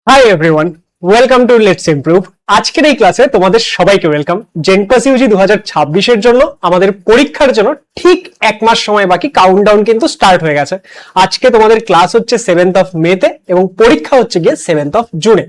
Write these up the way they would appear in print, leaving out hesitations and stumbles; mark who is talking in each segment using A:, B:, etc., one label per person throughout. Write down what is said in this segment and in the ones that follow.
A: Hi everyone, welcome to let's improve. আজকের এই ক্লাসে তোমাদের সবাইকে ওয়েলকাম। জেনপাস ইউজি 2026-এর জন্য আমাদের পরীক্ষার জন্য ঠিক এক মাস সময় বাকি, কাউন্টডাউন কিন্তু স্টার্ট হয়ে গেছে। আজকে তোমাদের ক্লাস হচ্ছে 7th অফ মেতে এবং পরীক্ষা হচ্ছে গিয়ে 7th অফ জুনে।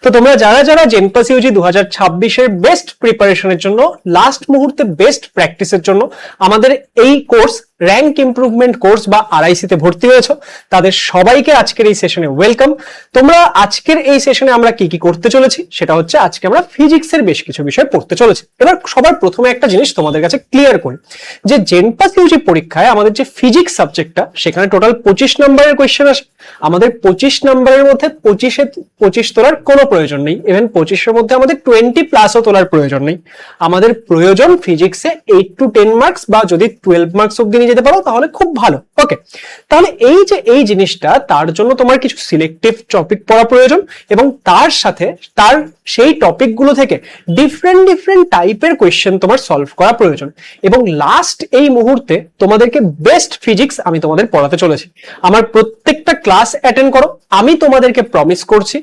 A: তো তোমরা যারা যারা জেনপাস ইউজি 2026-এর বেস্ট প্রিপারেশনের জন্য, লাস্ট মুহূর্তে বেস্ট প্র্যাকটিসের জন্য আমাদের এই কোর্স র্যাঙ্ক ইমপ্রুভমেন্ট কোর্স বা আরআইসি তে ভর্তি হয়েছে, তাদের সবাইকে আজকের এই সেশনে ওয়েলকাম। তোমরা আজকের এই সেশনে আমরা কি কি করতে চলেছি সেটা হচ্ছে, আজকে আমরা ফিজিক্সের বেশ কিছু বিষয় পড়তে চলেছি। এবার সবার প্রথমে একটা জিনিস তোমাদের কাছে ক্লিয়ার করি, যে জেনপাস ইউজি পরীক্ষায় আমাদের যে ফিজিক্স সাবজেক্টটা, সেখানে টোটাল 25 নম্বরের কোয়েশ্চেন আসে। আমাদের 25 নম্বরের মধ্যে 25 তোলার কোনো প্রয়োজন নেই, ইভেন 25-এর মধ্যে আমাদের 20+ তোলার প্রয়োজন নেই। আমাদের প্রয়োজন ফিজিক্সে 8 to 10 মার্কস, বা যদি 12 মার্কস অব্দি যেতে পারো তাহলে খুব ভালো। ওকে, তাহলে এই যে এই জিনিসটা, তার জন্য তোমার কিছু সিলেক্টিভ টপিক পড়া প্রয়োজন, এবং তার সাথে তার সেই টপিকগুলো থেকে ডিফারেন্ট টাইপের কোয়েশ্চেন তোমার সলভ করা প্রয়োজন। এবং লাস্ট এই মুহূর্তে তোমাদেরকে বেস্ট ফিজিক্স আমি তোমাদের পড়াতে চলেছি। আমার প্রত্যেকটা ক্লাস অ্যাটেন্ড করো, আমি তোমাদেরকে প্রমিস করছি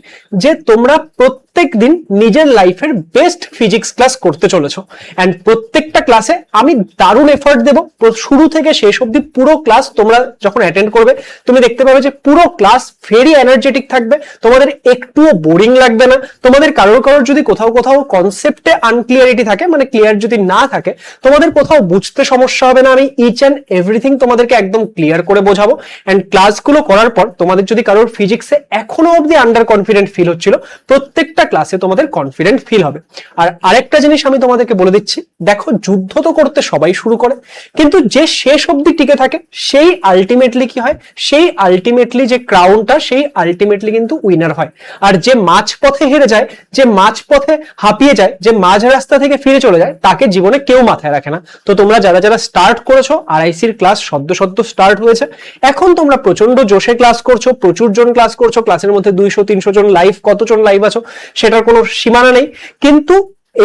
A: যে তোমরা প্রত্যেক দিন নিজের লাইফের বেস্ট ফিজিক্স ক্লাস করতে চলেছো। এন্ড প্রত্যেকটা ক্লাসে আমি দারুণ এফর্ট দেবো। শুরু থেকে শেষ অবধি পুরো ক্লাস তোমরা যখন অ্যাটেন্ড করবে, তুমি দেখতে পাবে যে পুরো ক্লাস ভেরি এনার্জেটিক থাকবে, তোমাদের একটুও বোরিং লাগবে না। তোমাদের কারোর যদি কোথাও কনসেপ্টে আনক্লিয়ারিটি থাকে, মানে ক্লিয়ার যদি না থাকে, তোমাদের কোথাও বুঝতে সমস্যা হবে না। আমি ইচ অ্যান্ড এভরিথিং তোমাদেরকে একদম ক্লিয়ার করে বোঝাবো। এন্ড ক্লাসগুলো করার পর তোমাদের যদি কারোর ফিজিক্সে এখনো অবধি আন্ডার কনফিডেন্ট ফিল হচ্ছিল, প্রত্যেকটা ক্লাসে তোমাদের কনফিডেন্ট ফিল হবে। আর আরেকটা জিনিস আমি তোমাদেরকে বলে দিচ্ছি, দেখো যুদ্ধ তো করতে সবাই শুরু করে, কিন্তু যে শেষ অবধি টিকে থাকে সেই আলটিমেটলি কি হয়, সেই আলটিমেটলি যে ক্রাউনটা, সেই আলটিমেটলি কিন্তু উইনার হয়। আর যে মাঝপথে হেরে যায়, যে মাঝপথে হাঁপিয়ে যায়, যে মাঝ রাস্তা থেকে ফিরে চলে যায়, তাকে জীবনে কেউ মাথায় রাখে না। তো তোমরা যারা যারা স্টার্ট করেছো, আরআইসির ক্লাস সদ্য স্টার্ট হয়েছে, এখন তোমরা প্রচন্ড জোশে ক্লাস করছো, প্রচুর জন ক্লাস করছো, ক্লাসের মধ্যে 200-300 জন লাইভ, কতজন লাইভ আছো সেটার কোনো সীমানা নেই। কিন্তু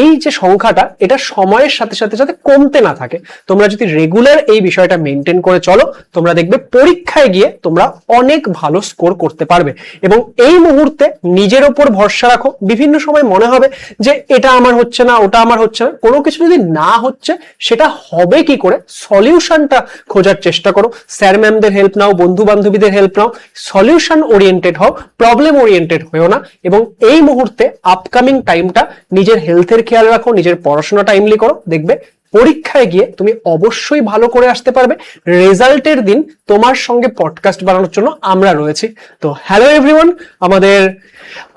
A: এই যে সংখ্যাটা, এটা সময়ের সাথে সাথে সাথে কমতে না থাকে। তোমরা যদি রেগুলার এই বিষয়টা মেনটেন করে চলো, তোমরা দেখবে পরীক্ষায় গিয়ে তোমরা অনেক ভালো স্কোর করতে পারবে। এবং এই মুহূর্তে নিজের ওপর ভরসা রাখো। বিভিন্ন সময় মনে হবে যে এটা আমার হচ্ছে না, ওটা আমার হচ্ছে না। কোনো কিছু যদি না হচ্ছে, সেটা হবে কি করে, সলিউশনটা খোঁজার চেষ্টা করো। স্যার ম্যামদের হেল্প নাও, বন্ধু বান্ধবীদের হেল্প নাও। সলিউশন ওরিয়েন্টেড হও, প্রবলেম ওরিয়েন্টেড হয়েও না। এবং এই মুহূর্তে আপকামিং টাইমটা নিজের হেলথের খেয়াল রাখো, নিজের পড়াশোনা টাইমলি করো। দেখবে পরীক্ষায় গিয়ে তুমি অবশ্যই ভালো করে আসতে পারবে। রেজাল্টের দিন তোমার সঙ্গে পডকাস্ট বানানোর জন্য আমরা রয়েছি। তো হ্যালো এভরিওয়ান, আমাদের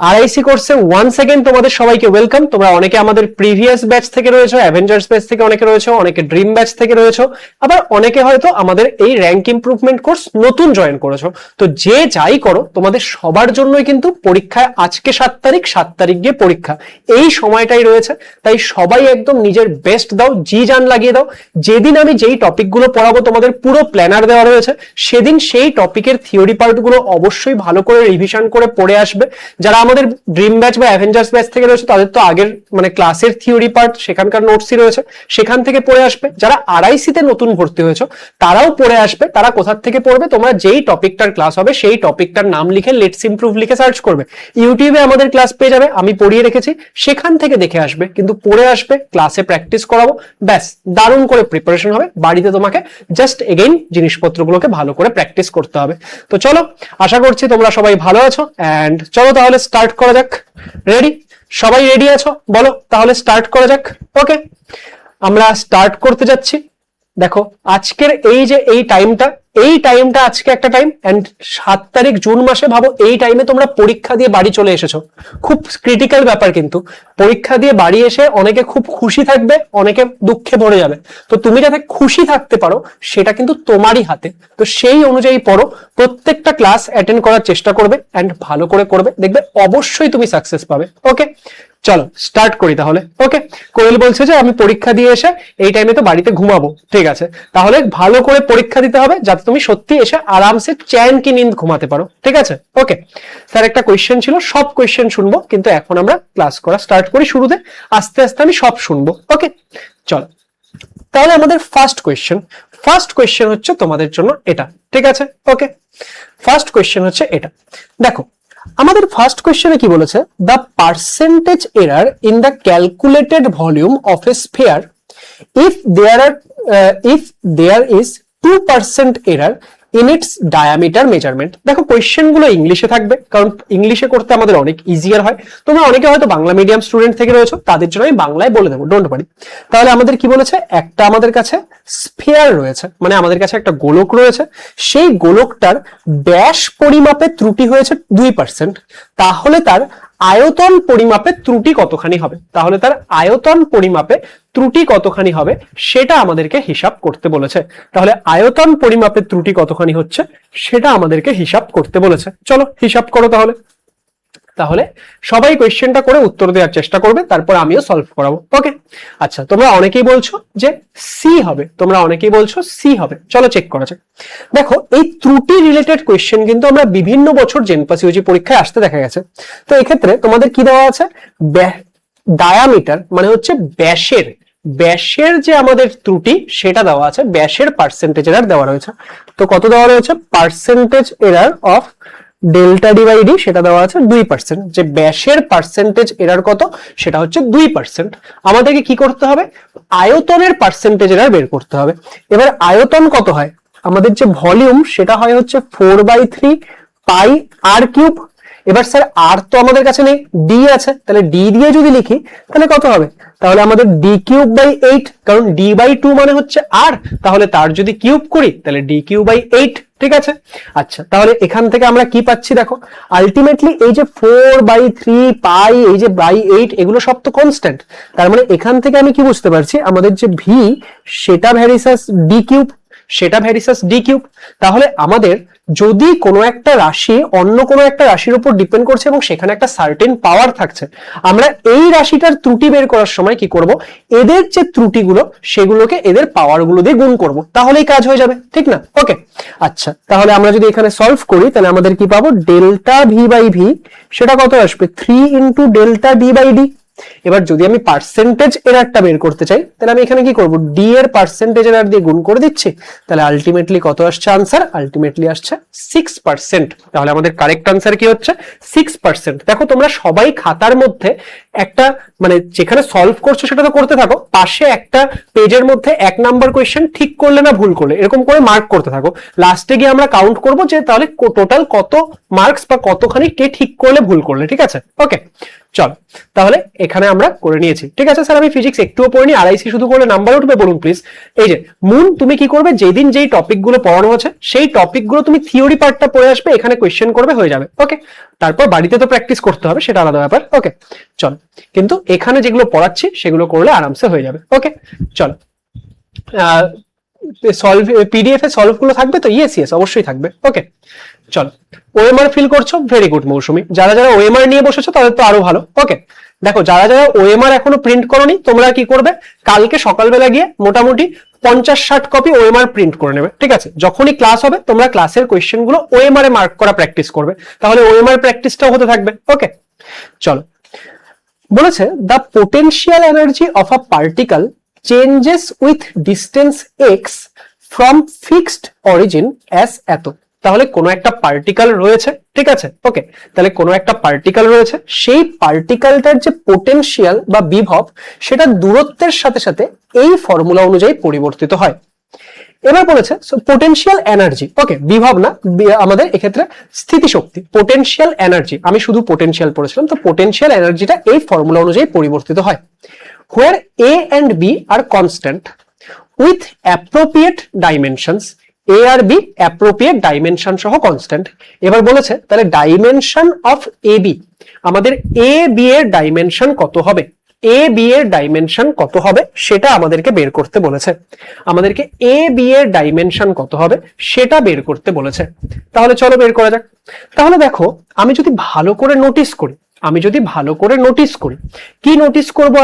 A: আরআইসি কোর্সে ওয়ান্স অ্যাগেন তোমাদের সবাইকে ওয়েলকাম। তোমরা অনেকে আমাদের প্রিভিয়াস ব্যাচ থেকে রয়েছো, অ্যাভেঞ্জার্স ব্যাচ থেকে অনেকে রয়েছো, অনেকে ড্রিম ব্যাচ থেকে রয়েছো, আবার অনেকে হয়তো আমাদের এই র্যাঙ্ক ইমপ্রুভমেন্ট কোর্স নতুন জয়েন করেছো। তো যে যাই করো, তোমাদের সবার জন্যই কিন্তু পরীক্ষায় আজকে 7 তারিখ গিয়ে পরীক্ষা, এই সময়টাই রয়েছে। তাই সবাই একদম নিজের বেস্ট দাও, জি জান লাগিয়ে দাও। যেদিন আমি যেই টপিকগুলো পড়াবো, তোমাদের পুরো প্ল্যানার দেওয়া রয়েছে, সেদিন সেই টপিকের থিওরি পার্টগুলো অবশ্যই ভালো করে রিভিশন করে পড়ে আসবে। যারা আমাদের ড্রিম ব্যাচ বা অ্যাভেঞ্জার্স ব্যাচ থেকে রয়েছে, তাদের তো আগের মানে ক্লাসের থিওরি পার্ট, সেখানকার নোটসই রয়েছে, সেখান থেকে পড়ে আসবে। যারা আরআইসিতে নতুন ভর্তি হয়েছে, তারাও পড়ে আসবে। তারা কোথা থেকে পড়বে, তোমরা যেই টপিকটার ক্লাস হবে সেই টপিকটার নাম লিখে লেটস ইমপ্রুভ লিখে সার্চ করবে, ইউটিউবে আমাদের ক্লাস পেয়ে যাবে, আমি পড়িয়ে রেখেছি, সেখান থেকে দেখে আসবে। কিন্তু পড়ে আসবে, ক্লাসে প্র্যাকটিস করাবো, ব্যাস দারুণ করে প্রিপারেশন হবে। বাড়িতে তোমাকে জাস্ট এগেইন জিনিসপত্রগুলোকে ভালো করে প্র্যাকটিস করতে হবে। তো চলো, আশা করছি তোমরা সবাই ভালো আছো। এন্ড চলো তাহলে স্টার্ট করা যাক। রেডি? সবাই রেডি আছো? বলো তাহলে স্টার্ট করা যাক। ওকে, আমরা স্টার্ট করতে যাচ্ছি। দেখো আজকের এই যে এই টাইমটা আজকে একটা টাইম, এন্ড 7 তারিখ জুন মাসে, ভাবো এই টাইমে তোমরা পরীক্ষা দিয়ে বাড়ি চলে এসেছো। খুব ক্রিটিক্যাল ব্যাপার, কিন্তু পরীক্ষা দিয়ে বাড়ি এসে অনেকে খুব খুশি থাকবে, অনেকে দুঃখে ভরে যাবে। তো তুমি যাতে খুশি থাকতে পারো, সেটা কিন্তু তোমারই হাতে। তো সেই অনুযায়ী পড়ো, প্রত্যেকটা ক্লাস অ্যাটেন্ড করার চেষ্টা করবে, এন্ড ভালো করে করবে, দেখবে অবশ্যই তুমি সাকসেস পাবে। ওকে, চলো স্টার্ট করি তাহলে। ওকে, কোয়েল বলছে যে আমি পরীক্ষা দিয়ে এসে এই টাইমে তো বাড়িতে ঘুমাবো। ঠিক আছে, তাহলে ভালো করে পরীক্ষা দিতে হবে, যাতে তুমি সত্যি এসে আরামসে চ্যান কি নিন্দ ঘুমাতে পারো। ঠিক আছে? ওকে স্যার, একটা কোয়েশ্চেন ছিল, সব কোয়েশ্চেন শুনবো, কিন্তু এখন আমরা ক্লাস করা স্টার্ট করি। শুরুতে আস্তে আস্তে আমি সব শুনবো। ওকে চলো, তাহলে আমাদের ফার্স্ট কোয়েশ্চেন হচ্ছে তোমাদের জন্য এটা। ঠিক আছে? ওকে, ফার্স্ট কোয়েশ্চেন হচ্ছে এটা। দেখো আমাদের ফার্স্ট কোয়েশ্চেনে কি বলেছে, the percentage error in the calculated volume of A sphere if there is 2% error in its diameter measurement। দেখো কোয়েশ্চেন গুলো ইংলিশে থাকবে, কারণ ইংলিশে করতে আমাদের অনেক ইজিয়ার হয়। তোমরা অনেকে হয়তো বাংলা মিডিয়াম স্টুডেন্ট থেকে রয়েছো, তাদের জন্য আমি বাংলায় বলে দেবো, ডোন্ট ওয়ারি। তাহলে আমাদের কি বলেছে, একটা আমাদের কাছে স্ফিয়ার রয়েছে, মানে আমাদের কাছে একটা গোলক রয়েছে, সেই গোলকটার ব্যাস পরিমাপে ত্রুটি হয়েছে 2%। তাহলে তার আয়তন পরিমাপে ত্রুটি কতখানি হবে, তাহলে তার আয়তন পরিমাপে ত্রুটি কতখানি হবে সেটা আমাদেরকে হিসাব করতে বলেছে। তাহলে আয়তন পরিমাপে ত্রুটি কতখানি হচ্ছে সেটা আমাদেরকে হিসাব করতে বলেছে। চলো হিসাব করো তাহলে। তাহলে সবাই কোয়েশ্চেনটা করে উত্তর দেওয়ার চেষ্টা করবে, তারপর আমিও সলভ করাবো। ওকে, আচ্ছা তোমরা অনেকেই বলছো যে সি হবে, চলো চেক করা যাক। দেখো এই ত্রুটি রিলেটেড কোয়েশ্চেন কিন্তু আমরা বিভিন্ন বছর জেনপাস ইউজি পরীক্ষায় আসতে দেখা গেছে। তো এক্ষেত্রে তোমাদের কি দেওয়া আছে, ডায়ামিটার মানে হচ্ছে ব্যাসের যে আমাদের ত্রুটি সেটা দেওয়া আছে, ব্যাসের পার্সেন্টেজ এরার দেওয়া রয়েছে। তো কত দেওয়া রয়েছে, percentage error of delta D by D সেটা দেওয়া আছে 2%। যে ব্যাসের পার্সেন্টেজ এরার কত, সেটা হচ্ছে 2%। আমাদেরকে কি করতে হবে, আয়তনের পার্সেন্টেজ এরার বের করতে হবে। এবার আয়তন কত হয়, আমাদের যে ভলিউম সেটা হয় হচ্ছে 4/3 পাই আর কিউব। এবার স্যার আর তো আমাদের কাছে নেই, ডি আছে, তাহলে ডি দিয়ে যদি লিখি তাহলে কত হবে, তাহলে আমাদের ডি কিউব বাই 8, কারণ ডি বাই 2 মানে হচ্ছে আর, তাহলে তার যদি কিউব করি তাহলে ডি কিউব বাই 8। ঠিক আছে, আচ্ছা তাহলে এখান থেকে আমরা কি পাচ্ছি দেখো, আলটিমেটলি এই যে 4/3 পাই, এই যে বাই 8, এগুলো সব তো কনস্ট্যান্ট। তার মানে এখান থেকে আমি কি বুঝতে পারছি, আমাদের যে ভি সেটা ভ্যারিসাস ডি কিউব। তাহলে আমাদের যদি কোনো একটা রাশি অন্য কোনো একটা রাশির উপর ডিপেন্ড করছে এবং সেখানে একটা সার্টেন পাওয়ার থাকছে, আমরা এই রাশিটার ত্রুটি বের করার সময় কি করব, এদের যে ত্রুটিগুলো সেগুলোকে এদের পাওয়ারগুলো দিয়ে গুণ করব, তাহলেই কাজ হয়ে যাবে, ঠিক না? ওকে, আচ্ছা তাহলে আমরা যদি এখানে সলভ করি তাহলে আমাদের কি পাবো, ডেল্টা ভি বাই ভি সেটা কত আসবে, 3 into delta D by D. এবার যদি আমি পার্সেন্টেজ এরারটা বের করতে চাই তাহলে আমি এখানে কি করব, ডি এর পার্সেন্টেজ এরার দিয়ে গুণ করে দিচ্ছি, তাহলে আলটিমেটলি কত আসছে আনসার, আলটিমেটলি আসছে 6%। তাহলে আমাদের কারেক্ট আনসার কি হচ্ছে 6%। দেখো তোমরা সবাই খাতার মধ্যে একটা মানে যেখানে সলভ করছো সেটা তো করতে থাকো, পাশে একটা পেজের মধ্যে 1 নাম্বার কোয়েশ্চেন ঠিক করলে না ভুল করলে এরকম করে মার্ক করতে থাকো। লাস্টে গিয়ে আমরা কাউন্ট করব যে তাহলে টোটাল কত মার্কস বা কতখানি কে ঠিক করলে ভুল করলে, ঠিক আছে? ওকে চল তাহলে এখানে আমরা করে নিয়েছি। ঠিক আছে স্যার, আমি ফিজিক্স একটুও পড়িনি, আরআইসি শুধু করে নাম্বার উঠবে, বলুন প্লিজ। এই যে মুন, তুমি কি করবে, যেদিন যেই টপিকগুলো পড়ানো হচ্ছে সেই টপিকগুলো তুমি থিওরি পার্টটা পড়ে আসবে, এখানে কোয়েশ্চেন করবে, হয়ে যাবে। ওকে, তারপর বাড়িতে তো প্র্যাকটিস করতে হবে, সেটা আলাদা ব্যাপার। ওকে চল, কিন্তু এখানে যেগুলো পড়াচ্ছি সেগুলো করলে আরামসে হয়ে যাবে। ওকে চল, সলভ পিডিএফ এ সলভ গুলো থাকবে তো? ইয়েস অবশ্যই থাকবে। ওকে চল, ওএমআর ফিল করছো, ভেরি গুড মৌসুমী। যারা যারা ওএমআর নিয়ে বসেছো তাদের তো আরো ভালো। ওকে দেখো, যারা যারা ওএমআর এখনো প্রিন্ট করোনি তোমরা কি করবে, কালকে সকালবেলা গিয়ে মোটামুটি 50-60 কপি ওএমআর প্রিন্ট করে নেবে। ঠিক আছে, যখনই ক্লাস হবে তোমরা ক্লাসের কোয়েশ্চেন গুলো ওএমআর এ মার্ক করা প্র্যাকটিস করবে, তাহলে ওএমআর প্র্যাকটিসটাও হতে থাকবে। ওকে চলো, বলেছে the potential energy of a particle changes with distance x from fixed origin as এত। তাহলে কোনো একটা পার্টিকেল রয়েছে, ঠিক আছে? ওকে, তাহলে কোনো একটা পার্টিকেল রয়েছে, সেই পার্টিকেলটার যে পোটেনশিয়াল বা বিভব সেটা দূরত্বের সাথে সাথে এই ফর্মুলা অনুযায়ী পরিবর্তিত হয়। এবার বলেছে পোটেনশিয়াল এনার্জি, ওকে বিভব না, আমাদের এক্ষেত্রে স্থিতিশক্তি, পোটেনশিয়াল এনার্জি, আমি শুধু পোটেনশিয়াল পড়েছিলাম, তো পোটেনশিয়াল এনার্জিটা এই ফর্মুলা অনুযায়ী পরিবর্তিত হয়। where A and B are constant with appropriate dimensions, A R B appropriate dimension সহ constant। এবার বলেছে তাহলে ডাইমেনশন অফ AB, আমাদের A B এর ডাইমেনশন কত হবে, A B এর ডাইমেনশন কত হবে সেটা আমাদেরকে বের করতে বলেছে। আমাদেরকে A B এর ডাইমেনশন কত হবে সেটা বের করতে বলেছে। তাহলে চলো বের করা যাক। তাহলে দেখো, আমি যদি ভালো করে নোটিস করি আমি যদি ভালো করে নোটিস করি, কি নোটিস করব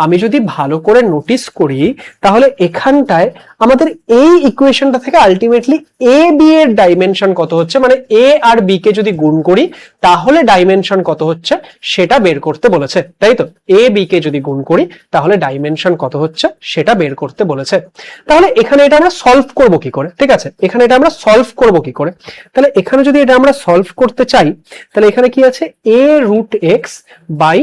A: আমি যদি ভালো করে নোটিস করি তাহলে এখানটায় আমাদের এই ইকুয়েশনটা থেকে আলটিমেটলি এ বি এর ডাইমেনশন কত হচ্ছে, মানে এ আর বি কে যদি গুণ করি তাহলে ডাইমেনশন কত হচ্ছে সেটা বের করতে বলেছে, তাই তো? এ বি কে যদি গুণ করি তাহলে ডাইমেনশন কত হচ্ছে সেটা বের করতে বলেছে। তাহলে এখানে এটা আমরা সলভ করব কি করে? ঠিক আছে, এখানে এটা আমরা সলভ করব কি করে? তাহলে এখানে যদি এটা আমরা সলভ করতে চাই তাহলে এখানে কি আছে, a root x by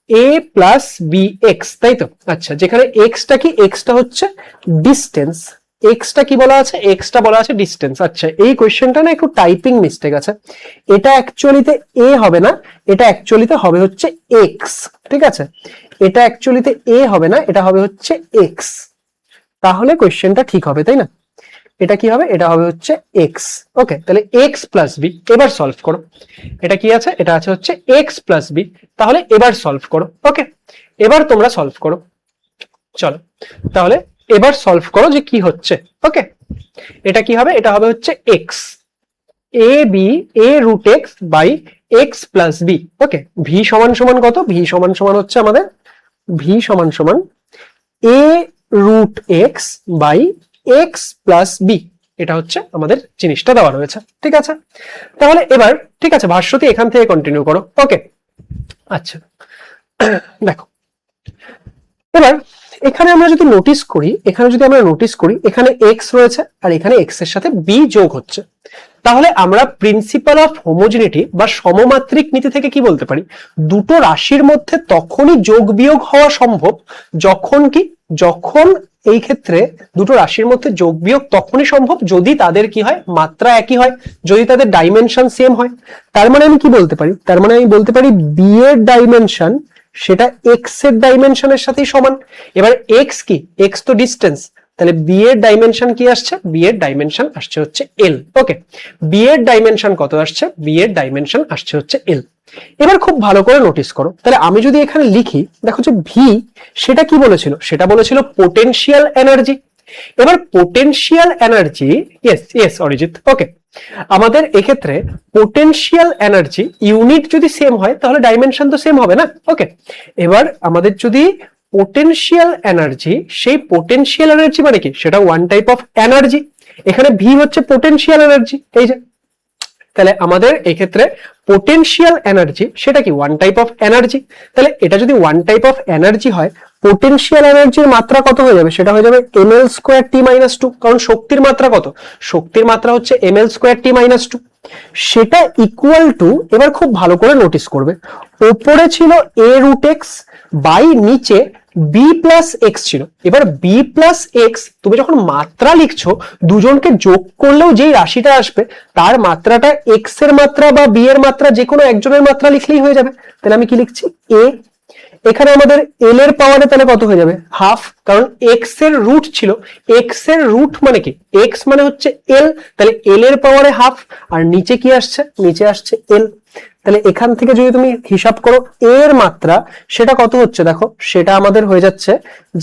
A: a plus B X, তাই তো? আচ্ছা, যেখানে এক্সটা কি, এক্সটা হচ্ছে ডিস্টেন্স, এক্সটা কি বলা আছে, এক্সটা বলা আছে ডিস্টেন্স। আচ্ছা, এই কোয়েশ্চেনটা না একটু টাইপিং মিস্টেক আছে, এটা অ্যাকচুয়ালিতে এ হবে না, এটা অ্যাকচুয়ালিতে হবে হচ্ছে এক্স, ঠিক আছে? এটা অ্যাকচুয়ালিতে এ হবে না, এটা হবে হচ্ছে এক্স, তাহলে কোয়েশ্চেনটা ঠিক হবে, তাই না? এটা কি হবে, এটা হবে হচ্ছে এক্স। ওকে, তাহলে এক্স প্লাস বি, এবার সলভ করো। এটা কি আছে, এটা আছে হচ্ছে এক্স প্লাস বি, তাহলে এবার সলভ করো। ওকে, এবার তোমরা সলভ করো, চলো তাহলে এবার সলভ করো যে কি হচ্ছে। ওকে, এটা কি হবে, এটা হবে হচ্ছে X A B, A root x by x plus B. Okay, V সমান সমান কত, ভি সমান সমান হচ্ছে আমাদের, ভি সমান সমান a root x by x plus b, এটা হচ্ছে আমাদের জিনিসটা দেওয়া রয়েছে, ঠিক আছে? তাহলে এবার ঠিক আছে, ভাষ্যটি এখান থেকে কন্টিনিউ করো। ওকে, আচ্ছা দেখো এবার এখানে আমরা যদি নোটিস করি, এখানে যদি আমরা নোটিস করি এখানে এক্স রয়েছে আর এখানে এক্স এর সাথে বি যোগ হচ্ছে, তাহলে আমরা প্রিন্সিপাল অফ হোমোজেনিটি বা সমমাত্রিক নীতি থেকে কি বলতে পারি, দুটো রাশির মধ্যে তখনই যোগ বিয়োগ হওয়া সম্ভব যখন কি, যখন এই ক্ষেত্রে দুটো রাশির মধ্যে যোগ বিয়োগ তখনই সম্ভব যদি তাদের কি হয়, মাত্রা একই হয়, যদি তাদের ডাইমেনশন সেম হয়। তার মানে আমি কি বলতে পারি, তার মানে আমি বলতে পারি বি এর ডাইমেনশন সেটা এক্স এর ডাইমেনশনের সাথেই সমান। এবার এক্স কি, এক্স তো ডিস্টেন্স, তাহলে বি এর ডাইমেনশন কি আসছে, বি এর ডাইমেনশন আসছে হচ্ছে এল। ওকে, বি এর ডাইমেনশন কত আসছে, বি এর ডাইমেনশন আসছে হচ্ছে এল। এবার খুব ভালো করে নোটিস করো, তাহলে আমি যদি এখানে লিখি, দেখো যে ভি সেটা কি বলেছিল, সেটা বলেছিল পোটেনশিয়াল এনার্জি। এবার potential energy, yes yes Arijit, okay, আমাদের এক্ষেত্রে পোটেনশিয়াল এনার্জি ইউনিট যদি সেম হয় তাহলে ডাইমেনশন তো সেম হবে না। ওকে, এবার আমাদের যদি পোটেনশিয়াল এনার্জি, সেই পোটেনশিয়াল এনার্জি মানে কি, সেটা ওয়ান টাইপ অফ এনার্জি, এখানে ভি হচ্ছে পোটেনশিয়াল এনার্জি, এই যে, তাহলে আমাদের এক্ষেত্রে পোটেনশিয়াল এনার্জি সেটা কি ওয়ান টাইপ অফ এনার্জি, তাহলে এটা যদি ওয়ান টাইপ অফ এনার্জি হয় পোটেনশিয়াল এনার্জির মাত্রা কত হয়ে যাবে, সেটা হয়ে যাবে ml স্কয়ার t মাইনাস 2, কারণ শক্তির মাত্রা কত, শক্তির মাত্রা হচ্ছে ml স্কয়ার t মাইনাস 2, সেটা ইকুয়াল টু, এবার খুব ভালো করে নোটিস করবে, ওপরে ছিল a রুট এক্স বাই নিচে বি প্লাস এক্স ছিল। এবার বি প্লাস এক্স তুমি যখন মাত্রা লিখছো, দুজনকে যোগ করলেও যেই রাশিটা আসবে তার মাত্রাটা এক্স এর মাত্রা বা বি এর মাত্রা যে কোনো একজনের মাত্রা লিখলেই হয়ে যাবে। তাহলে আমি কি লিখছি, এ, এখানে আমাদের এল এর পাওয়ারে তাহলে কত হয়ে যাবে, হাফ, কারণ এক্স এর রুট ছিল, এক্স এর রুট মানে কি, এক্স মানে হচ্ছে এল, তাহলে এল এর পাওয়ারে হাফ, আর নিচে কি আসছে, নিচে আসছে এল। তাহলে এখান থেকে যদি তুমি হিসাব করো এর মাত্রা সেটা কত হচ্ছে, দেখো সেটা আমাদের হয়ে যাচ্ছে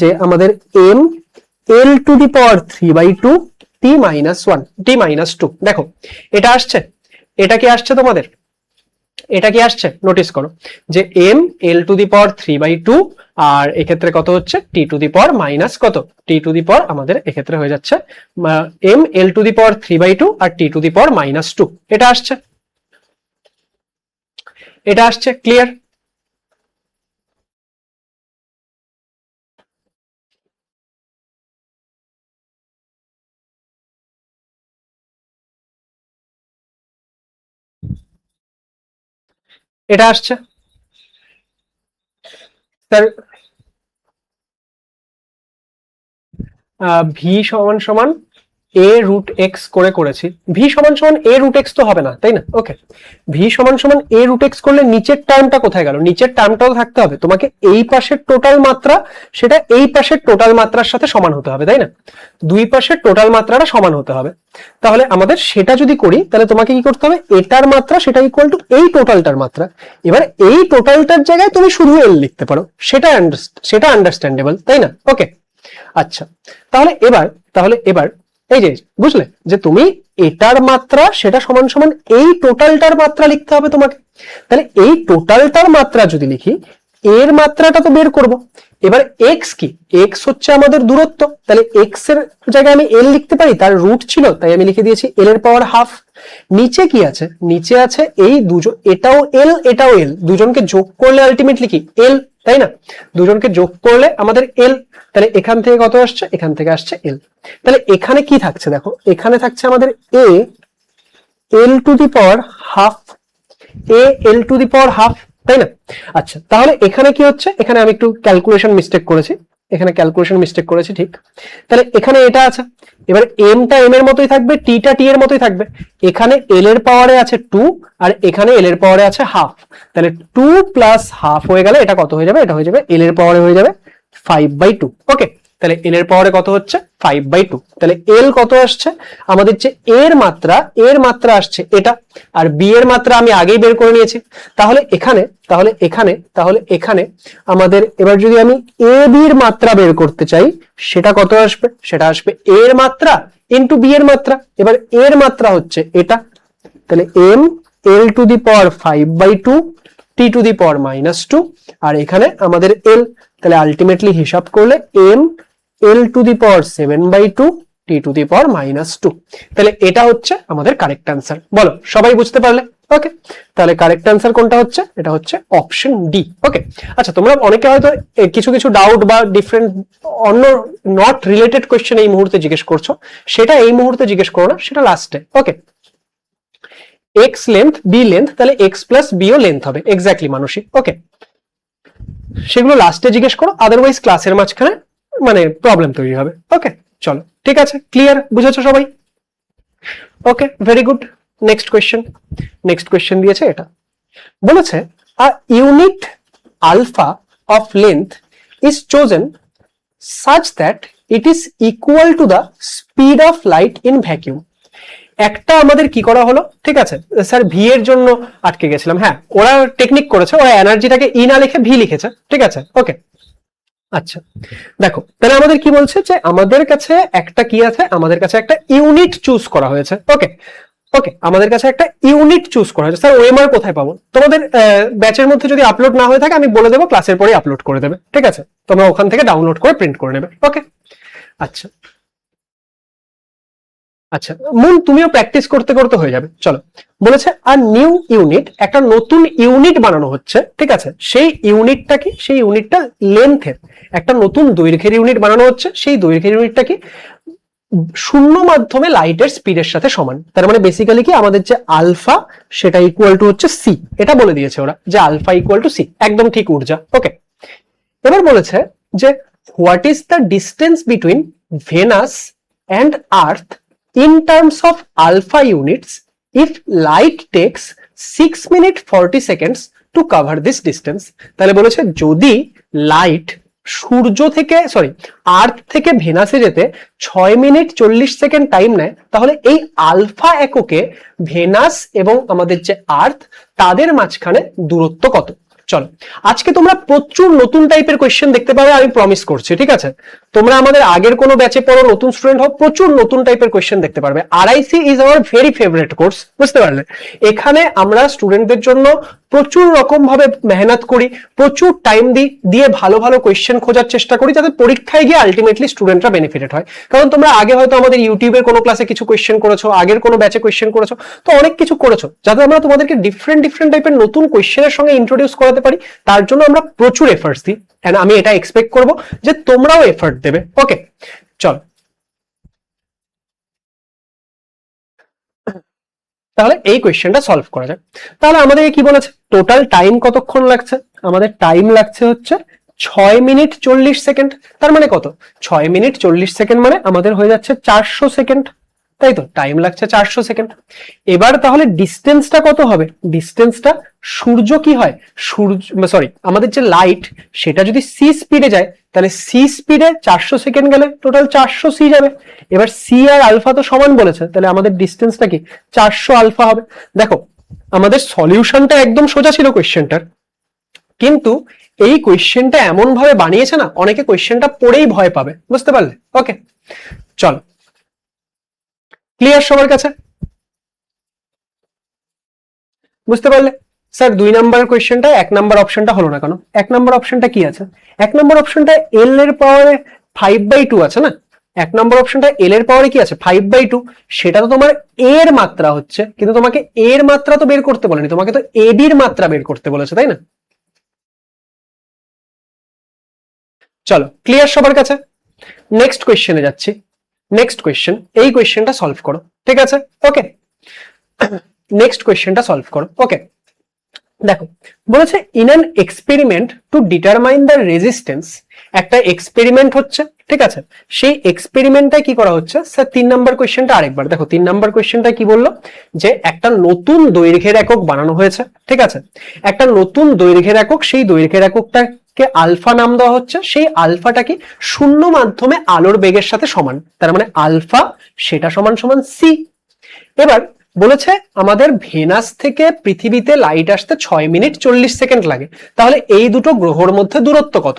A: যে আমাদের M L to the power 3/2 T minus 1 T minus 2, দেখো এটা আসছে, এটা কি আসছে তোমাদের, এটা কি আসছে, নোটিস করো যে M L to the power 3/2 আর এক্ষেত্রে কত হচ্ছে টি টু দি পাওয়ার মাইনাস কত, টি টু দি পাওয়ার আমাদের এক্ষেত্রে হয়ে যাচ্ছে M L to the power 3/2 আর T to the power minus 2, এটা আসছে, এটা আসছে, ক্লিয়ার? এটা আসছে স্যার, ভি সমান সমান এ রুট এক্স করে করেছি, ভি সমান সমান এ রুট এক্স তো হবে না, তাই না? ওকে, ভি সমান সমান এ রুট এক্স করলে নিচের টার্মটা কোথায় গেল, নিচের টার্মটাও থাকতে হবে, তোমাকে এই পাশের টোটাল মাত্রা সেটা এই পাশের টোটাল মাত্রার সাথে সমান হতে হবে, তাই না? দুই পাশের টোটাল মাত্রাটা সমান হতে হবে, তাহলে আমাদের সেটা যদি করি তাহলে তোমাকে কি করতে হবে, এটার মাত্রা সেটা ইকুয়াল টু এই টোটালটার মাত্রা, এবার এই টোটালটার জায়গায় তুমি শুধু এল লিখতে পারো, সেটা আন্ডারস্ট্যান্ডেবল, তাই না? ওকে, আচ্ছা, তাহলে এবার এই যে বুঝলে যে তুমি এটার মাত্রা সেটা সমান সমান এই টোটালটার মাত্রা লিখতে হবে তোমাকে। তাহলে এই টোটালটার মাত্রা যদি লিখি, এর মাত্রাটা তো বের করব। এবার এক্স কি, এক্স হচ্ছে আমাদের দূরত্ব, তাহলে এক্স এর জায়গায় আমি এল লিখতে পারি, তার রুট ছিল তাই আমি লিখে দিয়েছি এল এর পাওয়ার হাফ। নিচে কি আছে, নিচে আছে এই দুজন, এটাও এল এটাও এল, দুজনকে যোগ করলে আলটিমেটলি কি এল, তাই না? দুজনকে যোগ করলে আমাদের এল, তাহলে এখান থেকে কত আসছে, এখান থেকে আসছে এল। তাহলে এখানে কি থাকছে দেখো, এখানে থাকছে আমাদের a L to the power half, a L to the power half, তাই না? আচ্ছা তাহলে এখানে কি হচ্ছে, এখানে আমি একটু ক্যালকুলেশন মিস্টেক করেছি, এখানে ক্যালকুলেশন মিস্টেক করেছি, ঠিক। তাহলে এখানে এটা আছে, এবার এমটা এম এর মতোই থাকবে, টিটা টি এর মতোই থাকবে। এখানে এল এর পাওয়ারে আছে 2 আর এখানে এল এর পাওয়ারে আছে হাফ, তাহলে 2 প্লাস হাফ হয়ে গেলে এটা কত হয়ে যাবে, এটা হয়ে যাবে এল এর পাওয়ারে হয়ে যাবে 5/2। ওকে, তাহলে এল এর পাওয়ারে কত হচ্ছে 5/2। তাহলে এল কত আসছে আমাদের, যে এর মাত্রা আসছে এটা, আর বি এর মাত্রা আমি আগেই বের করে নিয়েছি। তাহলে এখানে আমাদের এবার যদি আমি এ বি এর মাত্রা বের করতে চাই, সেটা কত আসবে, সেটা আসবে এর মাত্রা ইন্টু বি এর মাত্রা। এবার এর মাত্রা হচ্ছে এটা, তাহলে M L to the power 5/2 T to the power -2, আর এখানে আমাদের এল, তাহলে আলটিমেটলি হিসাব করলে M L to the power 7/2 T to the power -2। তাহলে এটা হচ্ছে আমাদের কারেক্ট অ্যান্সার। বলো সবাই বুঝতে পারলে? ওকে, তাহলে কারেক্ট অ্যান্সার কোনটা হচ্ছে, এটা হচ্ছে অপশন ডি। ওকে, আচ্ছা তোমরা অনেকে হয়তো কিছু কিছু ডাউট বা ডিফারেন্ট অন্য নট রিলেটেড কোয়েশ্চেন এই মুহূর্তে জিজ্ঞেস করছো, সেটা এই মুহূর্তে জিজ্ঞেস করো না, সেটা লাস্টে। ওকে, এক্স লেন্থ বি লেন্থ, তাহলে এক্স প্লাস বিও লেন্থ হবে, এক্স্যাক্টলি মানসী। ওকে, সেগুলো লাস্টে জিজ্ঞেস করো, আদারওয়াইজ ক্লাসের মাঝখানে মানে প্রবলেম তৈরি হবে। ওকে চলো, ঠিক আছে, ক্লিয়ার, বুঝেছো সবাই? Okay, very good. Next question দিয়েছে, এটা বলেছে a unit alpha of length is chosen such that it is equal to the speed of light in vacuum। একটা আমাদের কি করা হলো, ঠিক আছে স্যার ভি এর জন্য আটকে গেছিলাম, হ্যাঁ ওরা টেকনিক করেছে, ওরা এনার্জিটাকে ই না লিখে ভি লিখেছে, ঠিক আছে। ওকে, আচ্ছা দেখো তাহলে আমাদের কি বলছে, যে আমাদের কাছে একটা কি আছে, আমাদের কাছে একটা ইউনিট চুজ করা হয়েছে। ওকে, আমাদের কাছে একটা ইউনিট চুজ করা হয়েছে। স্যার ওএমআর কোথায় পাবো? তোমাদের ব্যাচের মধ্যে যদি আপলোড না হয়ে থাকে আমি বলে দেবো, ক্লাসের পরেই আপলোড করে দেবে, ঠিক আছে? তোমরা ওখান থেকে ডাউনলোড করে প্রিন্ট করে নেবে। ওকে, আচ্ছা আচ্ছা মন তুমিও প্র্যাকটিস করতে করতে হয়ে যাবে। চলো, বলেছে আর নিউ ইউনিট, একটা নতুন ইউনিট বানানো হচ্ছে, ঠিক আছে। সেই ইউনিটটা কি, সেই ইউনিটটা লেন্থের, একটা নতুন দৈর্ঘ্যের ইউনিট বানানো হচ্ছে, সেই দৈর্ঘ্যের ইউনিটটা কি শূন্য মাধ্যমে লাইটের স্পিডের সাথে সমান। তার মানে বেসিক্যালি কি আমাদের যে আলফা সেটা ইকুয়াল টু হচ্ছে সি, এটা বলে দিয়েছে ওরা, যে আলফা ইকুয়াল টু সি, একদম ঠিক ঊর্জা। ওকে, এবার বলেছে যে what is the distance between Venus and Earth in terms of alpha units if light takes 6 minutes 40 seconds to cover this distance। তাহলে বলেছে যদি লাইট সূর্য থেকে আর্থ থেকে ভেনাসে যেতে 6 মিনিট 40 সেকেন্ড টাইম নেয়, তাহলে এই আলফা এককে ভেনাস এবং আমাদের যে আর্থ তাদের মাঝখানে দূরত্ব কত। চলো, আজকে তোমরা প্রচুর নতুন টাইপের কোয়েশ্চেন দেখতে পাবে, আমি প্রমিস করছি, ঠিক আছে? তোমরা আমাদের আগের কোনো ব্যাচে পড়ো, নতুন স্টুডেন্ট হও, প্রচুর নতুন টাইপের কোয়েশ্চেন দেখতে পারবে। RIC is our very favourite course, বুঝতে পারলে? এখানে আমরা স্টুডেন্টদের জন্য প্রচুর রকম ভাবে মেহনত করি, প্রচুর টাইম দিয়ে ভালো ভালো কোয়েশ্চেন খোঁজার চেষ্টা করি, যাতে পরীক্ষায় গিয়ে আলটিমেটলি স্টুডেন্টরা বেনিফিটেড হয়। কারণ তোমরা আগে হয়তো আমাদের ইউটিউবের কোনো ক্লাসে কিছু কোয়েশ্চেন করেছো, আগের কোনো ব্যাচে কোয়েশ্চেন করেছো, তো অনেক কিছু করেছো, যাতে আমরা তোমাদেরকে ডিফারেন্ট টাইপের নতুন কোয়েশ্চেনের সঙ্গে ইন্ট্রোডিউস করাতে পারি। তার জন্য আমরা প্রচুর এফর্টস দিই, এন্ড আমি এটা এক্সপেক্ট করব যে তোমরাও এফর্ট দেবে। ওকে চলো, তাহলে এই কোয়েশ্চেনটা সলভ করা যায়। তাহলে আমাদের কি বলেছে, টোটাল টাইম কতক্ষণ লাগছে? আমাদের টাইম লাগছে হচ্ছে 6 মিনিট 40 সেকেন্ড। তার মানে কত, 6 মিনিট 40 সেকেন্ড মানে আমাদের হয়ে যাচ্ছে 400 সেকেন্ড, তাই তো? টাইম লাগছে 400 সেকেন্ড। এবার তাহলে ডিস্টেন্সটা কত হবে? ডিস্টেন্সটা সূর্য কি হয়, আমাদের যে লাইট সেটা যদি সি স্পিডে যায়, তাহলে সি স্পিডে 400 সেকেন্ড গেলে টোটাল 400 সি যাবে। এবার সি আর আলফা তো সমান বলেছে, তাহলে আমাদের ডিস্টেন্সটা কি 400 আলফা হবে। দেখো আমাদের সলিউশনটা একদম সোজা ছিল কোয়েশ্চেনটার, কিন্তু এই কোয়েশ্চেনটা এমন ভাবে বানিয়েছে না, অনেকে কোয়েশ্চেনটা পড়েই ভয় পাবে, বুঝতে পারলে? ওকে চলো, ক্লিয়ার সবার কাছে? বুঝতে পারলে? স্যার 2 নাম্বার কোয়েশ্চেনটা 1 নাম্বার অপশনটা হলো না কেন? 1 নাম্বার অপশনটা কি আছে? 1 নাম্বার অপশনটা এল এর পাওয়ারে 5/2 আছে না? 1 নাম্বার অপশনটা এল এর পাওয়ারে কি আছে? 5/2। সেটা তো তোমার এ এর মাত্রা হচ্ছে, কিন্তু তোমাকে এ এর মাত্রা তো বের করতে বলেনি, তোমাকে তো এডি এর মাত্রা বের করতে বলেছে, তাই না? চলো, ক্লিয়ার সবার কাছে? নেক্সট কোয়েশ্চেনে যাচ্ছি। নেক্সট কোয়েশ্চেন, এই কোয়েশ্চেনটা সলভ করো, ঠিক আছে? ওকে, নেক্সট কোয়েশ্চেনটা সলভ করো। ওকে, দেখো বলেছে in an experiment to determine the resistance, একটা এক্সপেরিমেন্ট হচ্ছে, ঠিক আছে? সেই এক্সপেরিমেন্টটা কি করা হচ্ছে? স্যার 3 নাম্বার কোয়েশ্চেনটা আরেকবার দেখো। 3 নাম্বার কোয়েশ্চেনটা কি বললো? যে একটা নতুন দৈর্ঘ্যের একক বানানো হয়েছে, ঠিক আছে? একটা নতুন দৈর্ঘ্যের একক, সেই দৈর্ঘ্যের এককটাকে আলফা নাম দেওয়া হচ্ছে। সেই আলফাটা কি? শূন্য মাধ্যমে আলোর বেগের সাথে সমান, তার মানে আলফা সেটা সমান সমান সি। এবার বলেছে আমাদের ভেনাস থেকে পৃথিবীতে লাইট আসতে 6 মিনিট 40 সেকেন্ড লাগে, তাহলে এই দুটো গ্রহের মধ্যে দূরত্ব কত?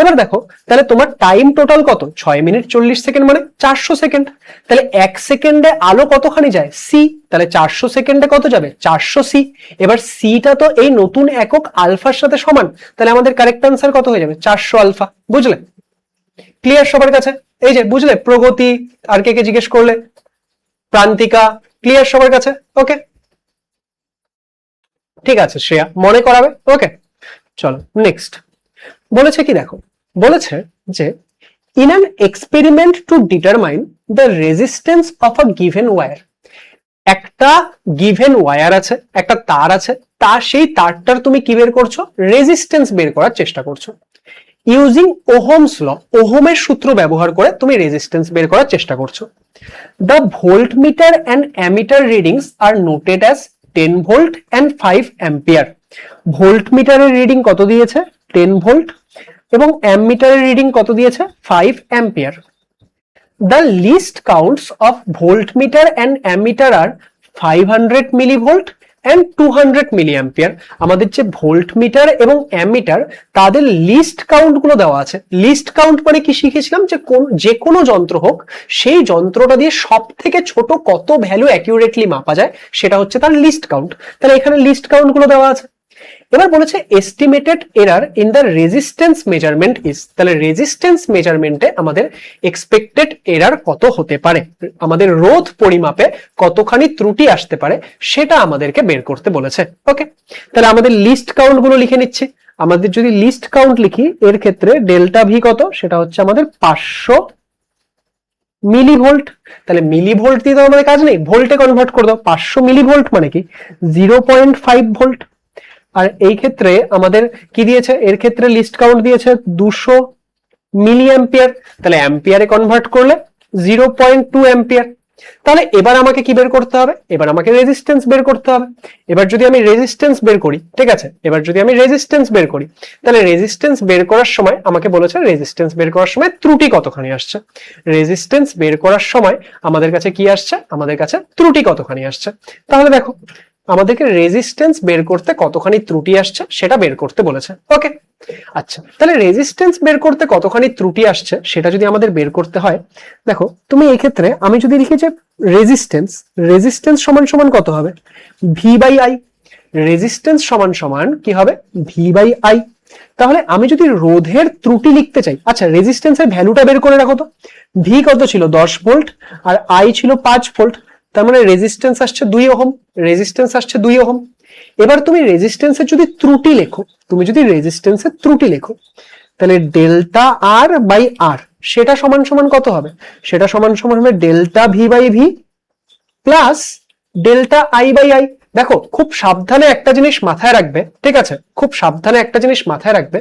A: এবার দেখো, তাহলে তোমার টাইম টোটাল কত? 6 মিনিট 40 সেকেন্ড মানে 400 সেকেন্ড। তাহলে 1 সেকেন্ডে আলো কতখানি যায়? সি। তাহলে 400 সেকেন্ডে কত যাবে? 400 সি। এবার সিটা তো এই নতুন একক আলফার সাথে সমান, তাহলে আমাদের কারেক্ট আনসার কত হয়ে যাবে? 400 আলফা। বুঝলে? ক্লিয়ার সবার কাছে? এই যে বুঝলে, প্রগতি আর কে কে জিজ্ঞেস করলে, প্রান্তিকা, ক্লিয়ার সবার কাছে? ওকে, ঠিক আছে, শ্রেয়া মনে করাবে। ওকে, চলো নেক্সট। বলেছে কি দেখো, বলেছে যে in an experiment to determine the resistance of a given wire, একটা গিভেন ওয়্যার আছে, একটা তার আছে, তার সেই তারটার তুমি কি বের করছো? রেজিস্ট্যান্স বের করার চেষ্টা করছো। ইউজিং ওহমস ল, ওহমের সূত্র ব্যবহার করে তুমি রেজিস্ট্যান্স বের করার চেষ্টা করছো। The voltmeter and ammeter readings are noted as 10 volt and 5 ampere. ভোল্টমিটারের রিডিং কত দিয়েছে? 10 ভোল্ট, এবং অ্যামমিটারের রিডিং কত দিয়েছে? 5 ampere. The least counts of voltmeter and ammeter are 500 millivolt and 200 milliampere। আমাদের যে ভোল্টমিটার এবং অ্যামমিটার, তাদের লিস্ট কাউন্ট গুলো দেওয়া আছে। লিস্ট কাউন্ট মানে কি শিখেছিলাম? যে কোনো যন্ত্র হোক, সেই যন্ত্রটা দিয়ে সব থেকে ছোট কত ভ্যালু অ্যাকিউরেটলি মাপা যায়, সেটা হচ্ছে তার লিস্ট কাউন্ট। তাহলে এখানে লিস্ট কাউন্ট গুলো দেওয়া আছে। এবার বলেছে estimated error in the resistance measurement is, তাহলে রেজিস্ট্যান্স মেজারমেন্টে আমাদের এক্সপেক্টেড এরার কত হতে পারে, আমাদের রোধ পরিমাপে কতখানি ত্রুটি আসতে পারে, সেটা আমাদেরকে বের করতে বলেছে। ওকে, তাহলে আমাদের লিস্ট কাউন্ট গুলো লিখে নিচ্ছি। আমাদের যদি লিস্ট কাউন্ট লিখি, এর ক্ষেত্রে ডেল্টা ভি কত? সেটা হচ্ছে আমাদের 500 মিলিভোল্ট। তাহলে মিলিভোল্ট দিয়ে তো আমাদের কাজ নেই, ভোল্টে কনভার্ট করে দাও। 500 মিলিভোল্ট মানে কি? 0.5 ভোল্ট। আর এই ক্ষেত্রে আমাদের কি দিয়েছে? এর ক্ষেত্রে লিস্ট কাউন্ট দিয়েছে 200 মিলি অ্যাম্পিয়ার, তাহলে অ্যাম্পিয়ারে কনভার্ট করলে 0.2 অ্যাম্পিয়ার। তাহলে এবার আমাকে কি বের করতে হবে? এবার আমাকে রেজিস্ট্যান্স বের করতে হবে। এবার যদি আমি রেজিস্ট্যান্স বের করি, ঠিক আছে, এবার যদি আমি রেজিস্ট্যান্স বের করি, তাহলে রেজিস্ট্যান্স বের করার সময় আমাকে বলেছে রেজিস্ট্যান্স বের করার সময় ত্রুটি কতখানি আসছে। রেজিস্ট্যান্স বের করার সময় আমাদের কাছে কি আসছে? আমাদের কাছে ত্রুটি কতখানি আসছে। তাহলে দেখো, আমাদেরকে রেজিস্ট্যান্স বের করতে কতখানি ত্রুটি আসছে সেটা বের করতে বলেছে। ওকে, আচ্ছা, তাহলে রেজিস্ট্যান্স বের করতে কতখানি ত্রুটি আসছে সেটা যদি আমাদের বের করতে হয়, দেখো তুমি এই ক্ষেত্রে আমি যদি লিখি যে রেজিস্ট্যান্স, রেজিস্ট্যান্স সমান সমান কত হবে? V by I. রেজিস্ট্যান্স সমান সমান কি হবে? V by I. তাহলে আমি যদি রোধের ত্রুটি লিখতে চাই, আচ্ছা রেজিস্ট্যান্সের ভ্যালুটা বের করে রাখো তো। ভি কত ছিল? 10 ভোল্ট, আর আই ছিল 5 ভোল্ট, তার মানে রেজিস্ট্যান্স আসছে 2 ওহম। রেজিস্ট্যান্স আসছে 2 ওহম। এবার তুমি রেজিস্ট্যান্সের যদি ত্রুটি লেখো, তুমি যদি রেজিস্ট্যান্সের ত্রুটি লেখো, তাহলে ডেল্টা আর বাই আর সেটা সমান সমান কত হবে? সেটা সমান সমান হবে delta V by V plus delta I by I. দেখো খুব সাবধানে একটা জিনিস মাথায় রাখবে, ঠিক আছে, খুব সাবধানে একটা জিনিস মাথায় রাখবে,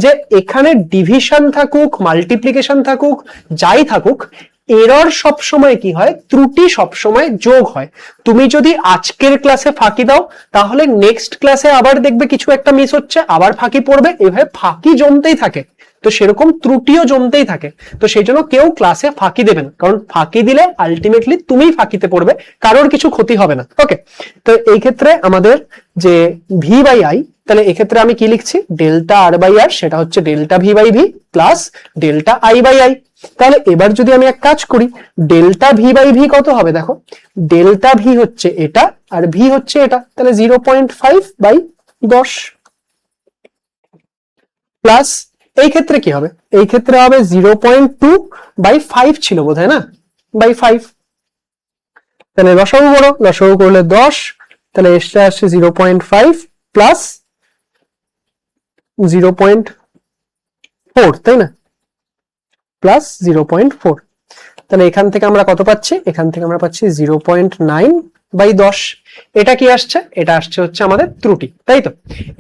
A: যে এখানে ডিভিশন থাকুক, মাল্টিপ্লিকেশন থাকুক, যাই থাকুক, এরর সব সময় কি হয়? ত্রুটি সব সময় যোগ হয়। তুমি যদি আজকের ক্লাসে ফাঁকি দাও, তাহলে নেক্সট ক্লাসে আবার দেখবে কিছু একটা মিস হচ্ছে, আবার ফাঁকি পড়বে, এভাবে ফাঁকি জমতেই থাকে। তো সেরকম ত্রুটিও জমতেই থাকে। তো সেই জন্য কেউ ক্লাসে ফাঁকি দেবে না, কারণ ফাঁকি দিলে আলটিমেটলি তুমিই ফাঁকিতে পড়বে, কারোর কিছু ক্ষতি হবে না। ওকে, তো এই ক্ষেত্রে আমাদের যে ভি বাই আই, তাহলে এক্ষেত্রে আমি কি লিখছি, ডেল্টা আর বাই আর সেটা হচ্ছে delta V by V plus delta I by I. তাহলে এবার যদি আমি এক কাজ করি, ডেল্টা ভি বাই ভি কত হবে, দেখো ডেল্টা ভি হচ্ছে এটা আর ভি হচ্ছে এটা, তাহলে 0.5/10 প্লাস এই ক্ষেত্রে কি হবে, এই ক্ষেত্রে হবে 0.2/5 ছিল বোধহয় না, বাই 5। তাহলে লসাগু করো, লসাগু করলে 10, তাহলে এসে আসছে 0.5 প্লাস 0.4, তাই না, প্লাস 0.4। তাহলে এখান থেকে আমরা কত পাচ্ছি, এখান থেকে আমরা পাচ্ছি 0.9/10। এটা কি আসছে, এটা আসছে হচ্ছে আমাদের ত্রুটি, তাই তো।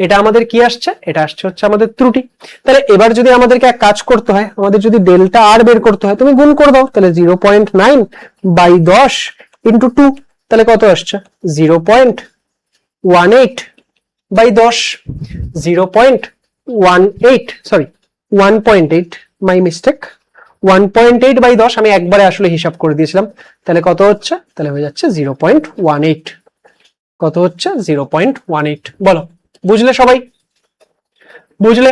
A: এটা আমাদের কি আসছে, এটা আসছে হচ্ছে আমাদের ত্রুটি। তাহলে এবার যদি আমাদেরকে এক কাজ করতে হয়, আমাদের যদি ডেল্টা আর বের করতে হয়, তুমি গুণ করে দাও, তাহলে 0.9/10 ইন্টু 2, তাহলে কত আসছে 0.18/10, 1.8, মাই মিস্টেক, 1.8/10 আমি একবারে আসলে হিসাব করে দিয়েছিলাম। তাহলে কত হচ্ছে, তাহলে হয়ে যাচ্ছে 0.18। কত হচ্ছে 0.18, বলো বুঝলে সবাই, বুঝলে,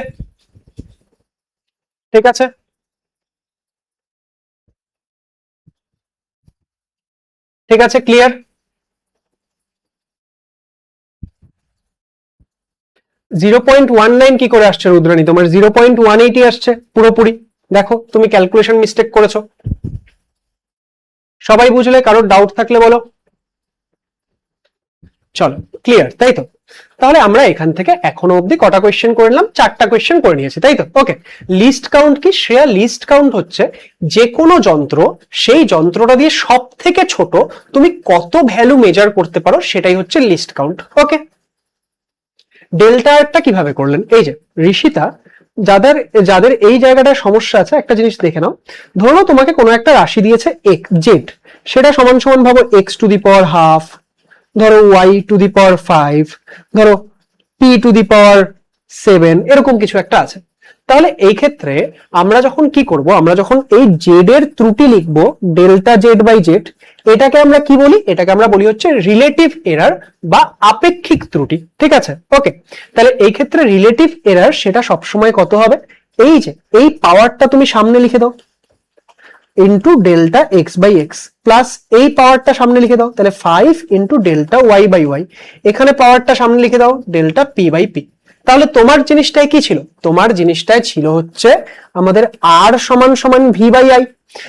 A: ঠিক আছে। ঠিক আছে, ক্লিয়ার। 0.19 কি করে আসছে রুদ্রানী, তোমার 0.18 আসছে পুরোপুরি। দেখো তুমি ক্যালকুলেশন মিস্টেক করেছো। সবাই বুঝলে, কারোর ডাউট থাকলে বলো। চলো ক্লিয়ার, তাই তো। তাহলে আমরা এখান থেকে এখনো অবধি কটা কোয়েশ্চেন করে নিলাম, 4টা কোয়েশ্চেন করে নিয়েছি, তাই তো। ওকে, লিস্ট কাউন্ট কি, শ্রেয়া লিস্ট কাউন্ট হচ্ছে যে কোনো যন্ত্র, সেই যন্ত্রটা দিয়ে সব থেকে ছোট তুমি কত ভ্যালু মেজার করতে পারো, সেটাই হচ্ছে লিস্ট কাউন্ট। ওকে, ডেল্টা আরটা কিভাবে করলেন, এই যে ঋষিতা, যাদের যাদের এই জায়গাটা সমস্যা আছে, একটা জিনিস দেখে নাও। ধরো তোমাকে কোনো একটা রাশি দিয়েছে জেড, সেটা সমান সমান ভাবো x two the power half, ধরো ওয়াই টু দি পাওয়ার 5, ধরো পি টু দি পাওয়ার 7, এরকম কিছু একটা আছে। তাহলে এই ক্ষেত্রে আমরা যখন কি করব, আমরা যখন এই জেড এর ত্রুটি লিখবো, ডেল্টা জেড বাই জেড, এটাকে আমরা কি বলি, এটাকে আমরা বলি হচ্ছে রিলেটিভ এরার বা আপেক্ষিক ত্রুটি, ঠিক আছে। ওকে, তাহলে এই ক্ষেত্রে রিলেটিভ এরার সেটা সবসময় কত হবে, এই যে এই পাওয়ারটা তুমি সামনে লিখে দাও, into delta X by x, plus এই পাওয়ারটা সামনে লিখে দাও, তাহলে 5 into delta Y by Y, এখানে পাওয়ারটা সামনে লিখে দাও, ডেল্টা পি বাই পি। তাহলে তোমার জিনিসটাই কি ছিল, তোমার জিনিসটাই ছিল হচ্ছে আমাদের আর সমান সমান ভি বাই আই।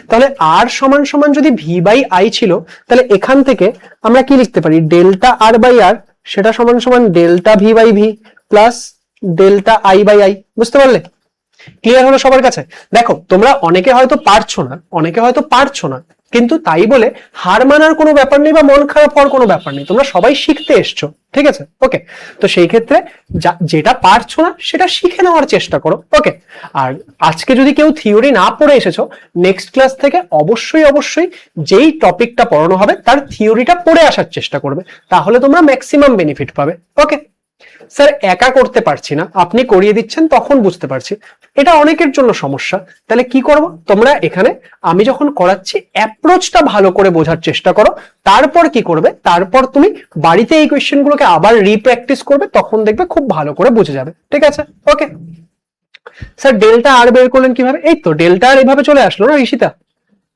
A: তাহলে আর সমান সমান যদি ভি বাই আই ছিল, তাহলে এখান থেকে আমরা কি লিখতে পারি, ডেল্টা আর বাই আর সেটা সমান সমান delta V by V plus delta I by I. বুঝতে পারলে, ক্লিয়ার হলো সবার কাছে। দেখো তোমরা অনেকে হয়তো পারছো না, অনেকে হয়তো পারছো না, কিন্তু তাই বলে হার মানার কোনো ব্যাপার নেই বা মন খারাপ হওয়ার কোনো ব্যাপার নেই, তোমরা সবাই শিখতে এসছো, ঠিক আছে। ওকে, তো সেই ক্ষেত্রে যেটা পারছো না সেটা শিখে নেওয়ার চেষ্টা করো। ওকে, আর আজকে যদি কেউ থিওরি না পড়ে এসেছো, নেক্সট ক্লাস থেকে অবশ্যই অবশ্যই যেই টপিকটা পড়ানো হবে তার থিওরিটা পড়ে আসার চেষ্টা করবে, তাহলে তোমরা ম্যাক্সিমাম বেনিফিট পাবে। ওকে, স্যার একা করতে পারছি না, আপনি করিয়ে দিচ্ছেন তখন বুঝতে পারছি, এটা অনেকের জন্য সমস্যা। তাহলে কি করব, তোমরা এখানে আমি যখন করাচ্ছি অ্যাপ্রোচটা ভালো করে বোঝার চেষ্টা করো, তারপর কি করবে, তারপর তুমি বাড়িতে এই কোয়েশ্চেন গুলোকে আবার রিপ্র্যাকটিস করবে, তখন দেখবে খুব ভালো করে বুঝে যাবে, ঠিক আছে। ওকে, স্যার ডেল্টা আর বের করলেন কিভাবে, এই তো ডেল্টা আর এভাবে চলে আসলো না ঋষিতা,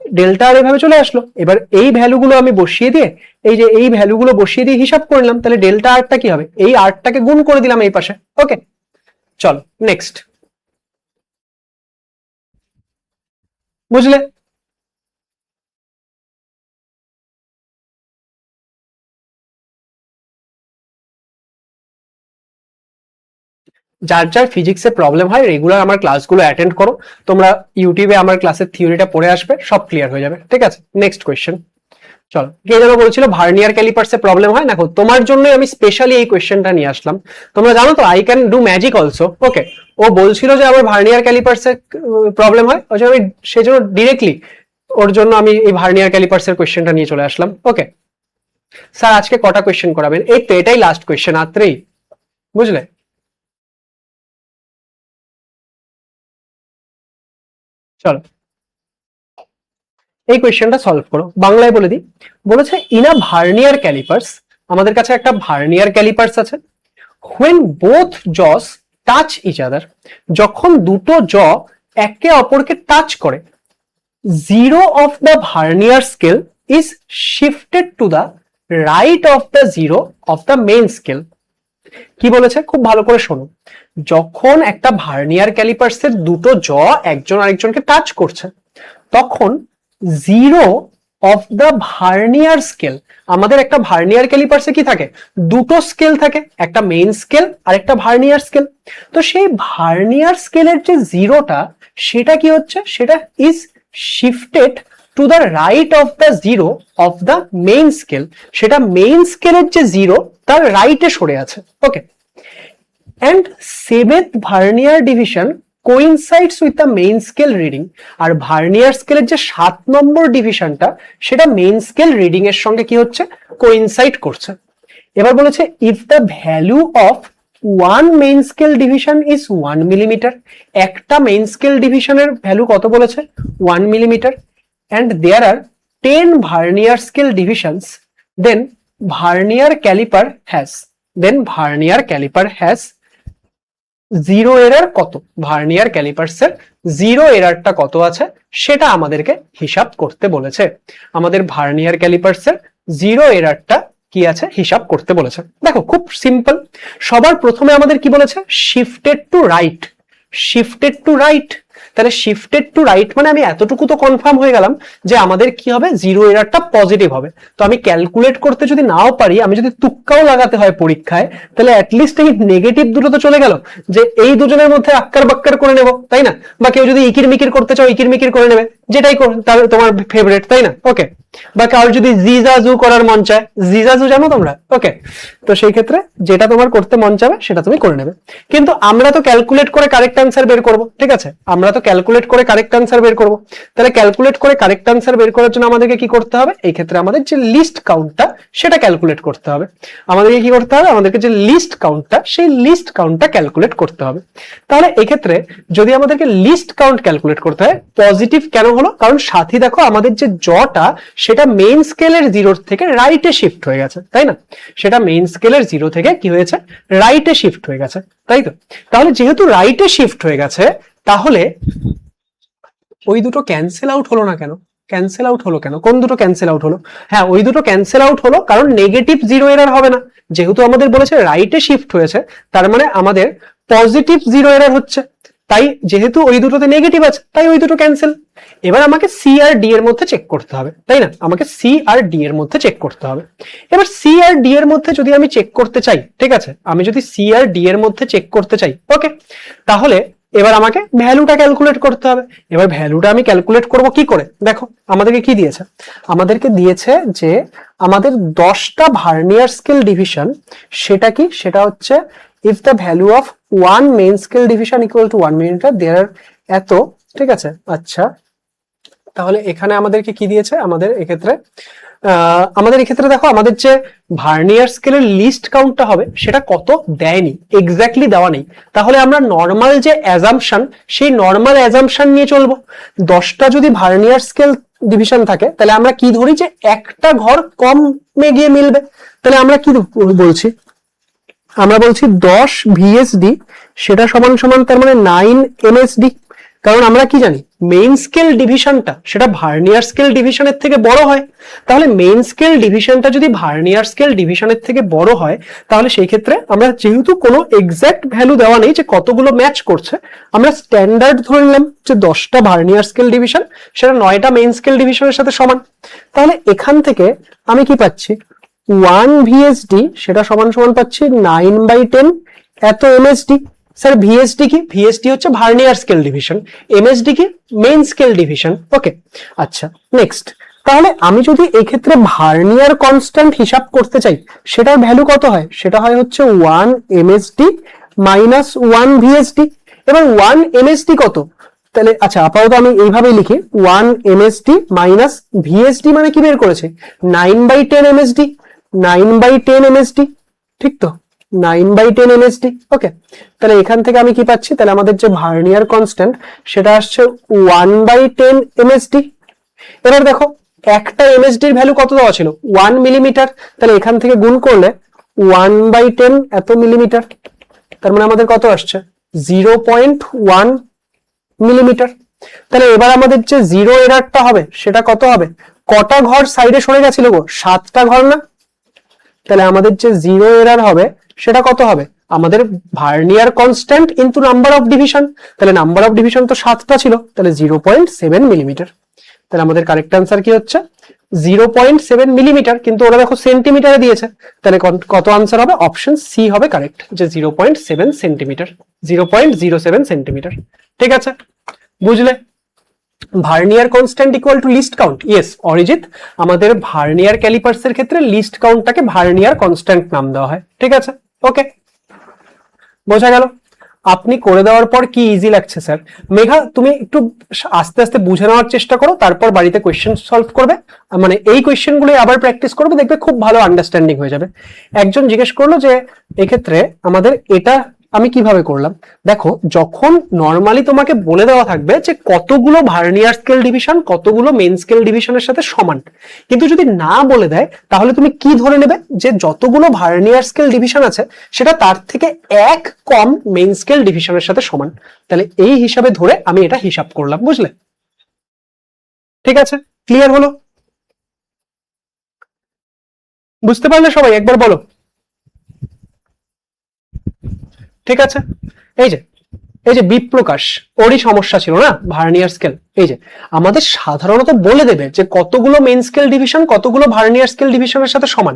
A: ডেল্টা আর এভাবে চলে আসলো। এবার এই ভ্যালুগুলো আমি বসিয়ে দিয়ে, এই যে এই ভ্যালুগুলো বসিয়ে দিয়ে হিসাব করলাম, তাহলে ডেল্টা আরটা কি হবে, এই আরটাকে গুণ করে দিলাম এই পাশে। ওকে, চলো নেক্সট, বুঝলে। যার যার ফিজিক্সে প্রবলেম হয় রেগুলার আমার ক্লাসগুলো অ্যাটেন্ড করো, তোমরা ইউটিউবে আমার ক্লাসের থিওরিটা পড়ে আসবে, সব ক্লিয়ার হয়ে যাবে, ঠিক আছে। নেক্সট কোয়েশ্চেন, চলো। কে যেন বলছিল ভার্নিয়ার ক্যালিপার্সে প্রবলেম হয়, দেখো তোমার জন্য আমি স্পেশালি এই কোয়েশ্চেনটা নিয়ে আসলাম। তোমরা জানো তো I can do magic also. Okay, ও বলছিল যে আমার ভার্নিয়ার ক্যালিপার্সে প্রবলেম হয়, ওই জন্য আমি সেজন্য ডিরেক্টলি ওর জন্য আমি এই ভার্নিয়ার ক্যালিপার্সের কোয়েশ্চেনটা নিয়ে চলে আসলাম। ওকে স্যার আজকে কটা কোয়েশ্চেন করাবেন, এই তো এটাই লাস্ট কোয়েশ্চেন, আত্রেই, বুঝলে। চলো এই কোয়েশ্চেনটা সলভ করো, বাংলায় বলে দিই। বলেছে ইন আ ভার্নিয়ার ক্যালিপার্স, আমাদের কাছে একটা ভার্নিয়ার ক্যালিপার্স আছে, when both jaws touch each other, যখন দুটো জ একে অপরকে টাচ করে, zero of the vernier scale is shifted to the right of the zero of the main scale. কি বলেছে খুব ভালো করে শোনো, যখন একটা ভার্নিয়ার ক্যালিপার্সের দুটো জ একজন আরেকজনকে টাচ করছে, তখন zero of the vernier scale, আমাদের একটা ভার্নিয়ার ক্যালিপার্সে কি থাকে, দুটো স্কেল থাকে, একটা মেইন স্কেল আর একটা ভার্নিয়ার স্কেল। তো সেই ভার্নিয়ার স্কেলের যে জিরোটা সেটা কি হচ্ছে, সেটা is shifted to the right of the zero of the main scale, সেটা মেইন স্কেলের যে জিরো তার রাইটে সরে আছে। ওকে, and seventh vernier division coincides with the main scale reading, আর ভার্নিয়ার স্কেলের যে 7 নম্বর ডিভিশনটা সেটা মেইন স্কেল রিডিং এর সঙ্গে কি হচ্ছে, কোইনসাইড করছে। এবার বলেছে if the value of one main scale division is 1 millimeter, একটা মেইন স্কেল ডিভিশনের ভ্যালু কত বলেছে, 1 millimeter, and there are 10 vernier scale divisions, then vernier caliper has zero error কত, ভার্নিয়ার ক্যালিপার্সের জিরো এরারটা কত আছে সেটা আমাদেরকে হিসাব করতে বলেছে। আমাদের ভার্নিয়ার ক্যালিপার্সের জিরো এরারটা কি আছে হিসাব করতে বলেছে। দেখো খুব সিম্পল, সবার প্রথমে আমাদের কি বলেছে, shifted to right, shifted to right. তাহলে শিফটেড টু রাইট মানে আমি এতটুকু তো কনফার্ম হয়ে গেলাম যে আমাদের কি হবে, জিরো এরারটা পজিটিভ হবে। তো আমি ক্যালকুলেট করতে যদি নাও পারি, আমি যদি তুক্কাও লাগাতে হয় পরীক্ষায়, তাহলে অ্যাটলিস্ট এই নেগেটিভ দুটো তো চলে গেল, যে এই দুজনের মধ্যে আক্কার বাক্কার করে নেব, তাই না? বা কেউ যদি ইকির মিকির করতে চাও ইকির মিকির করে নেবে, যেটাই তাহলে তোমার ফেভারিট, তাই না? ওকে, বা কারোর যদি জিজাজু করার মন চায়, জিজাজু জানো তোমরা? ওকে, তো সেই ক্ষেত্রে যেটা তোমার করতে মন চাবে সেটা তুমি করে নেবে। কিন্তু আমরা তো ক্যালকুলেট করে কারেক্ট অ্যান্সার বের করব, ঠিক আছে? আমরা তো ক্যালকুলেট করে কারেক্ট অ্যান্সার বের করব। তাহলে ক্যালকুলেট করে কারেক্ট অ্যান্সার বের করার জন্য আমাদেরকে কি করতে হবে, এই ক্ষেত্রে আমাদের যে লিস্ট কাউন্টটা সেটা ক্যালকুলেট করতে হবে। আমাদেরকে কি করতে হবে, আমাদেরকে যে লিস্ট কাউন্টটা সেই লিস্ট কাউন্টটা ক্যালকুলেট করতে হবে। তাহলে এই ক্ষেত্রে যদি আমাদেরকে লিস্ট কাউন্ট ক্যালকুলেট করতে হয়, পজিটিভ কেন হলো, কারণ সাথী দেখো আমাদের যে জটা সেটা মেইন স্কেলের জিরো থেকে রাইটে শিফট হয়ে গেছে, তাই না? সেটা মেইন স্কেলের জিরো থেকে কি হয়েছে, রাইটে শিফট হয়ে গেছে, তাই তো? তাহলে যেহেতু রাইটে শিফট হয়ে গেছে, তাহলে ওই দুটো ক্যান্সেল আউট হলো না কেন? ক্যান্সেল আউট হলো কেন? কোন দুটো ক্যান্সেল আউট হলো? হ্যাঁ, ওই দুটো ক্যান্সেল আউট হলো কারণ নেগেটিভ জিরো এরার হবে না। যেহেতু আমাদের বলেছে রাইটে শিফট হয়েছে, তার মানে আমাদের পজিটিভ জিরো এরার হচ্ছে, তাই যেহেতু ওই দুটোতে নেগেটিভ আছে তাই ওই দুটো ক্যান্সেল। এবার আমাকে সি আর ডি এর মধ্যে চেক করতে হবে, তাই না? আমাকে সি আর ডি এর মধ্যে চেক করতে হবে। এবার সি আর ডি এর মধ্যে যদি আমি চেক করতে চাই, ঠিক আছে, আমি যদি সি আর ডি এর মধ্যে চেক করতে চাই, ওকে, তাহলে এবার আমাকে ভ্যালুটা ক্যালকুলেট করতে হবে। এবার ভ্যালুটা আমি ক্যালকুলেট করব কি করে? দেখো আমাদেরকে কি দিয়েছে, আমাদেরকে দিয়েছে যে আমাদের 10টা ভার্নিয়ার স্কেল ডিভিশন, সেটা কি, সেটা হচ্ছে if the value of one main scale division equal to 1 millimeter there are এত, ঠিক আছে? আচ্ছা, তাহলে এখানে আমাদেরকে কি দিয়েছে, আমাদের এক্ষেত্রে দেখো আমাদের যে ভার্নিয়ার স্কেলের লিস্ট কাউন্টটা হবে সেটা কত দেয়নি, এক্স্যাক্টলি দেওয়া নেই। তাহলে আমরা নর্মাল যে অ্যাজাম্পশন, সেই নর্মাল অ্যাজাম্পশন নিয়ে চলবো। 10টা যদি ভার্নিয়ার স্কেল ডিভিশন থাকে, তাহলে আমরা কি ধরি যে একটা ঘর কমে গিয়ে মিলবে। তাহলে আমরা কি বলছি, আমরা বলছি 10 ভিএসডি সেটা সমান সমান তার মানে 9 এমএসডি। কারণ আমরা কি জানি, মেইন স্কেল ডিভিশনটা সেটা ভার্নিয়ার স্কেল ডিভিশনের থেকে বড় হয়। তাহলে মেইন স্কেল ডিভিশনটা যদি ভার্নিয়ার স্কেল ডিভিশনের থেকে বড় হয়, তাহলে সেই ক্ষেত্রে আমরা যেহেতু কোনো এক্সাক্ট ভ্যালু দেওয়া নেই যে কতগুলো ম্যাচ করছে, আমরা স্ট্যান্ডার্ড ধরে নিলাম যে 10টা ভার্নিয়ার স্কেল ডিভিশন সেটা 9টা মেইন স্কেল ডিভিশনের সাথে সমান। তাহলে এখান থেকে আমি কি পাচ্ছি, 1 ভিএসডি সেটা সমান সমান পাচ্ছি 9/10 এত এমএসডি। স্যার ভিএসডি কি? ভিএসডি হচ্ছে ভার্নিয়ার স্কেল ডিভিশন, এমএসডি কি? Main scale division. ওকে, আচ্ছা নেক্সট। তাহলে আমি যদি এই ক্ষেত্রে ভার্নিয়ার কনস্ট্যান্ট হিসাব করতে চাই, সেটার ভ্যালু কত হয়? সেটা হয় হচ্ছে 1 এমএসডি মাইনাস 1 ভিএসডি। এবার 1 এমএসডি কত? তাহলে আচ্ছা আপাতত আমি এইভাবেই লিখি, 1 এমএসডি মাইনাস ভিএসডি মানে কি বের করেছে, 9/10 এমএসডি, 9/10 এমএসডি, ঠিক তো? 9/10 এমএসডি। ওকে, তাহলে এখান থেকে আমি কি পাচ্ছি, তাহলে আমাদের যে ভার্নিয়ার কনস্ট্যান্ট সেটা আসছে 1/10 এমএসডি। এবার দেখো একটা এমএসডি এর ভ্যালু কত দেওয়া ছিল, 1 মিলিমিটার। তাহলে এখান থেকে গুণ করলে 1/10 এত মিলিমিটার, তার মানে আমাদের কত আসছে 0.1 মিলিমিটার। তাহলে এবার আমাদের যে জিরো এরারটা হবে সেটা কত হবে, কটা ঘর সাইডে সরে গেছিল গো, 7টা ঘর না? তাহলে আমাদের যে জিরো এরার হবে সেটা কত হবে, আমাদের vernier constant into number of division, তাহলে নাম্বার অফ ডিভিশন তো 7টা ছিল, তাহলে 0.7 মিলিমিটার। তাহলে আমাদের কারেক্ট অ্যান্সার কি হচ্ছে 0.7 মিলিমিটার, কিন্তু ওরা দেখো সেন্টিমিটারে দিয়েছে, তাহলে কত আনসার হবে, অপশন সি হবে কারেক্ট, যে 0.7 সেন্টিমিটার, 0.07 সেন্টিমিটার। ঠিক আছে, বুঝলে? Vernier constant equal to list count, yes Arijit, আমাদের ভার্নিয়ার ক্যালিপার্স এর ক্ষেত্রে লিস্ট কাউন্টটাকে ভার্নিয়ার কনস্ট্যান্ট নাম দেওয়া হয়। ঠিক আছে, ওকে, বোঝা গেল। আপনি করে দেওয়ার পর কি ইজি লাগছে স্যার? মেঘা তুমি একটু আস্তে আস্তে বুঝে নেওয়ার চেষ্টা করো, তারপর বাড়িতে কোয়েশ্চেন সলভ করবে, মানে এই কোয়েশ্চেন গুলো আবার প্র্যাকটিস করবে, দেখবে খুব ভালো আন্ডারস্ট্যান্ডিং হয়ে যাবে। একজন জিজ্ঞেস করলো যে এক্ষেত্রে আমাদের এটা আমি কিভাবে করলাম। দেখো, যখন নর্মালি তোমাকে বলে দেওয়া থাকবে যে কতগুলো ভার্নিয়ার স্কেল ডিভিশন কতগুলো মেইন স্কেল ডিভিশনের সাথে সমান, কিন্তু যদি না বলে দেয় তাহলে তুমি কি ধরে নেবে, যে যতগুলো ভার্নিয়ার স্কেল ডিভিশন আছে সেটা তার থেকে এক কম মেইন স্কেল ডিভিশনের সাথে সমান। তাহলে এই হিসাবে ধরে আমি এটা হিসাব করলাম, বুঝলে? ঠিক আছে, ক্লিয়ার হলো? বুঝতে পারলে সবাই? একবার বলো। ঠিক আছে, এই যে বিপ্রকাশ, ওরই সমস্যা ছিল না ভার্নিয়ার স্কেল। এই যে আমাদের সাধারণত বলে দেবে যে কতগুলো মেইন স্কেল ডিভিশন কতগুলো ভার্নিয়ার স্কেল ডিভিশনের সাথে সমান,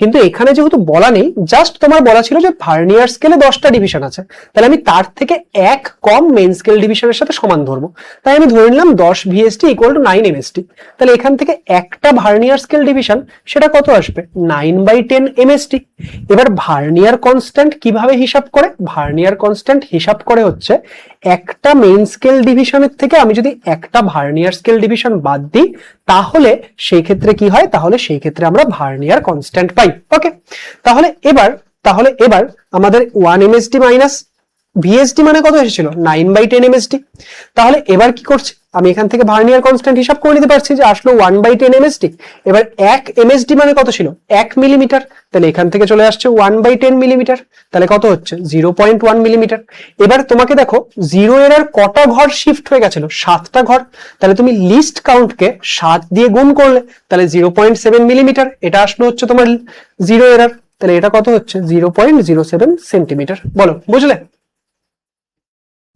A: কিন্তু এখানে যেহেতু বলা নেই, জাস্ট তোমার বলা ছিল যে ভার্নিয়ার স্কেলে 10টা ডিভিশন আছে, তাহলে আমি তার থেকে এক কম মেইন স্কেল ডিভিশনের সাথে সমান ধরবো। তাই আমি ধরে নিলাম 10 VST ইকুয়াল টু 9 MST। তাহলে এখান থেকে একটা ভার্নিয়ার স্কেল ডিভিশন সেটা কত আসবে, 9/10 MST। এবার ভার্নিয়ার কনস্ট্যান্ট কিভাবে হিসাব করে, ভার্নিয়ার কনস্ট্যান্ট হিসাব করে হচ্ছে একটা মেইন স্কেল ডিভিশনের থেকে আমি যদি একটা ভার্নিয়ার স্কেল ডিভিশন বাদ দিই, তাহলে সেই ক্ষেত্রে কি হয়, তাহলে সেই ক্ষেত্রে আমরা ভার্নিয়ার কনস্ট্যান্ট পাই। ওকে, তাহলে এবার আমাদের 1 MSD মাইনাস VSD মানে কত এসেছিল, 9/10 MSD। তাহলে এবার কি করছি, আমি এখান থেকে ভার্নিয়ার কনস্ট্যান্ট হিসাব করে নিতে পারছি যে আসলো 1/10 MSD। এবার 1 MSD মানে কত ছিল, 1 মিলিমিটার, তাহলে এখান থেকে চলে আসছে 1/10 মিলিমিটার, তাহলে কত হচ্ছে 0.1 মিলিমিটার। এবার তোমাকে দেখো জিরো এরার কটা ঘর শিফট হয়ে গেছিল, 7টা ঘর, তাহলে তুমি লিস্ট কাউন্টকে 7 দিয়ে গুণ করলে, তাহলে 0.7 মিলিমিটার, এটা আসলো হচ্ছে তোমার জিরো এরার, তাহলে এটা কত হচ্ছে 0.07 সেন্টিমিটার। বলো, বুঝলে?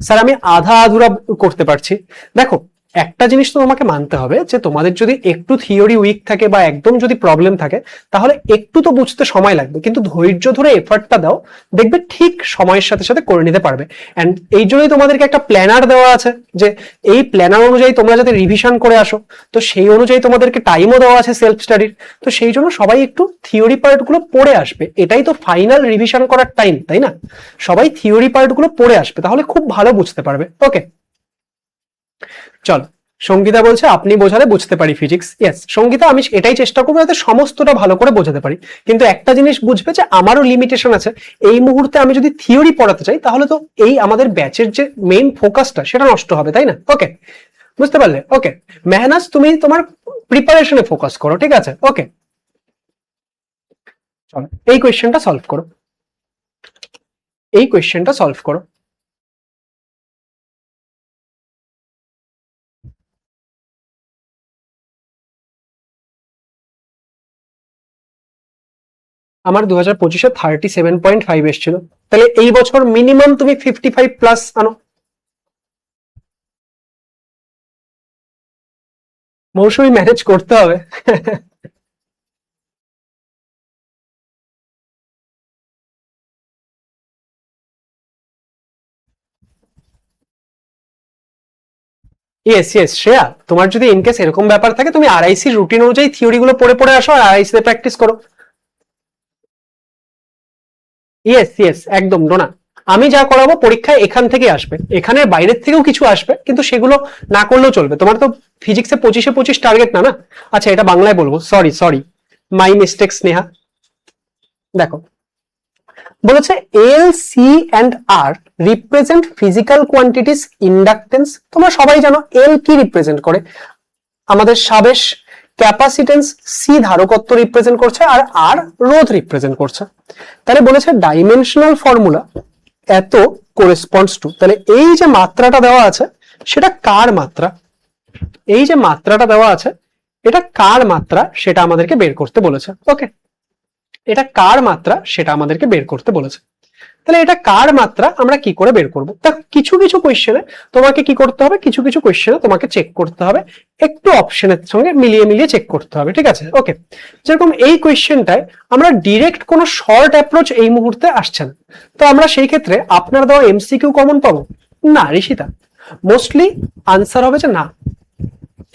A: স্যার আমি আধা আধুরা করতে পারছি। দেখো, একটা জিনিস তো তোমাকে মানতে হবে যে তোমাদের যদি একটু থিওরি উইক থাকে বা একদম যদি প্রবলেম থাকে, তাহলে একটু তো বুঝতে সময় লাগবে, কিন্তু ধৈর্য ধরে এফর্টটা দাও, দেখবে ঠিক সময়ের সাথে সাথে করে নিতে পারবে। এন্ড এই জন্যই তোমাদেরকে একটা প্ল্যানার দেওয়া আছে, যে এই প্ল্যানার অনুযায়ী তোমরা যাতে রিভিশন করে আসো, তো সেই অনুযায়ী তোমাদেরকে টাইমও দেওয়া আছে সেলফ স্টাডির। তো সেই জন্য সবাই একটু থিওরি পার্ট গুলো পড়ে আসবে, এটাই তো ফাইনাল রিভিশন করার টাইম, তাই না? সবাই থিওরি পার্ট গুলো পড়ে আসবে, তাহলে খুব ভালো বুঝতে পারবে। ওকে, চল, সঙ্গীতা বলছে আপনি বোঝালে বুঝতে পারি ফিজিক্স। ইয়েস সঙ্গীতা, আমি এটাই চেষ্টা করবো যাতে সমস্তটা ভালো করে বোঝাতে পারি, কিন্তু একটা জিনিস বুঝবে যে আমারও লিমিটেশন আছে। এই মুহূর্তে আমি যদি থিওরি পড়াতে চাই, তাহলে তো এই আমাদের ব্যাচের যে মেইন ফোকাসটা সেটা নষ্ট হবে, তাই না? ওকে, বুঝতে পারলে? ওকে, মেহনাজ তুমি তোমার প্রিপারেশনে ফোকাস করো, ঠিক আছে? ওকে, চলো এই কোয়েশ্চেনটা সলভ করো, এই কোয়েশ্চেনটা সলভ করো। আমার 2025-এ 37.5 এসেছিল, তাহলে এই বছর মিনিমাম তুমি 55+ আনো। মৌসুমি ম্যানেজ করতে হবে। ইয়েস ইয়েস শ্রেয়া, তোমার যদি ইনকেস এরকম ব্যাপার থাকে, তুমি RIC রুটিন অনুযায়ী থিওরি গুলো পড়ে পড়ে আসো আর RIC তে প্র্যাকটিস করো। ইয়েস ইয়েস, একদম ডোনা, আমি যা করাবো পরীক্ষায় এখান থেকে আসবে, এখানের বাইরের থেকেও কিছু আসবে, কিন্তু সেগুলো না করলেও চলবে। তোমার তো ফিজিক্সে 25-এ 25 টার্গেট না, না? আচ্ছা, এটা বাংলায় বলবো, sorry sorry, my mistake Sneha. দেখো, বলেছে L C and R represent physical quantities inductance. তোমরা সবাই জানো এল কি রিপ্রেজেন্ট করে, আমাদের সাবেশ, ক্যাপাসিটেন্স সি ধারকত্ব রিপ্রেজেন্ট করছে আর আর রোধ রিপ্রেজেন্ট করছে। তাহলে বলেছে ডাইমেনশনাল ফর্মুলা এত করেসপন্ডস টু, তাহলে এই যে মাত্রাটা দেওয়া আছে সেটা কার মাত্রা, এই যে মাত্রাটা দেওয়া আছে এটা কার মাত্রা সেটা আমাদেরকে বের করতে বলেছে। ওকে, এটা কার মাত্রা সেটা আমাদেরকে বের করতে বলেছে। তাহলে এটা কার মাত্রা আমরা কি করে বের করব? দেখো কিছু কিছু কোয়েশ্চেনে তোমাকে কি করতে হবে, কিছু কিছু কোয়েশ্চেনে তোমাকে চেক করতে হবে, একটু অপশনের সঙ্গে মিলিয়ে মিলিয়ে চেক করতে হবে, ঠিক আছে? ওকে, যেরকম এই কোয়েশ্চেনটায় আমরা ডিরেক্ট কোনো শর্ট অ্যাপ্রোচ এই মুহূর্তে আসছে না, তো আমরা সেই ক্ষেত্রে আপনার দেওয়া এমসিকিউ কমন পাবো না ঋষিতা? মোস্টলি আনসার হবে যে না।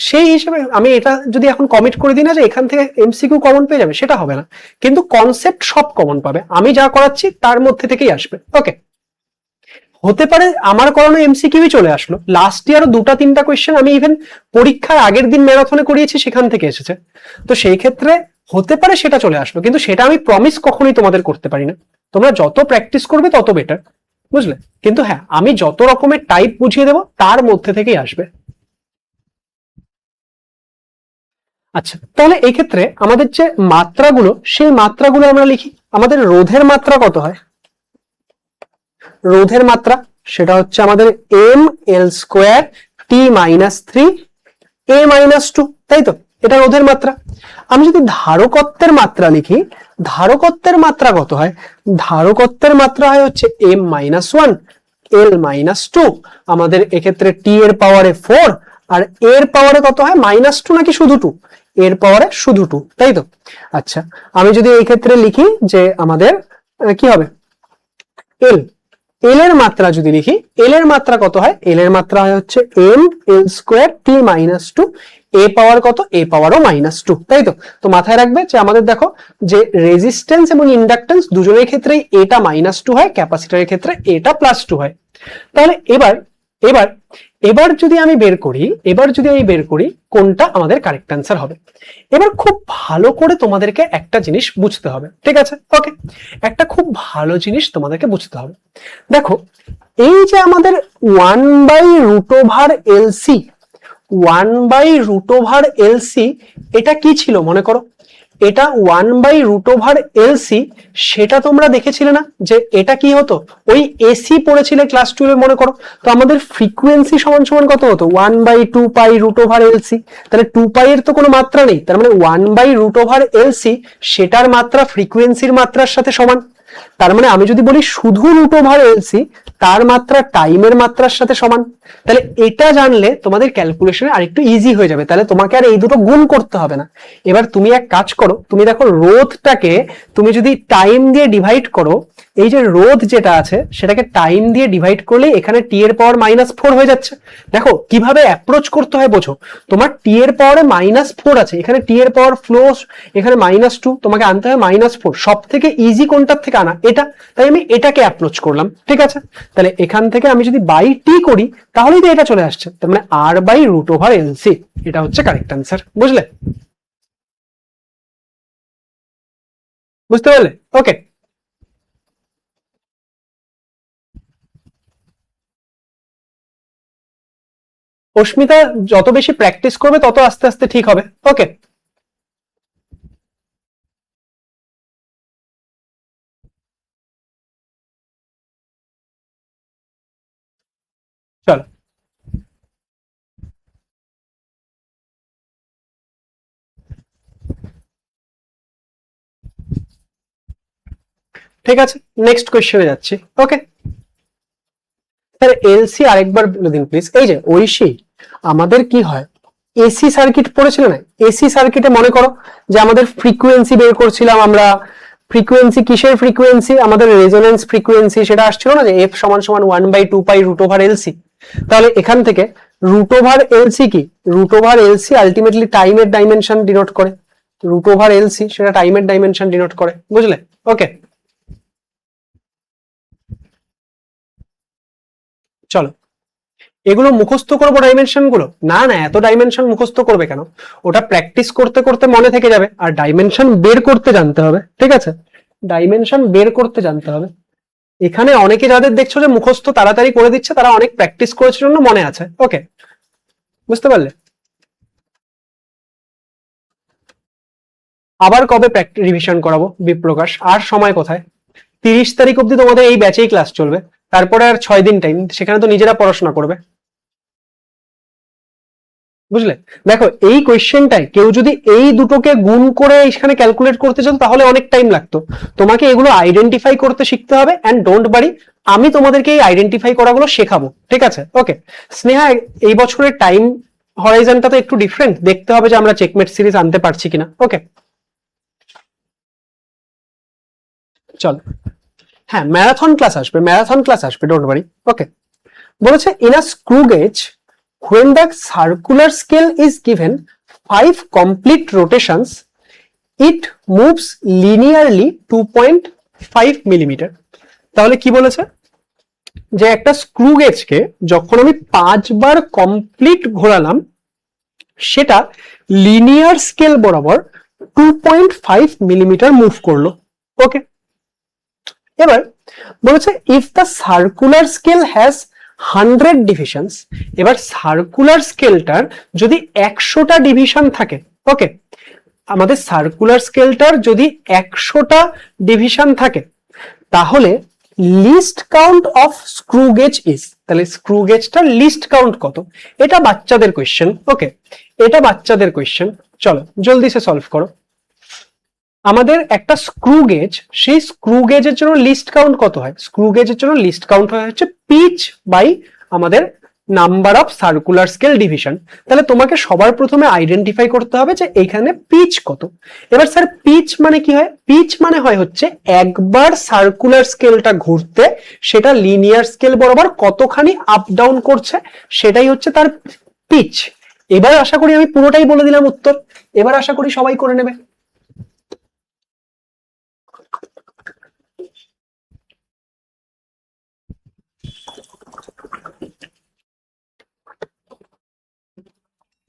A: সেই হিসেবে আমি এটা যদি এখন কমিট করে দিই না যে এখান থেকে এমসিকিউ কমন পেয়ে যাবে, সেটা হবে না, কিন্তু কনসেপ্ট সব কমন পাবে, আমি যা করাচ্ছি তার মধ্যে থেকেই আসবে। ওকে, হতে পারে আমার করানো এমসিকিউই চলে আসলো, লাস্ট ইয়ারও 2-3টা কোয়েশ্চেন আমি ইভেন পরীক্ষার আগের দিন ম্যারাথনে করিয়েছি সেখান থেকে এসেছে, তো সেই ক্ষেত্রে হতে পারে সেটা চলে আসলো, কিন্তু সেটা আমি প্রমিস কখনোই তোমাদের করতে পারি না। তোমরা যত প্র্যাকটিস করবে তত বেটার, বুঝলে? কিন্তু হ্যাঁ, আমি যত রকমের টাইপ বুঝিয়ে দেবো তার মধ্যে থেকেই আসবে। আচ্ছা, তাহলে এই ক্ষেত্রে আমাদের যে মাত্রাগুলো, সেই মাত্রাগুলো আমরা লিখি। আমাদের রোধের মাত্রা কত হয়? রোধের মাত্রা সেটা হচ্ছে আমাদের M L square T minus 3 এ মাইনাস 2, তাই তো? এটা রোধের মাত্রা। আমি যদি ধারকত্বের মাত্রা লিখি, ধারকত্বের মাত্রা কত হয়? ধারকত্বের মাত্রা হয় হচ্ছে এম মাইনাস 1 এল মাইনাস 2, আমাদের এক্ষেত্রে টি এর পাওয়ারে 4 আর এর পাওয়ারে কত হয়? -2 নাকি শুধু 2? এর পাওয়ারে শুধু 2, তাই তো? আচ্ছা, আমি যদি এই ক্ষেত্রে লিখি যে আমাদের কি হবে, এল, এল এর মাত্রা যদি লিখি, এল এর মাত্রা কত হয়? এল এর মাত্রা হয় হচ্ছে M L square T minus 2, এ পাওয়ার কত? এ পাওয়ারও -2, তাই তো? তো মাথায় রাখবে যে আমাদের দেখো যে রেজিস্ট্যান্স এবং ইন্ডাকটেন্স দুজনের ক্ষেত্রেই এটা -2 হয়, ক্যাপাসিটরের ক্ষেত্রে এটা +2 হয়। তাহলে এবার এবার এবার যদি আমি বের করি কোনটা আমাদের কারেক্ট অ্যান্সার হবে। এবার খুব ভালো করে তোমাদেরকে একটা জিনিস বুঝতে হবে, ঠিক আছে? ওকে, একটা খুব ভালো জিনিস তোমাদেরকে বুঝতে হবে। দেখো, এই যে আমাদের 1/√LC, 1/√LC এটা কি ছিল মনে করো? এটা 1/√LC, সেটা তোমরা দেখেছিলে না যে এটা কি হতো? ওই এসি পড়েছিলে ক্লাস 12 মনে করো, তো আমাদের ফ্রিকোয়েন্সি সমান সমান কত হতো? 1/2π√LC। তাহলে 2π এর তো কোনো মাত্রা নেই, তার মানে 1/√LC সেটার মাত্রা ফ্রিকোয়েন্সির মাত্রার সাথে সমান। তার মানে আমি যদি বলি শুধু √LC, তার মাত্রা টাইমের মাত্রার সাথে সমান। তাহলে এটা জানলে তোমাদের ক্যালকুলেশনে আরেকটু ইজি হয়ে যাবে, তাহলে তোমাকে আর এই দুটো গুণ করতে হবে না। এবার তুমি এক কাজ করো, তুমি দেখো রোধটাকে তুমি যদি টাইম দিয়ে ডিভাইড করো, এই যে রোধ যেটা আছে সেটাকে টাইম দিয়ে ডিভাইড করলে এখানে টি এর পাওয়ার -4 হয়ে যাচ্ছে। দেখো কিভাবে অ্যাপ্রোচ করতে হয় বোঝো, তোমার টি এর পাওয়ারে -4 আছে, এখানে টি এর পাওয়ার ফ্লো, এখানে -2, তোমাকে আনতে হয় -4। সব থেকে ইজি কোনটার থেকে আনা? এটা, তাই আমি এটাকে অ্যাপ্রোচ করলাম, ঠিক আছে? তাহলে এখান থেকে আমি যদি বাই টি করি তাহলেই তো এটা চলে আসছে, তার মানে R/√LC, এটা হচ্ছে কারেক্ট অ্যান্সার। বুঝলে? বুঝতে পারলে? ওকে, অস্মিতা যত বেশি প্র্যাকটিস করবে তত আস্তে আস্তে ঠিক হবে। ওকে, চলো। ঠিক আছে, নেক্সট কোয়েশ্চেনে যাচ্ছি। ওকে, স্যার এলসি আরেকবার বলে দিন প্লিজ। এই যে ঐশী, আমাদের কি হয়, এসি সার্কিট পড়েছিল না? এসি সার্কিটে মনে করো যে আমাদের ফ্রিকোয়েন্সি বের করছিলাম আমরা, ফ্রিকোয়েন্সি কিসের ফ্রিকোয়েন্সি? আমাদের রেজোনেন্স ফ্রিকোয়েন্সি, সেটা আসছিল না যে এফ সমান সমান 1/2π√LC। তাহলে এখান থেকে √LC কি? √LC আলটিমেটলি টাইমের ডাইমেনশন ডিনোট করে, √LC সেটা টাইমের ডাইমেনশন ডিনোট করে, বুঝলে? ওকে, চলো এগুলো মুখস্থ করবো ডাইমেনশন গুলো? না না, এত ডাইমেনশন মুখস্থ করবে কেন? ওটা প্র্যাকটিস করতে করতে মনে থেকে যাবে, আর ডাইমেনশন বের করতে জানতে হবে, ঠিক আছে? ডাইমেনশন বের করতে জানতে হবে। এখানে অনেকে যাদের দেখছো যে মুখস্থ তাড়াতাড়ি করে দিচ্ছে, তারা অনেক প্র্যাকটিস করেছে জন্য মনে আছে। ওকে, বুঝতে পারলে? আবার কবে রিভিশন করাবো বিপ্রকাশ? আর সময় কোথায়? 30 তারিখ অব্দি তোমাদের এই ব্যাচেই ক্লাস চলবে, তারপরে আর 6 দিন টাইম, সেখানে তো নিজেরা পড়াশোনা করবে। বুঝলে? দেখো এই কোয়েশ্চেনটাই কেউ যদি এই দুটোকে গুণ করে এখানে ক্যালকুলেট করতে চান তাহলে অনেক টাইম লাগতো। তোমাকে এগুলো আইডেন্টিফাই করতে শিখতে হবে, এন্ড ডোন্ট বারি, আমি তোমাদেরকে এই আইডেন্টিফাই করাগুলো শেখাবো, ঠিক আছে? ওকে স্নেহা, এই বছরের টাইম হরাইজনটা তো একটু ডিফারেন্ট, দেখতে হবে যে আমরা চেকমেট সিরিজ আনতে পারছি কিনা। ওকে চল, হ্যাঁ ম্যারাথন ক্লাস আসবে, ম্যারাথন ক্লাস আসবে, ডোন্ট ওয়ারি। ওকে বলেছে in a screw gauge when the circular scale is given 5 complete rotations it moves linearly 2.5 millimetre. তাহলে কি বলেছে যে একটা স্ক্রু গেজকে যখন আমি 5 বার কমপ্লিট ঘোরালাম সেটা লিনিয়ার স্কেল বরাবর 2.5 মিলিমিটার মুভ করলো। ওকে এবার বলেছে if the circular scale has 100 divisions, এবার সার্কুলার স্কেলটার যদি 100টা ডিভিশন থাকে, ওকে আমাদের সার্কুলার স্কেলটার যদি 100টা ডিভিশন থাকে তাহলে list count of screw gauge is, তাহলে স্ক্রু গেজটার লিস্ট কাউন্ট কত? এটা বাচ্চাদের কোয়েশ্চেন। ওকে এটা বাচ্চাদের কোয়েশ্চেন, চলো জলদি সে সলভ করো। আমাদের একটা স্ক্রু গেজ, সেই স্ক্রু গেজের জন্য লিস্ট কাউন্ট কত হয়? স্ক্রু গেজের জন্য লিস্ট কাউন্ট হয় হচ্ছে পিচ বাই আমাদের number of circular scale division. তাহলে তোমাকে সবার প্রথমে আইডেন্টিফাই করতে হবে যে এখানে পিচ কত। এবার স্যার পিচ মানে কি হয়? পিচ মানে হয় হচ্ছে একবার সার্কুলার স্কেলটা ঘুরতে সেটা লিনিয়ার স্কেল বরাবর কতখানি আপ ডাউন করছে, সেটাই হচ্ছে তার পিচ। এবার আশা করি আমি পুরোটাই বলে দিলাম উত্তর, এবার আশা করি সবাই করে নেবে।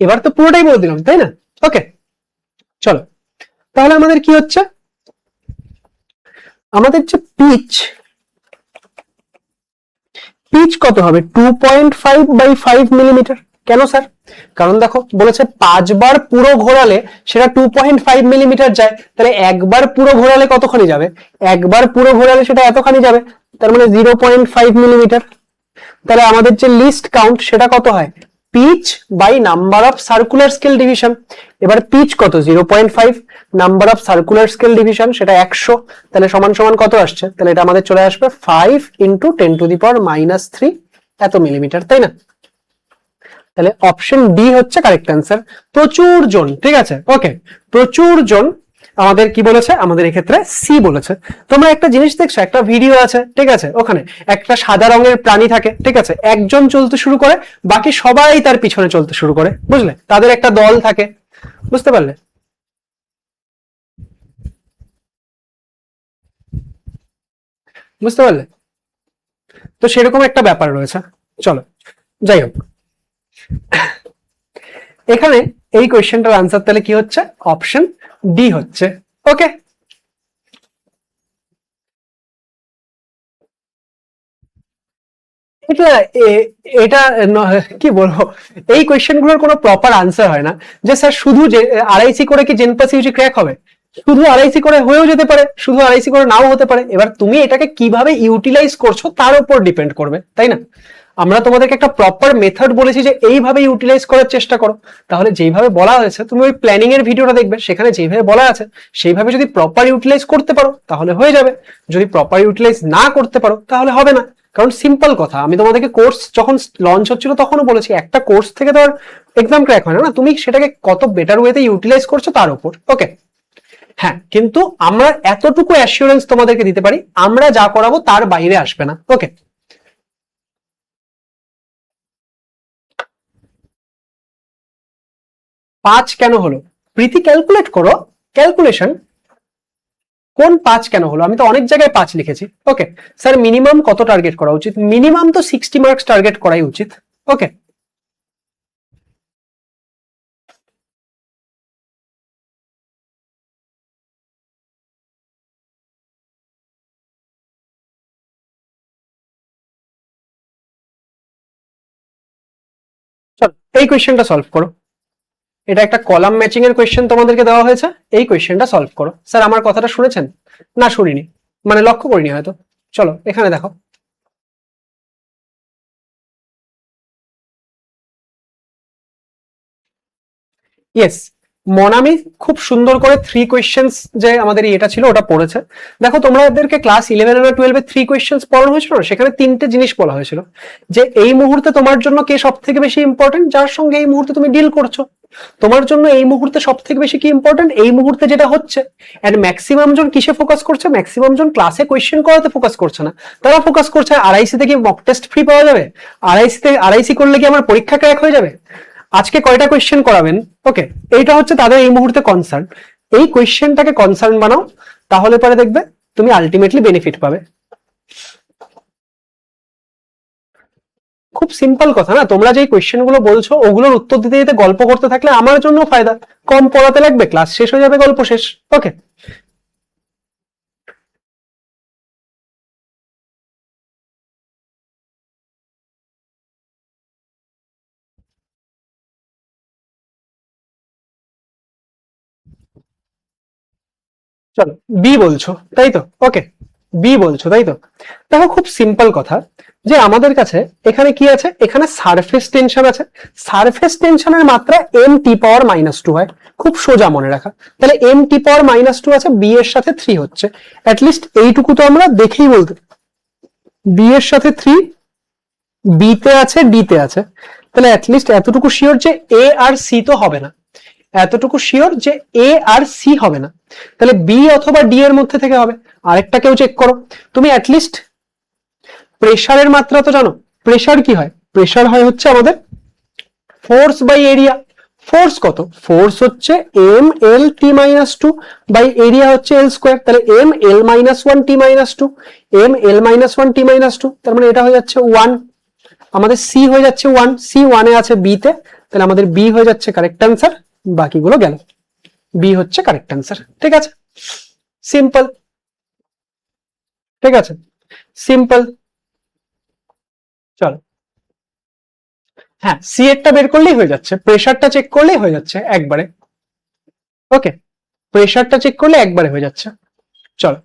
A: এবার তো পুরোটাই বলে দিলাম, তাই না? ওকে চলো তাহলে আমাদের কি হচ্ছে, আমাদের যে পিচ, পিচ কত হবে? 2.5 বাই 5 মিলিমিটার। কেন স্যার? কারণ দেখো বলেছে 5 বার পুরো ঘোরালে সেটা 2.5 মিলিমিটার যায়, তাহলে একবার পুরো ঘোরালে কতখানি যাবে? একবার পুরো ঘোরালে সেটা এতখানি যাবে, তার মানে 0.5 মিলিমিটার। তাহলে আমাদের যে লিস্ট কাউন্ট সেটা কত হয়? Pitch by number of circular scale division. এবার পিচ কত? 0.5, number of circular scale division সেটা 100, তাহলে সমান সমান কত আসছে? তাহলে এটা আমাদের চলে আসবে 5 ইন্টু 10⁻³ এত মিলিমিটার, তাই না? তাহলে অপশন ডি হচ্ছে কারেক্ট অ্যান্সার, প্রচুর জন। ঠিক আছে ওকে প্রচুর জন আমাদের কি বলেছে? আমাদের এক্ষেত্রে সি বলেছে। তোমরা একটা জিনিস দেখছো, একটা ভিডিও আছে, ঠিক আছে, ওখানে একটা সাদা রঙের প্রাণী থাকে, ঠিক আছে, একজন চলতে শুরু করে বাকি সবাই তার পিছনে চলতে শুরু করে, বুঝলে? তাদের একটা দল থাকে, বুঝতে পারলে? বুঝতে পারলে? তো সেরকম একটা ব্যাপার রয়েছে। চলো যাই হোক, এখানে এই কোয়েশ্চেনটার আনসার তাহলে কি হচ্ছে? অপশন ডি হচ্ছে। ওকে এটা এটা কি বলবো, এই কোয়েশ্চেন গুলোর কোনো প্রপার আনসার হয় না। যে স্যার শুধু যে আরআইসি করে কি জেনপাস ইউজি ক্র্যাক হবে? শুধু আরআইসি করে হয়েও যেতে পারে, শুধু আরআইসি করে নাও হতে পারে। এবার তুমি এটাকে কিভাবে ইউটিলাইজ করছো তার উপর ডিপেন্ড করবে, তাই না? আমরা তোমাদেরকে একটা প্রপার মেথড বলেছি যে এইভাবে ইউটিলাইজ করার চেষ্টা করো, তাহলে যেইভাবে বলা হয়েছে তুমি ওই প্ল্যানিং এর ভিডিওটা দেখবে, সেখানে যেভাবে বলা আছে সেইভাবে যদি প্রপার ইউটিলাইজ করতে পারো তাহলে হয়ে যাবে। যদি প্রপার ইউটিলাইজ না করতে পারো তাহলে হবে না। কারণ সিম্পল কথা, আমি তোমাদেরকে কোর্স যখন লঞ্চ হচ্ছিল তখনও বলেছি একটা কোর্স থেকে তো আর এক্সাম ক্র্যাক হয় না, তুমি সেটাকে কত বেটার ওয়েতে ইউটিলাইজ করছো তার উপর। ওকে হ্যাঁ, কিন্তু আমরা এতটুকু অ্যাসিওরেন্স তোমাদেরকে দিতে পারি, আমরা যা করাবো তার বাইরে আসবে না। ওকে 5 কেন হলো? প্রীতি ক্যালকুলেট করো, ক্যালকুলেশন কোন 5 কেন হলো? আমি তো অনেক জায়গায় 5 লিখেছি। ওকে স্যার মিনিমাম কত টার্গেট করা উচিত? মিনিমাম তো 60 মার্কস টার্গেট করাই উচিত। ওকে চল এই কোয়েশ্চেনটা সলভ করো। এটা একটা কলাম ম্যাচিং এর কোয়েশ্চেন তোমাদেরকে দেওয়া হয়েছে, এই কোয়েশ্চেনটা সলভ করো। স্যার আমার কথাটা শুনেছেন? না শুনিনি, মানে লক্ষ্য করিনি হয়তো। চলো এখানে দেখো, ইয়েস, মনামি খুব সুন্দর করে 3 কোয়েশ্চেন্স যে আমাদের এটা ছিল ওটা পড়েছে। দেখো তোমাদেরকে ক্লাস 11 আর 12 এ 3 কোয়েশ্চেন্স পড়ানো হয়েছিল না, সেখানে 3টে জিনিস বলা হয়েছিল যে এই মুহূর্তে তোমার জন্য কে সব থেকে বেশি ইম্পর্টেন্ট, যার সঙ্গে এই মুহূর্তে তুমি ডিল করছো। তোমার জন্য এই মুহূর্তে সব থেকে বেশি কি ইম্পর্টেন্ট, এই মুহূর্তে যেটা হচ্ছে। এন্ড ম্যাক্সিমাম জন কিসে ফোকাস করছে, ম্যাক্সিমাম জন ক্লাসে কোয়েশ্চেন করাতে ফোকাস করছে না, তারা ফোকাস করছে আরআইসি থেকে মক টেস্ট ফ্রি পাওয়া যাবে, আরআইসি করলে কি আমার পরীক্ষা ক্র্যাক হয়ে যাবে, আজকে কয়টা কোয়েশ্চেন করাবেন। ওকে, এইটা হচ্ছে তাদের এই মুহূর্তে কনসার্ন। এই কোয়েশ্চেনটাকে কনসার্ন বানাও, তাহলে পরে দেখবে তুমি আলটিমেটলি বেনিফিট পাবে। খুব সিম্পল কথা না, তোমরা যে কোয়েশ্চেন গুলো বলছো ওগুলোর উত্তর দিতে দিতে গল্প করতে থাকলে আমার জন্য ফায়দা, কম পড়াতে লাগবে, ক্লাস শেষ হয়ে যাবে, গল্প শেষ। ওকে, চলো বি বলছো তাই তো, ওকে বি বলছো তাই তো। দেখো খুব সিম্পল কথা, যে আমাদের কাছে এখানে কি আছে, এখানে সারফেস টেনশন আছে, সারফেস টেনশনের মাত্রা এম টি পাওয়ার -2 হয়, খুব সোজা মনে রাখা। তাহলে এম টি পাওয়ার -2 আছে, বি এর সাথে 3 হচ্ছে, অ্যাটলিস্ট এইটুকু তো আমরা দেখেই বলতে, বি এর সাথে 3, বি তে আছে, ডি তে আছে, তাহলে অ্যাটলিস্ট এতটুকু শিওর যে এ আর সি তো হবে না, এতটুকু শিওর যে এ আর সি হবে না, তাহলে বি অথবা ডি এর মধ্যে থেকে হবে। আরেকটা কেউ চেক করো, তুমি অ্যাটলিস্ট প্রেসারের মাত্রা তো জানো, প্রেসার কি হয়, প্রেসার হয় হচ্ছে আমাদের ফোর্স বাই এরিয়া। ফোর্স কত, ফোর্স হচ্ছে M L T -2 by area হচ্ছে এল স্কোয়ার, তাহলে M L -1 T -2, M L -1 T -2, তার মানে এটা হয়ে যাচ্ছে 1, আমাদের সি হয়ে যাচ্ছে 1, সি 1 এ আছে বি তে, তাহলে আমাদের বি হয়ে যাচ্ছে কারেক্ট অ্যান্সার, বাকিগুলো গেল, বি হচ্ছে কারেক্ট অ্যান্সার। ঠিক আছে, সিম্পল, ঠিক আছে, সিম্পল। চলো, হ্যাঁ সি এরটা বের করলেই হয়ে যাচ্ছে, প্রেসারটা চেক করলেই হয়ে যাচ্ছে একবারে। ওকে, প্রেসারটা চেক করলে একবারে হয়ে যাচ্ছে। চলো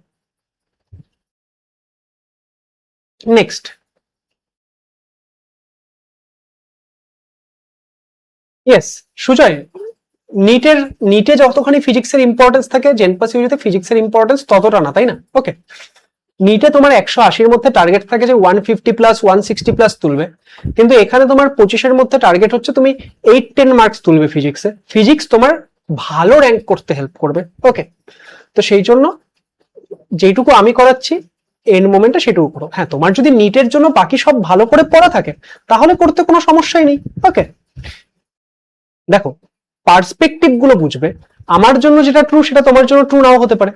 A: নেক্সট, ইয়েস সুজয়, নিটের, নিটে যতখানি ফিজিক্সের ইম্পর্টেন্স থাকে জেনপাস ইউজিতে ফিজিক্সের ইম্পর্টেন্স ততটা না, তাই না? ওকে, নিটে তোমার 180-র মধ্যে টার্গেট থাকে যে 150 প্লাস 160 প্লাস তুলবে, কিন্তু এখানে তোমার 25-এর মধ্যে টার্গেট হচ্ছে তুমি 8-10 মার্কস তুলবে ফিজিক্সে, ফিজিক্স তোমার ভালো র্যাঙ্ক করতে হেল্প করবে। ওকে, তো সেই জন্য যেটুকু আমি করাচ্ছি এন্ড মোমেন্টে সেটুকু করো। হ্যাঁ তোমার যদি নিটের জন্য বাকি সব ভালো করে পড়া থাকে তাহলে করতে কোনো সমস্যাই নেই। ওকে, দেখো পার্সপেক্টিভ গুলো বুঝবে, আমার জন্য যেটা ট্রু সেটা তোমার জন্য ট্রু নাও হতে পারে।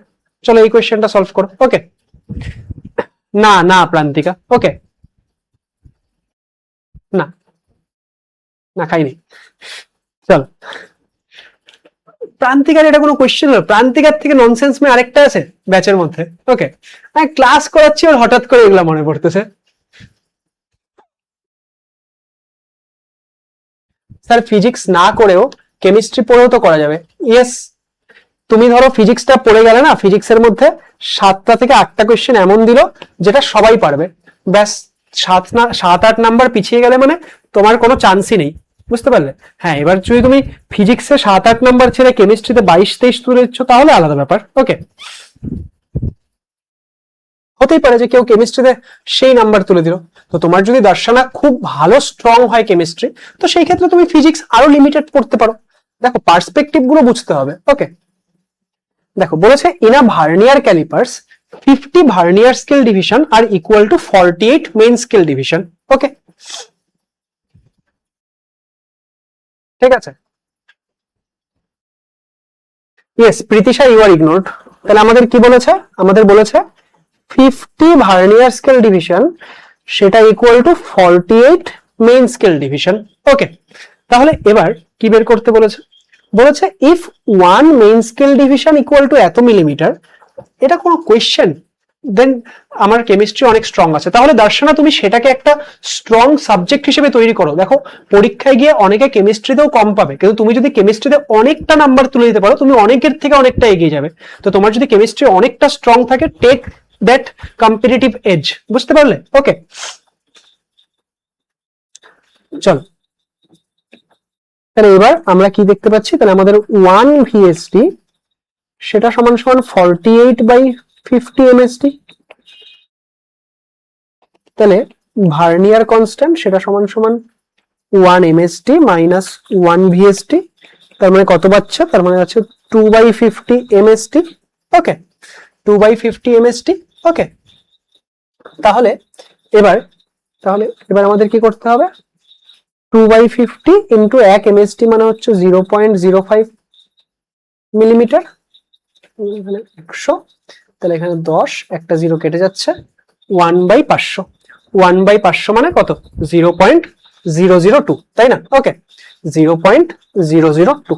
A: চলো এই কোয়েশ্চেনটা সলভ করো। ওকে, না না প্রান্তিকা, ওকে না, না খাইনি। চলো, প্রান্তিকার এটা কোনো কোয়েশ্চেন হলো? প্রান্তিকার থেকে ননসেন্স মে আরেকটা আছে ব্যাচের মধ্যে। ওকে, আমি ক্লাস করাচ্ছি আর হঠাৎ করে এগুলা মনে পড়তেছে। স্যার ফিজিক্স না করেও কেমিস্ট্রি পড়েও তো করা যাবে। ইয়েস, তুমি ধরো ফিজিক্সটা পড়ে গেলে না, ফিজিক্সের মধ্যে 7টা থেকে 8টা কোয়েশ্চেন এমন দিল যেটা সবাই পারবে, ব্যাস 7-8 নাম্বার পিছিয়ে গেলে মানে তোমার কোনো চান্সই নেই, বুঝতে পারলে? হ্যাঁ এবার যদি তুমি ফিজিক্সে 7-8 নাম্বার ছেড়ে কেমিস্ট্রিতে 22-23 তুলে দিচ্ছ তাহলে আলাদা ব্যাপার। ওকে, হতেই পারে যে কেউ কেমিস্ট্রিতে সেই নাম্বার তুলে দিল, তো তোমার যদি দর্শনা খুব ভালো স্ট্রং হয় কেমিস্ট্রি, তো সেই ক্ষেত্রে তুমি ফিজিক্স আরো লিমিটেড পড়তে পারো। দেখো পার্সপেক্টিভ গুলো বুঝতে হবে। ওকে, দেখো বলেছে in a vernier callipers 50 vernier scale division আর equal to 48 main scale division. Okay, ঠিক আছে, yes Pritisha you are ignored. তাহলে আমাদের কি বলেছে, আমাদের বলেছে 50 ভার্নিয়ার স্কেল ডিভিশন সেটা equal to 48 main scale division. Okay, তাহলে এবার কি বের করতে বলেছে, বলেছে if one main scale division equal to এত মিলিমিটার, এটা কোনো কোয়েশ্চেন দেন আমার কেমিস্ট্রি অনেক স্ট্রং আছে। তাহলে দর্শনা তুমি সেটাকে একটা স্ট্রং সাবজেক্ট হিসেবে তৈরি করো। দেখো পরীক্ষায় গিয়ে অনেকে কেমিস্ট্রিতেও কম পাবে, কিন্তু তুমি যদি কেমিস্ট্রিতে অনেকটা নাম্বার তুলে দিতে পারো, তুমি অনেকের থেকে অনেকটা এগিয়ে যাবে। তো তোমার যদি কেমিস্ট্রি অনেকটা স্ট্রং থাকে, টেক দ্যাট কম্পিটিটিভ এজ। বুঝতে পারলে? ওকে, চলো তাহলে এবার আমরা কি দেখতে পাচ্ছি, তাহলে আমাদের 1 ভিএসটি সেটা সমান সমান 48/50 এমএসটি। তাহলে ভার্নিয়ার কনস্ট্যান্ট সেটা সমান সমান 1 এমএসটি মাইনাস 1 ভিএসটি, তার মানে কত পাচ্ছে, তার মানে আছে 2/50 এমএসটি। ওকে, 2/50 এমএসটি। ওকে, তাহলে এবার আমাদের কি করতে হবে, 2/50 ইন্টু 1 এমএসটি মানে হচ্ছে 0.05 মিলিমিটার, এখানে 100, তাহলে এখানে 10, একটা 0 কেটে যাচ্ছে, 1/500। 1/500 মানে কত, 0.002, তাই না? ওকে, 0.002,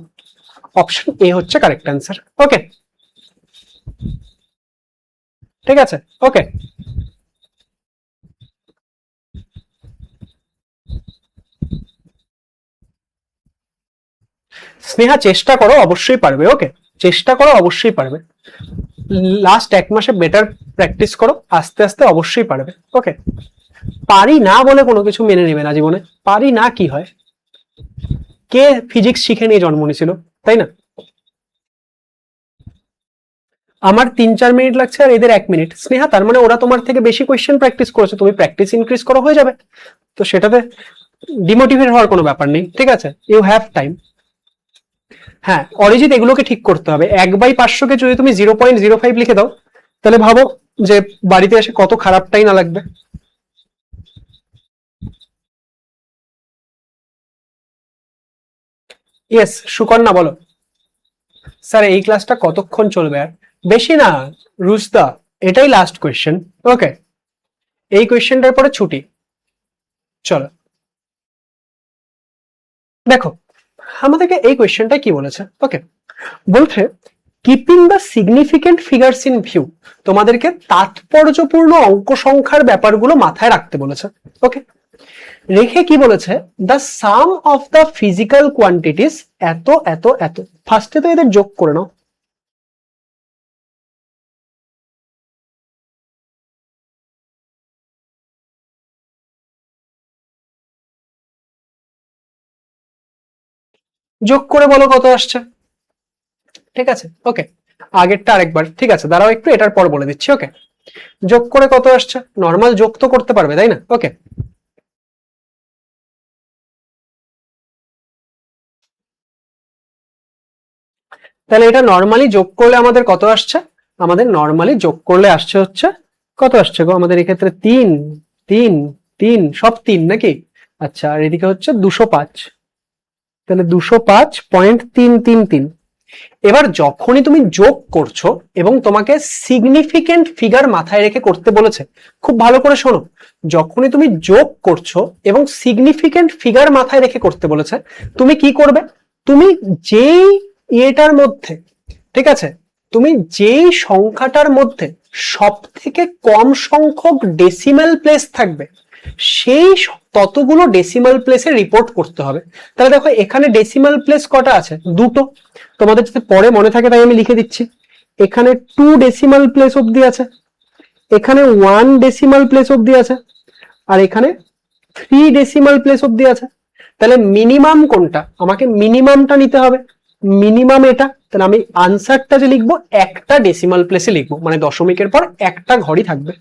A: অপশন এ হচ্ছে কারেক্ট অ্যান্সার। ওকে, ঠিক আছে। ওকে, স্নেহা চেষ্টা করো, অবশ্যই পারবে। ওকে, চেষ্টা করো, অবশ্যই পারবে। লাস্ট 1 মাসে বেটার প্র্যাকটিস করো, আস্তে আস্তে অবশ্যই পারবে। ওকে, পারি না বলে কোনো কিছু মেনে নেবে না জীবনে। পারি না কি হয়, কে ফিজিক্স শিখে নিয়ে জন্ম নিয়েছিল, তাই না? আমার 3-4 মিনিট লাগছে আর এদের 1 মিনিট। স্নেহা, তার মানে ওরা তোমার থেকে বেশি কোয়েশ্চেন প্র্যাকটিস করেছে, তুমি প্র্যাকটিস ইনক্রিজ করো, হয়ে যাবে। তো সেটাতে ডিমোটিভেট হওয়ার কোনো ব্যাপার নেই, ঠিক আছে? You have time. হ্যাঁ, অরিজিৎ এগুলোকে ঠিক করতে হবে। 1/500 কে যদি তুমি 0.05 লিখে দাও, তাহলে ভাবো যে বাড়িতে এসে কত খারাপটাই না লাগবে। ইয়েস, সুকন্যা বলো। স্যার এই ক্লাসটা কতক্ষণ চলবে? আর বেশি না রুজদা, এটাই লাস্ট কোয়েশ্চেন। ওকে, এই কোয়েশ্চেনটার পরে ছুটি। চলো দেখো আমাদেরকে এই কোয়েশ্চেনটা কি বলেছে। ওকে, বলছে keeping the significant figures in view, তোমাদেরকে তাৎপর্যপূর্ণ অঙ্ক সংখ্যার ব্যাপারগুলো মাথায় রাখতে বলেছে। ওকে, রেখে কি বলেছে, the some of the physical quantities এত এত এত। ফার্স্টে তো এদের যোগ করে নাও। যোগ করে বলো কত আসছে। ঠিক আছে, ওকে, আগেরটা আরেকবার। ঠিক আছে, দাঁড়াও একটু, এটার পর বলে দিচ্ছি। ওকে, যোগ করে কত আসছে, নর্মাল যোগ তো করতে পারবে, তাই না? ওকে, তাহলে এটা নর্মালি যোগ করলে আমাদের কত আসছে, আমাদের নর্মালি যোগ করলে আসছে হচ্ছে, কত আসছে গো আমাদের এক্ষেত্রে, 3 3 3, সব 3 নাকি? আচ্ছা, আর এদিকে হচ্ছে 205, তাহলে 205.333। এবার যখনই তুমি যোগ করছো এবং তোমাকে সিগনিফিকেন্ট ফিগার মাথায় রেখে করতে বলেছে, খুব ভালো করে শোনো, যখনই তুমি যোগ করছো এবং সিগনিফিকেন্ট ফিগার মাথায় রেখে করতে বলেছে, তুমি কি করবে, তুমি যেই ইয়েটার মধ্যে, ঠিক আছে, তুমি যেই সংখ্যাটার মধ্যে সব থেকে কম সংখ্যক ডেসিমাল প্লেস থাকবে, সেই ততগুলো ডেসিমাল প্লেসে রিপোর্ট করতে হবে। তাহলে দেখো এখানে ডেসিমাল প্লেস কটা আছে, দুটো। তোমাদের যদি পরে মনে থাকে তাই আমি লিখে দিচ্ছি। এখানে 2 ডেসিমাল প্লেস অব্দি আছে, এখানে 1 ডেসিমাল প্লেস অব্দি আছে, আর এখানে 3 ডেসিমাল প্লেস অব্দি আছে। তাহলে মিনিমাম কোনটা, আমাকে মিনিমামটা নিতে হবে। মিনিমাম এটা, তাহলে আমি আনসারটা যে লিখবো একটা ডেসিমাল প্লেসে লিখবো, মানে দশমিকের পর একটা ঘরই থাকবে।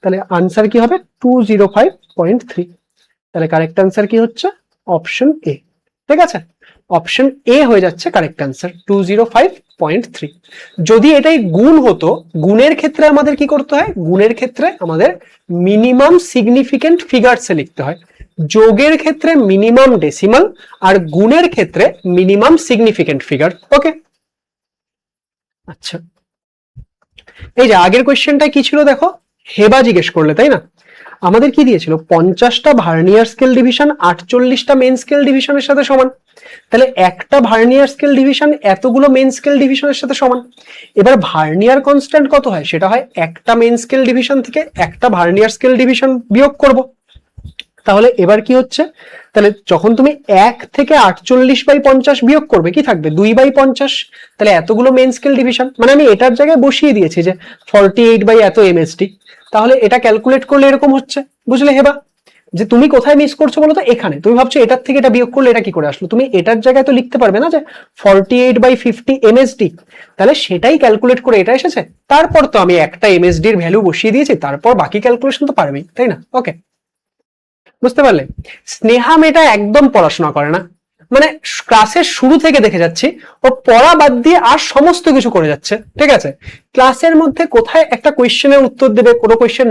A: তাহলে আনসার কি হবে, 205.3। তাহলে কারেক্ট আনসার কি হচ্ছে, অপশন এ। ঠিক আছে, অপশন এ হয়ে যাচ্ছে কারেক্ট আনসার, 205.3। যদি এটাই গুণ হতো, গুণের ক্ষেত্রে আমাদের কি করতে হয়, গুণের ক্ষেত্রে আমাদের মিনিমাম সিগনিফিকেন্ট ফিগারসে লিখতে হয়। যোগের ক্ষেত্রে মিনিমাম ডেসিমাল, আর গুণের ক্ষেত্রে মিনিমাম সিগনিফিকেন্ট ফিগার। ওকে, আচ্ছা, এই যে আগের কোয়েশ্চেনটা কি ছিল দেখো, হেবা জিজ্ঞেস করলে, তাই না? আমাদের কি দিয়েছিল, 50টা ভার্নিয়ার স্কেল ডিভিশন 48টা মেন স্কেল ডিভিশনের সাথে সমান। তাহলে একটা ভার্নিয়ার স্কেল ডিভিশন এতগুলো মেন স্কেল ডিভিশনের সাথে সমান। এবার ভার্নিয়ার কনস্ট্যান্ট কত হয়, সেটা হয় একটা মেন স্কেল ডিভিশন থেকে একটা ভার্নিয়ার স্কেল ডিভিশন বিয়োগ করব। তাহলে এবার কি হচ্ছে, তাহলে যখন তুমি 1 থেকে 48/50 বিয়োগ করবে কি থাকবে 2/50। তাহলে এতগুলো মেন স্কেল ডিভিশন, মানে আমি এটার জায়গায় বসিয়ে দিয়েছি যে 48/এত এমএসডি। তাহলে এটা ক্যালকুলেট করলে এরকম হচ্ছে, বুঝলে হেবা? যে তুমি কোথায় মিস করছো বলো তো, এখানে তুমি ভাবছো এটার থেকে এটা বিয়োগ করলে এটা কি করে আসলো, তুমি এটার জায়গায় তো লিখতে পারবে না যে 48/50 এমএসডি, তাহলে সেটাই ক্যালকুলেট করে এটা এসেছে। তারপর তো আমি একটা এমএসডি এর ভ্যালু বসিয়ে দিয়েছি, তারপর বাকি ক্যালকুলেশন তো পারবেই, তাই না? ওকে, বুঝতে পারলে? স্নেহা মেয়েটা একদম পড়াশোনা করে না, মানে ক্লাসের শুরু থেকে দেখে যাচ্ছি ও পড়া বাদ দিয়ে আর সমস্ত কিছু করে যাচ্ছে, ঠিক আছে? ক্লাসের মধ্যে কোথায় একটা কোয়েশ্চেনের উত্তর দেবে, কোনো কোয়েশ্চেন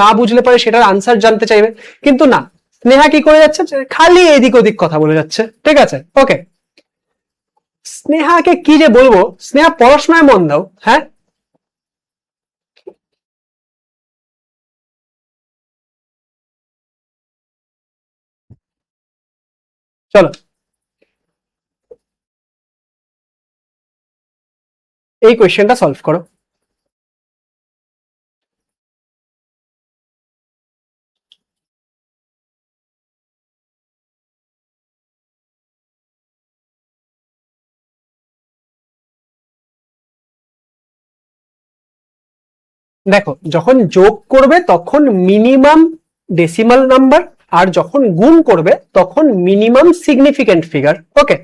A: না বুঝলে পরে সেটার আনসার জানতে চাইবে, কিন্তু না, স্নেহা কি করে যাচ্ছে, খালি এদিক ওদিক কথা বলে যাচ্ছে, ঠিক আছে? ওকে, স্নেহাকে কি যে বলবো, স্নেহা পড়াশোনায় মন দাও। হ্যাঁ, চলো এই কোয়েশ্চেনটা সলভ করো। দেখো, যখন যোগ করবে তখন মিনিমাম ডেসিমাল নাম্বার, আর যখন গুণ করবে তখন মিনিমাম সিগনিফিকেন্ট ফিগার। ওকে,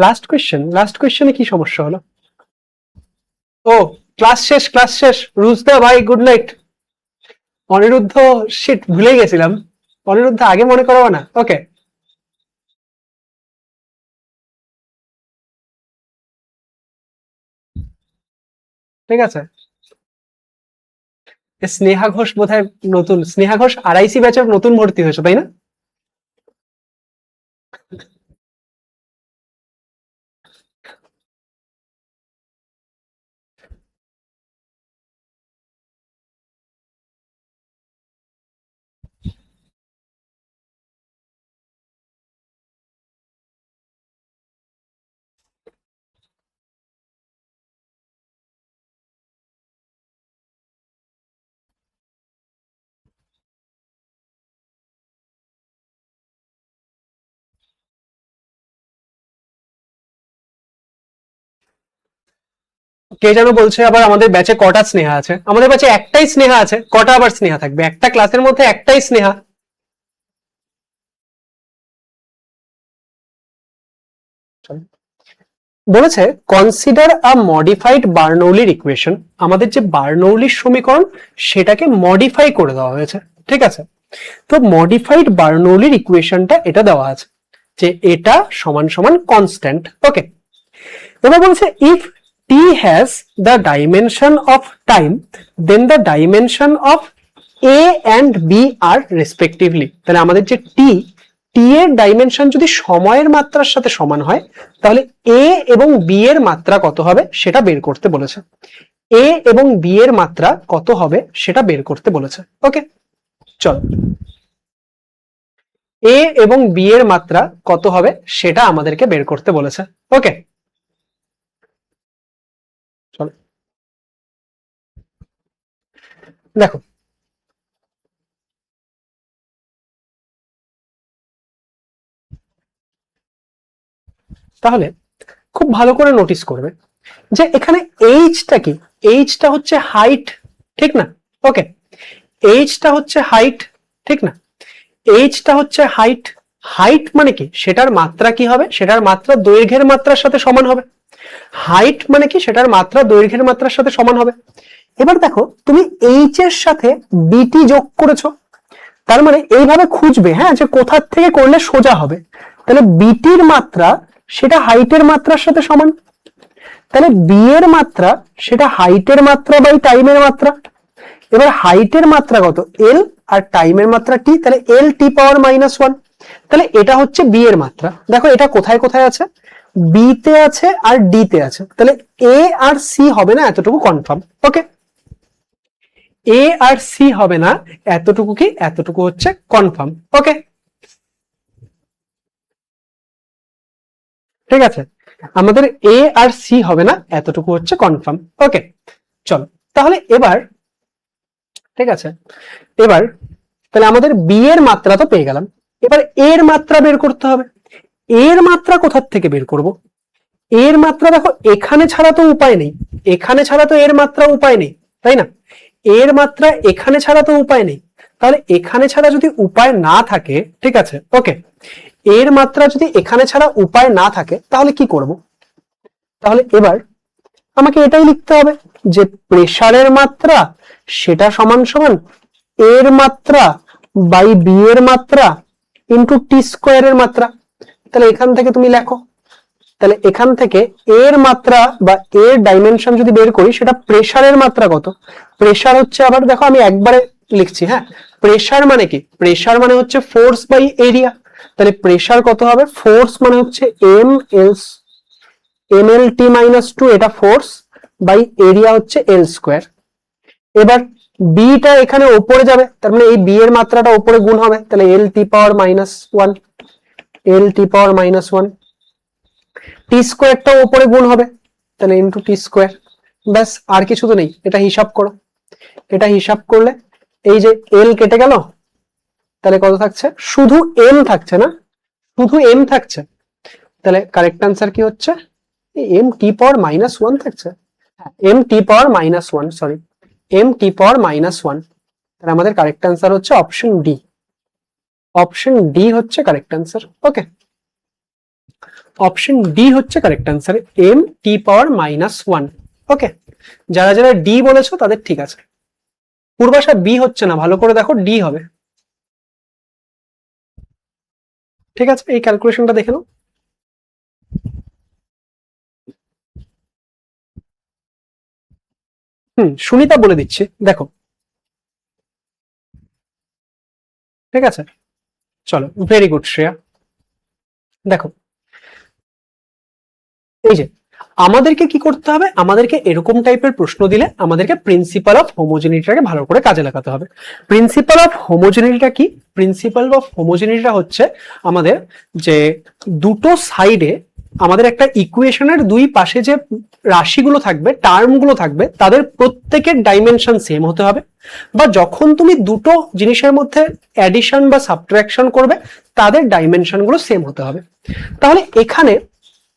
A: লাস্ট কোয়েশ্চেনে কি সমস্যা হলো? ও, ক্লাস শেষ, ক্লাস শেষ। রুজদা ভাই গুড নাইট। অনিরুদ্ধ, শিট ভুলে গেছিলাম, অনিরুদ্ধ আগে মনে করাবো না? ওকে, ঠিক আছে। স্নেহা ঘোষ বোধহয় নতুন, স্নেহা ঘোষ আরআইসি ব্যাচের নতুন ভর্তি হয়েছে, তাই না? কে যেন বলছে আবার আমাদের ব্যাচে কটা স্নেহা আছে? আমাদের ব্যাচে একটাই স্নেহা আছে, কটা আবার স্নেহা থাকবে? একটা ক্লাসের মধ্যে একটাই স্নেহা। বলেছে কনসিডার আ মডিফাইড বার্নৌলির ইকুয়েশন, আমাদের যে বার্নৌলির সমীকরণ সেটাকে মডিফাই করে দেওয়া হয়েছে, ঠিক আছে? তো মডিফাইড বার্নৌলির ইকুয়েশনটা এটা দেওয়া আছে যে এটা সমান সমান কনস্ট্যান্ট। ওকে, এবার বলছে if T has the dimension of time then the dimension of A and B are respectively. তাহলে আমাদের যে টি, টি এর ডাইমেনশন যদি সময়ের মাত্রার সাথে সমান হয়, তাহলে এ এবং বি এর মাত্রা কত হবে সেটা বের করতে বলেছে। এ এবং বি এর মাত্রা কত হবে সেটা বের করতে বলেছে। ওকে, চল, এ এবং বি এর মাত্রা কত হবে সেটা আমাদেরকে বের করতে বলেছে। ওকে, চল দেখো, তাহলে খুব ভালো করে নোটিস করবে যে এখানে এইচটা কি, এইচটা হচ্ছে হাইট, ঠিক না? ওকে, এইচটা হচ্ছে হাইট, ঠিক না? এইচটা হচ্ছে হাইট, হাইট মানে কি, সেটার মাত্রা কি হবে, সেটার মাত্রা দৈর্ঘ্যের মাত্রার সাথে সমান হবে। হাইট মানে কি, সেটার মাত্রা দৈর্ঘ্যের মাত্রার সাথে সমান হবে। এবার দেখো, তুমি এইচ এর সাথে বিটি যোগ করেছো, তার মানে এইভাবে খুঁজবে, হ্যাঁ, যে কোথা থেকে করলে সোজা হবে। তাহলে বিটির মাত্রা সেটা হাইটের মাত্রার সাথে সমান, তাহলে বি এর মাত্রা সেটা হাইটের মাত্রা বাই টাইমের মাত্রা। এবার হাইটের মাত্রা কত, এল, আর টাইমের মাত্রা টি, তাহলে এল টি পাওয়ার -1। তাহলে এটা হচ্ছে বি এর মাত্রা। দেখো এটা কোথায় কোথায় আছে, বি তে আছে আর ডি তে আছে, তাহলে এ আর সি হবে না এতটুকু কনফার্ম। ওকে, এ আর সি হবে না এতটুকু কি, এতটুকু হচ্ছে কনফার্ম। ওকে, ঠিক আছে, আমাদের এ আর সি হবে না এতটুকু হচ্ছে কনফার্ম। ওকে, চলো তাহলে এবার, ঠিক আছে, এবার তাহলে আমাদের বি এর মাত্রা তো পেয়ে গেলাম, এবার এর মাত্রা বের করতে হবে। এর মাত্রা কোথার থেকে বের করব? এর মাত্রা দেখো এখানে ছাড়া তো উপায় নেই, এখানে ছাড়া তো এর মাত্রা উপায় নেই, তাই না? এর মাত্রা এখানে ছাড়া তো উপায় নেই, তাহলে এখানে ছাড়া যদি উপায় না থাকে, ঠিক আছে, ওকে, এর মাত্রা যদি এখানে ছাড়া উপায় না থাকে তাহলে কি করব? তাহলে এবার আমাকে এটাই লিখতে হবে যে প্রেসারের মাত্রা সেটা সমান সমান এর মাত্রা বাই বি এর মাত্রা ইন্টু টি স্কোয়ারের মাত্রা। তাহলে এখান থেকে তুমি লেখো, তাহলে এখান থেকে এর মাত্রা বা এর ডাইমেনশন যদি বের করি, সেটা প্রেসারের মাত্রা কত? প্রেসার হচ্ছে, আবার দেখো আমি একবারে লিখছি, হ্যাঁ, প্রেসার মানে কি? প্রেসার মানে হচ্ছে ফোর্স বাই এরিয়া। তাহলে প্রেসার কত হবে? ফোর্স মানে হচ্ছে এম এল, M L T minus two, এটা ফোর্স, বাই এরিয়া হচ্ছে এল স্কোয়ার। এবার বিটা এখানে ওপরে যাবে, তার মানে এই বি এর মাত্রাটা ওপরে গুণ হবে, তাহলে এল টি পাওয়ার মাইনাস ওয়ান, এল টি পাওয়ার মাইনাস ওয়ান, টি স্কোয়ারটা ওপরে গুণ হবে, তাহলে ইন্টু টি স্কোয়ার। ব্যাস, আর কিছু তো নেই, এটা হিসাব করো, এটা হিসাব করলে এই যে এল কেটে গেল, তাহলে কত থাকছে? শুধু এম থাকছে না, শুধু এম থাকছে, তাহলে কারেক্ট আনসার কি হচ্ছে? M T power minus one থাকছে, M T power minus one, sorry, M T power minus one. তাহলে আমাদের কারেক্ট আনসার হচ্ছে অপশন ডি, অপশন ডি হচ্ছে correct answer. Okay, option D হচ্ছে correct answer, M T power minus one. Okay, যারা যারা D বলেছো তাদের ঠিক আছে, পূর্বাশা বি হচ্ছে না, ভালো করে দেখো, ডি হবে। ঠিক আছে, এই ক্যালকুলেশনটা দেখে নাও। সুনিতা বলে দিচ্ছে, দেখো, ঠিক আছে, চলো, ভেরি গুড শ্রেয়া। দেখো, এই যে আমাদেরকে কি করতে হবে, আমাদেরকে এরকম টাইপের প্রশ্ন দিলে আমাদেরকে প্রিন্সিপাল অফ হোমোজেনিটিটাকে ভালো করে কাজে লাগাতে হবে। প্রিন্সিপাল অফ হোমোজেনিটিটা কি? প্রিন্সিপাল অফ হোমোজেনিটিটা হচ্ছে আমাদের যে দুটো সাইডে আমাদের একটা ইকুয়েশনের দুই পাশে যে রাশিগুলো থাকবে, টার্মগুলো থাকবে, তাদের প্রত্যেকের ডাইমেনশন সেম হতে হবে, বা যখন তুমি দুটো জিনিসের মধ্যে অ্যাডিশন বা সাবট্রাকশন করবে তাদের ডাইমেনশন গুলো সেম হতে হবে। তাহলে এখানে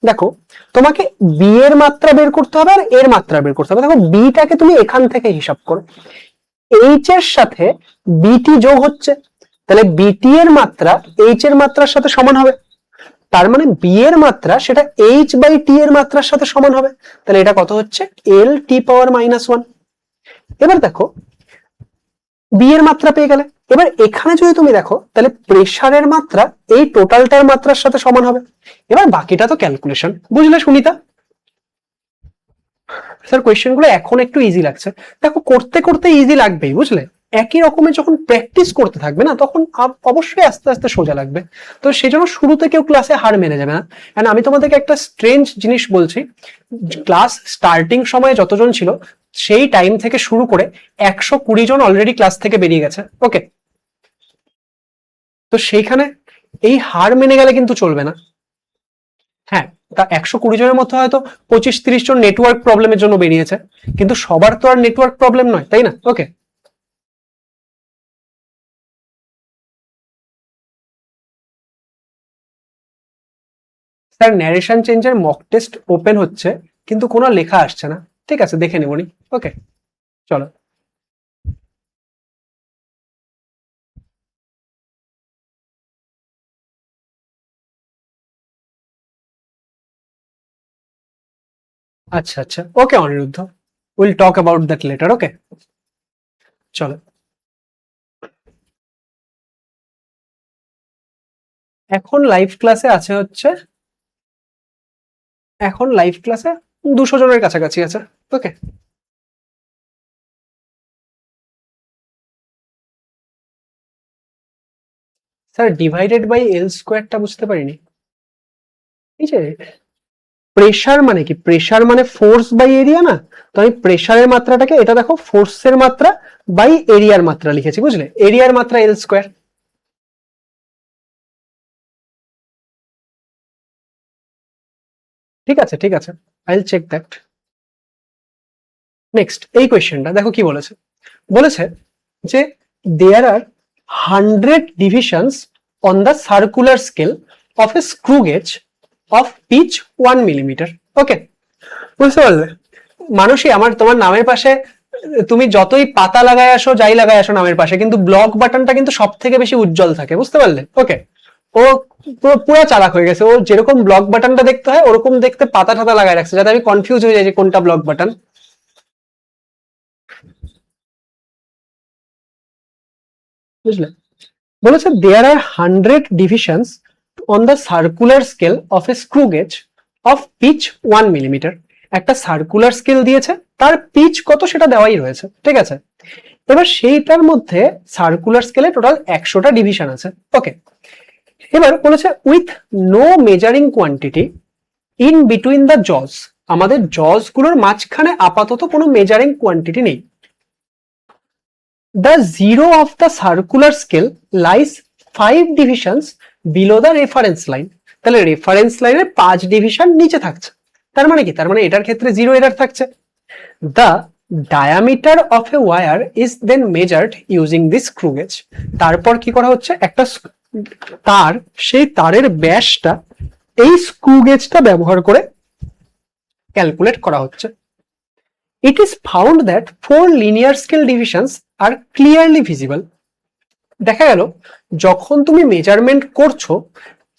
A: দেখো, তোমাকে বি এর মাত্রা বের করতে হবে আর এর মাত্রা বের করতে হবে। দেখো, বিটাকে তুমি এখান থেকে হিসাব করো, এইচ এর সাথে বিটি যোগ হচ্ছে, তাহলে বিটি এর মাত্রা এইচ এর মাত্রার সাথে সমান হবে, তার মানে বি এর মাত্রা সেটা এইচ বাই টি এর মাত্রার সাথে সমান হবে, তাহলে এটা কত হচ্ছে? এল টি পাওয়ার মাইনাস ওয়ান। এবার দেখো, বি এর মাত্রা পেয়ে গেলে, এবার এখানে যদি তুমি দেখো তাহলে প্রেসারের মাত্রা এই টোটালটার মাত্রার সাথে সমান হবে। এবার বাকিটা তো ক্যালকুলেশন, বুঝলে সুনিতা? স্যার কোয়েশ্চেন গুলো এখন একটু ইজি লাগছে, দেখো করতে করতে ইজি লাগবেই, বুঝলে? একই রকমের যখন প্র্যাকটিস করতে থাকবে না, তখন অবশ্যই আস্তে আস্তে সোজা লাগবে। তো সেই জন্য শুরুতে কেউ ক্লাসে হার মেনে যাবে না। এন্ড আমি তোমাদেরকে একটা স্ট্রেঞ্জ জিনিস বলছি, ক্লাস স্টার্টিং সময়ে যতজন ছিল সেই টাইম থেকে শুরু করে 120 জন অলরেডি ক্লাস থেকে বেরিয়ে গেছে। ওকে, তো সেইখানে এই হার মেনে গেলে কিন্তু চলবে না। হ্যাঁ, তা 120 জনের মধ্যে হয়তো 25-30 জন নেটওয়ার্ক প্রবলেমের জন্য বেরিয়েছে, কিন্তু সবার তো আর নেটওয়ার্ক প্রবলেম নয়, তাই না? ওকে, স্যার ন্যারেশন চেঞ্জের মক টেস্ট ওপেন হচ্ছে কিন্তু কোনো লেখা আসছে না। ঠিক আছে, দেখে নেবনি। ওকে, চলো। আচ্ছা আচ্ছা, okay Aniruddha, will talk about that later. Okay, চলো। এখন লাইভ ক্লাসে আছে হচ্ছে, এখন লাইভ ক্লাসে 200 জনের কাছাকাছি আছে। ওকে, স্যার ডিভাইডেড বাই এল স্কোয়ারটা বুঝতে পারিনি। এই যে প্রেসার মানে কি? প্রেসার মানে ফোর্স বাই এরিয়া না? তো আমি প্রেসারের মাত্রাটাকে, এটা দেখো ফোর্সের মাত্রা বাই এরিয়ার মাত্রা লিখেছি, বুঝলে? এরিয়ার মাত্রা এল স্কোয়ার। ঠিক আছে, ঠিক আছে, I will check that. Next এই কোয়েশ্চেনটা দেখো কি বলেছে। বলেছে যে there are 100 divisions on the circular scale of a screw gauge of pitch 1 millimetre. Okay, বুঝতে পারলে? মানুষই আমার, তোমার নামের পাশে তুমি যতই পাতা লাগায় আসো, যাই লাগায় আসো নামের পাশে, কিন্তু ব্লক বাটনটা কিন্তু সব থেকে বেশি উজ্জ্বল থাকে, বুঝতে পারলে? ওকে, ও পুরো চালাক হয়ে গেছে। ও যেরকম ব্লক বাটনটা দেখতে হয় ওরকম দেখতে পাতা টাতা লাগায় রাখছে, যাতে আমি কনফিউজ হয়ে যাই যে কোনটা ব্লক বাটন। বুঝলে? বলেছে there are 100 divisions on the circular scale of a screw gauge of pitch 1 millimetre. একটা সার্কুলার স্কেল দিয়েছে, তার পিচ কত সেটা দেওয়াই রয়েছে, ঠিক আছে? এবার সেইটার মধ্যে সার্কুলার স্কেলে টোটাল 100টা ডিভিশন আছে। ওকে, এবার বলেছে with no measuring quantity in between the jaws. আমাদের জজ গুলোর মাঝখানে আপাতত কোনো মেজারিং কোয়ান্টিটি নেই। The zero of the circular scale lies 5 divisions below the reference line. তাহলে রেফারেন্স লাইনের 5 ডিভিশন নিচে থাকছে। তার মানে কি? তার মানে এটার ক্ষেত্রে জিরো এরার থাকছে। The diameter of a wire is then measured using this screw gauge. তারপর কি করা হচ্ছে? একটা তার, সেই তারের ব্যাসটা এই স্ক্রু গেজটা ব্যবহার করে ক্যালকুলেট করা হচ্ছে। It is found that 4 linear scale divisions are clearly visible. দেখা গেল যখন তুমি মেজারমেন্ট করছো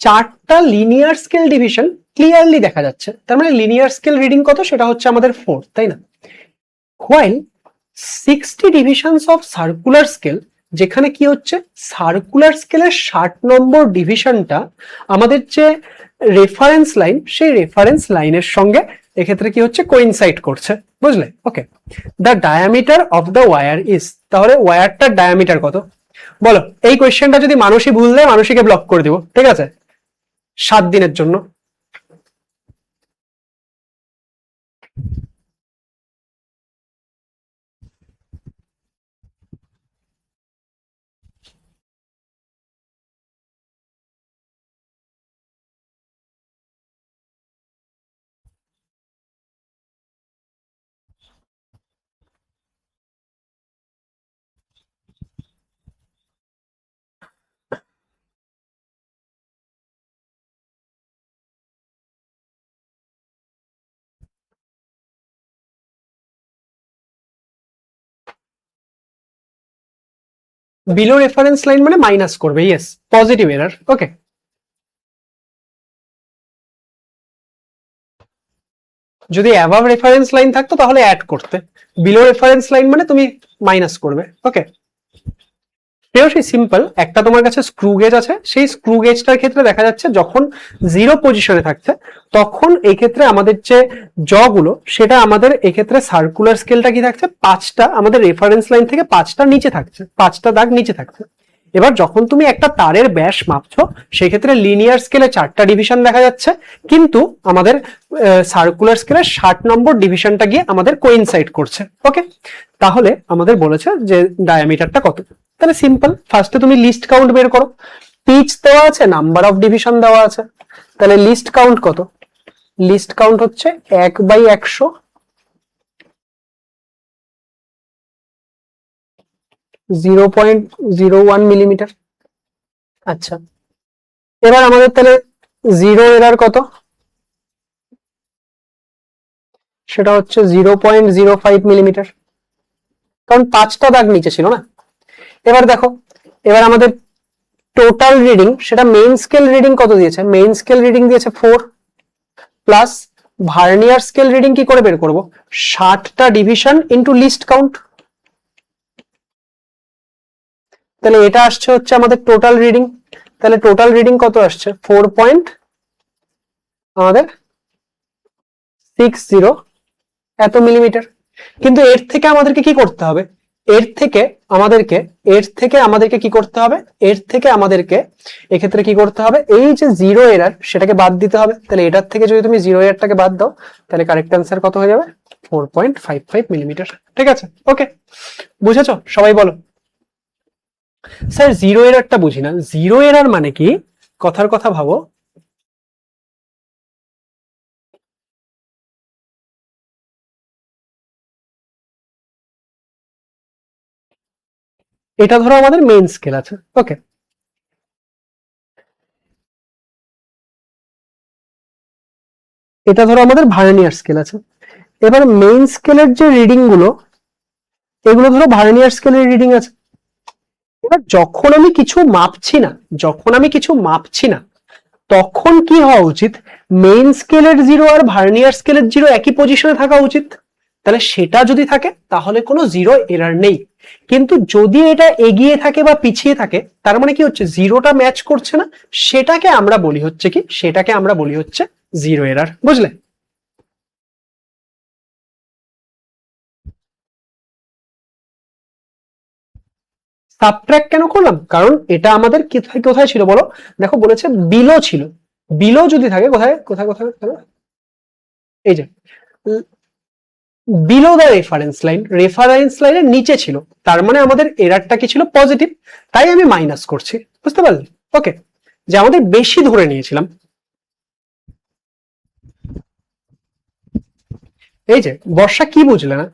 A: 4টা লিনিয়ার স্কেল ডিভিশন ক্লিয়ারলি দেখা যাচ্ছে। তার মানে লিনিয়ার স্কেল রিডিং কত? সেটা হচ্ছে আমাদের 4, তাই না? while 60 divisions of circular scale, যেখানে কি হচ্ছে সার্কুলার স্কেলের 60 নম্বর ডিভিশনটা আমাদের যে রেফারেন্স লাইন, সেই রেফারেন্স লাইনের সঙ্গে এক্ষেত্রে কি হচ্ছে কোইনসাইড করছে, বুঝলে? Okay, the diameter of the wire is, তাহলে ওয়্যারটার ডায়ামিটার কত বলো? এই কোয়েশ্চেনটা যদি মানুষই ভুল দেয়, মানুষকে ব্লক করে দিব, ঠিক আছে, 7 দিনের জন্য। বিলো রেফারেন্স লাইন মানে মাইনাস করবে, ইয়েস, পজিটিভ এরার। ওকে, যদি অ্যাবাভ রেফারেন্স লাইন থাকতো তাহলে অ্যাড করতে, বিলো রেফারেন্স লাইন মানে তুমি মাইনাস করবে। ওকে, সেই সিম্পল। একটা তোমার কাছে স্ক্রু গেজ আছে, সেই স্ক্রু গেজটার ক্ষেত্রে দেখা যাচ্ছে যখন জিরো পজিশনে থাকছে তখন এই ক্ষেত্রে আমাদের যে জগুলো, সেটা আমাদের এক্ষেত্রে সার্কুলার স্কেলটা কি থাকছে, 5টা, আমাদের রেফারেন্স লাইন থেকে 5টা নিচে থাকছে, 5টা দাগ নিচে থাকছে। এবার যখন তুমি একটা তারের ব্যাস মাপছো, সেক্ষেত্রে লিনিয়ার স্কেলে 4টা ডিভিশন দেখা যাচ্ছে, কিন্তু আমাদের সার্কুলার স্কেলে 60 নম্বর ডিভিশনটা গিয়ে আমাদের কোইনসাইড করছে। ওকে, তাহলে আমাদের বলেছে যে ডায়ামিটারটা কত। তাহলে সিম্পল, ফার্স্টে তুমি লিস্ট কাউন্ট বের করো। পিচ দেওয়া আছে, নাম্বার অফ ডিভিশন দেওয়া আছে, তাহলে লিস্ট কাউন্ট কত? লিস্ট কাউন্ট হচ্ছে 1/100, 0.01 মিলিমিটার। আচ্ছা, এবার আমাদের তাহলে জিরো এরার কত? সেটা হচ্ছে 0.05 মিলিমিটার, কারণ 5টা দাগ নিচে ছিল না। এবার দেখো, এবার আমাদের টোটাল রিডিং, সেটা মেইন স্কেল রিডিং কত দিয়েছে? মেইন স্কেল রিডিং দিয়েছে 4, প্লাস ভার্নিয়ার স্কেল রিডিং কি করে বের করব? 60টা ডিভিশন ইনটু লিস্ট কাউন্ট। তাহলে এটা আসছে হচ্ছে আমাদের টোটাল রিডিং। তাহলে টোটাল রিডিং কত আসছে? 4.60 এত মিলিমিটার। কিন্তু এর থেকে আমাদেরকে কি করতে হবে? এর থেকে আমাদেরকে কি করতে হবে, এর থেকে আমাদেরকে এক্ষেত্রে কি করতে হবে, এই যে জিরো এরার সেটাকে বাদ দিতে হবে। তাহলে এটার থেকে যদি তুমি জিরো এরারটাকে বাদ দাও তাহলে কারেক্ট অ্যান্সার কত হয়ে যাবে, 4.55 মিলিমিটার। ঠিক আছে, ওকে, বুঝেছো সবাই? বলো স্যার জিরো এরারটা বুঝি না। জিরো এরার মানে কি, কথার কথা ভাবো। এটা ধরো আমাদের মেইন স্কেল আছে, ওকে, এটা ধরো আমাদের ভার্নিয়ার স্কেল আছে। এবার মেইন স্কেলের যে রিডিং গুলো, এগুলো ধরো ভার্নিয়ার স্কেলের রিডিং আছে। এবার যখন আমি কিছু মাপছি না তখন কি হওয়া উচিত, মেইন স্কেলের জিরো আর ভার্নিয়ার স্কেলের জিরো একই পজিশনে থাকা উচিত। তাহলে সেটা যদি থাকে তাহলে কোনো জিরো এরার নেই। কিন্তু যদি এটা এগিয়ে থাকে বা পিছিয়ে থাকে, তার মানে কি হচ্ছে, জিরোটা ম্যাচ করছে না, সেটাকে আমরা বলি হচ্ছে কি, সেটাকে আমরা বলি হচ্ছে জিরো এরার। বুঝলে? সাবট্রাক্ট কেন করলাম, কারণ এটা আমাদের কোথায় কোথায় ছিল বলো, দেখো বলেছে বিলো ছিল। বিলো যদি থাকে, কোথায় কোথায় কোথায়, এই যে বিলো দ্য রেফারেন্স লাইনের নিচে ছিল, তার মানে আমাদের এরারটা কি ছিল, পজিটিভ, তাই আমি মাইনাস করছি। বুঝতে পারলে? ওকে, যে আমাদের বেশি ধরে নিয়েছিলাম। এই যে বর্ষা, কি বুঝলে না?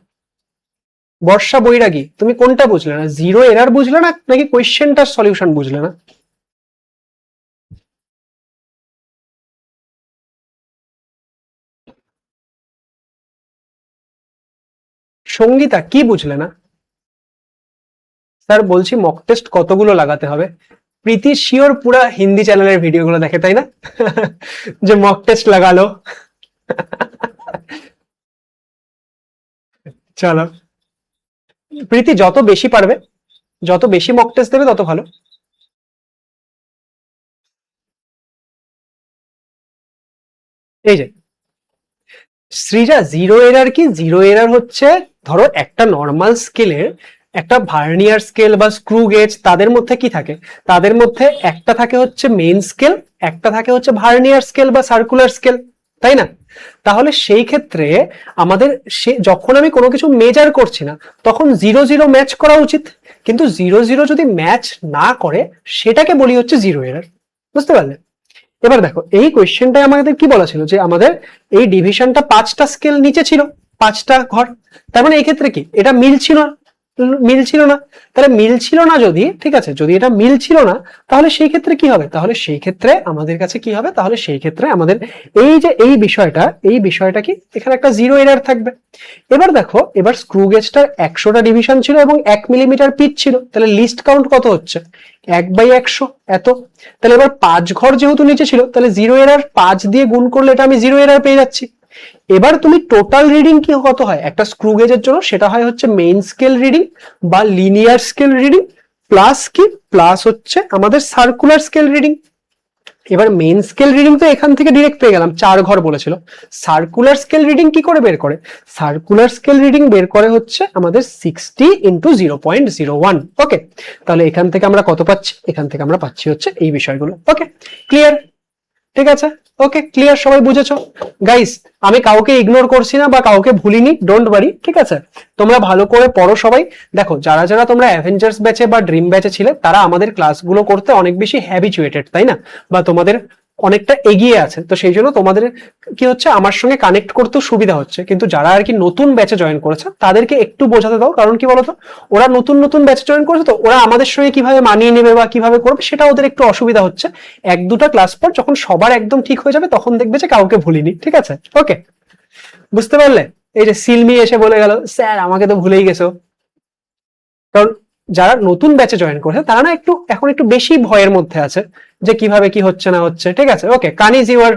A: বর্ষা বৈরাগী, তুমি কোনটা বুঝলে না, জিরো এরার বুঝলে না নাকি কোয়েশ্চেনটার সলিউশন বুঝলে না? সঙ্গীতা কি বুঝলে না? স্যার বলছি মক টেস্ট কতগুলো লাগাতে হবে? প্রীতি শিওর পুরা হিন্দি চ্যানেলের ভিডিওগুলো দেখে, তাই না? যে মক টেস্ট লাগালো। চলো, প্রীতি যত বেশি পারবে, যত বেশি মক টেস্ট দেবে তত ভালো। এই যে সৃজা, জিরো এরার কি, জিরো এরার হচ্ছে ধরো একটা নর্মাল স্কেলের, একটা ভার্নিয়ার স্কেল বা স্ক্রু গেজ, তাদের মধ্যে কি থাকে, তাদের মধ্যে একটা থাকে হচ্ছে মেইন স্কেল, একটা থাকে হচ্ছে ভার্নিয়ার স্কেল বা সার্কুলার স্কেল, তাই না? তাহলে সেই ক্ষেত্রে আমাদের যখন আমি কোনো কিছু মেজার করছি না তখন জিরো জিরো ম্যাচ করা উচিত, কিন্তু জিরো জিরো যদি ম্যাচ না করে সেটাকে বলি হচ্ছে জিরো এরার। বুঝতে পারলে? এবার দেখো এই কোয়েশ্চেনটাই আমাদের কি বলা ছিল, যে আমাদের এই ডিভিশনটা 5টা স্কেল নিচে ছিল, 5টা ঘর। তার মানে এই ক্ষেত্রে কি এটা মিলছিল না। তাহলে মিলছিল না যদি, ঠিক আছে, যদি এটা মিলছিল না তাহলে সেই ক্ষেত্রে কি হবে, তাহলে সেই ক্ষেত্রে আমাদের কাছে কি হবে, তাহলে সেই ক্ষেত্রে আমাদের এই যে এই বিষয়টা কি, এখানে একটা জিরো এরার থাকবে। এবার দেখো, এবার স্ক্রু গেজটার 100টা ডিভিশন ছিল এবং 1 মিলিমিটার পিচ ছিল, তাহলে লিস্ট কাউন্ট কত হচ্ছে, 1/100 এত। তাহলে এবার 5 ঘর যেহেতু নিচে ছিল, তাহলে জিরো এরার 5 দিয়ে গুণ করলে এটা আমি জিরো এরার পেয়ে যাচ্ছি। এবার তুমি টোটাল রিডিং কি কত হয় একটা স্ক্রু গেজের জন্য, সেটা হয় হচ্ছে মেইন স্কেল রিডিং বা লিনিয়ার স্কেল রিডিং প্লাস কি, প্লাস হচ্ছে আমাদের সার্কুলার স্কেল রিডিং। এবার মেইন স্কেল রিডিং তো এখান থেকে ডিরেক্ট পেয়ে গেলাম, 4 ঘর বলেছিল। সার্কুলার স্কেল রিডিং কি করে বের করে, সার্কুলার স্কেল রিডিং বের করে হচ্ছে আমাদের 60 ইন্টু 0.01। ওকে, তাহলে এখান থেকে আমরা কত পাচ্ছি, এখান থেকে আমরা পাচ্ছি হচ্ছে এই বিষয়গুলো। ওকে, ক্লিয়ার? ঠিক আছে, ওকে, ক্লিয়ার, সবাই বুঝেছো? গাইস, আমি কাউকে ইগনোর করছি না বা কাউকে ভুলিনি, ডোন্ট ওয়ারি, ঠিক আছে? তোমরা ভালো করে পড়ো সবাই। দেখো, যারা যারা তোমরা অ্যাভেঞ্জার্স ব্যাচে বা ড্রিম ব্যাচে ছিলে তারা আমাদের ক্লাসগুলো করতে অনেক বেশি হ্যাবিচুয়েটেড, তাই না? বা তোমাদের অনেকটা এগিয়ে আছে, তো সেই জন্য তোমাদের কি হচ্ছে, আমার সঙ্গে কানেক্ট করতেও সুবিধা হচ্ছে। কিন্তু যারা আর কি নতুন ব্যাচে জয়েন করেছে তাদেরকে একটু বোঝাতে দাও, কারণ কি বলতো, ওরা নতুন নতুন ব্যাচে জয়েন করেছে, তো ওরা আমাদের সঙ্গে কিভাবে মানিয়ে নেবে বা কিভাবে করবে সেটা ওদের একটু অসুবিধা হচ্ছে। 1-2টা ক্লাস পর যখন সবার একদম ঠিক হয়ে যাবে তখন দেখবে যে কাউকে ভুলিনি, ঠিক আছে? ওকে, বুঝতে পারলে? এই যে সিলমি এসে বলে গেল, স্যার আমাকে তো ভুলেই গেছো। কারণ যারা নতুন ব্যাচে জয়েন করেছে তারা না একটু এখন একটু বেশি ভয়ের মধ্যে আছে যে কিভাবে কি হচ্ছে না হচ্ছে, ঠিক আছে? ওকে, কানিজ ইউ আর,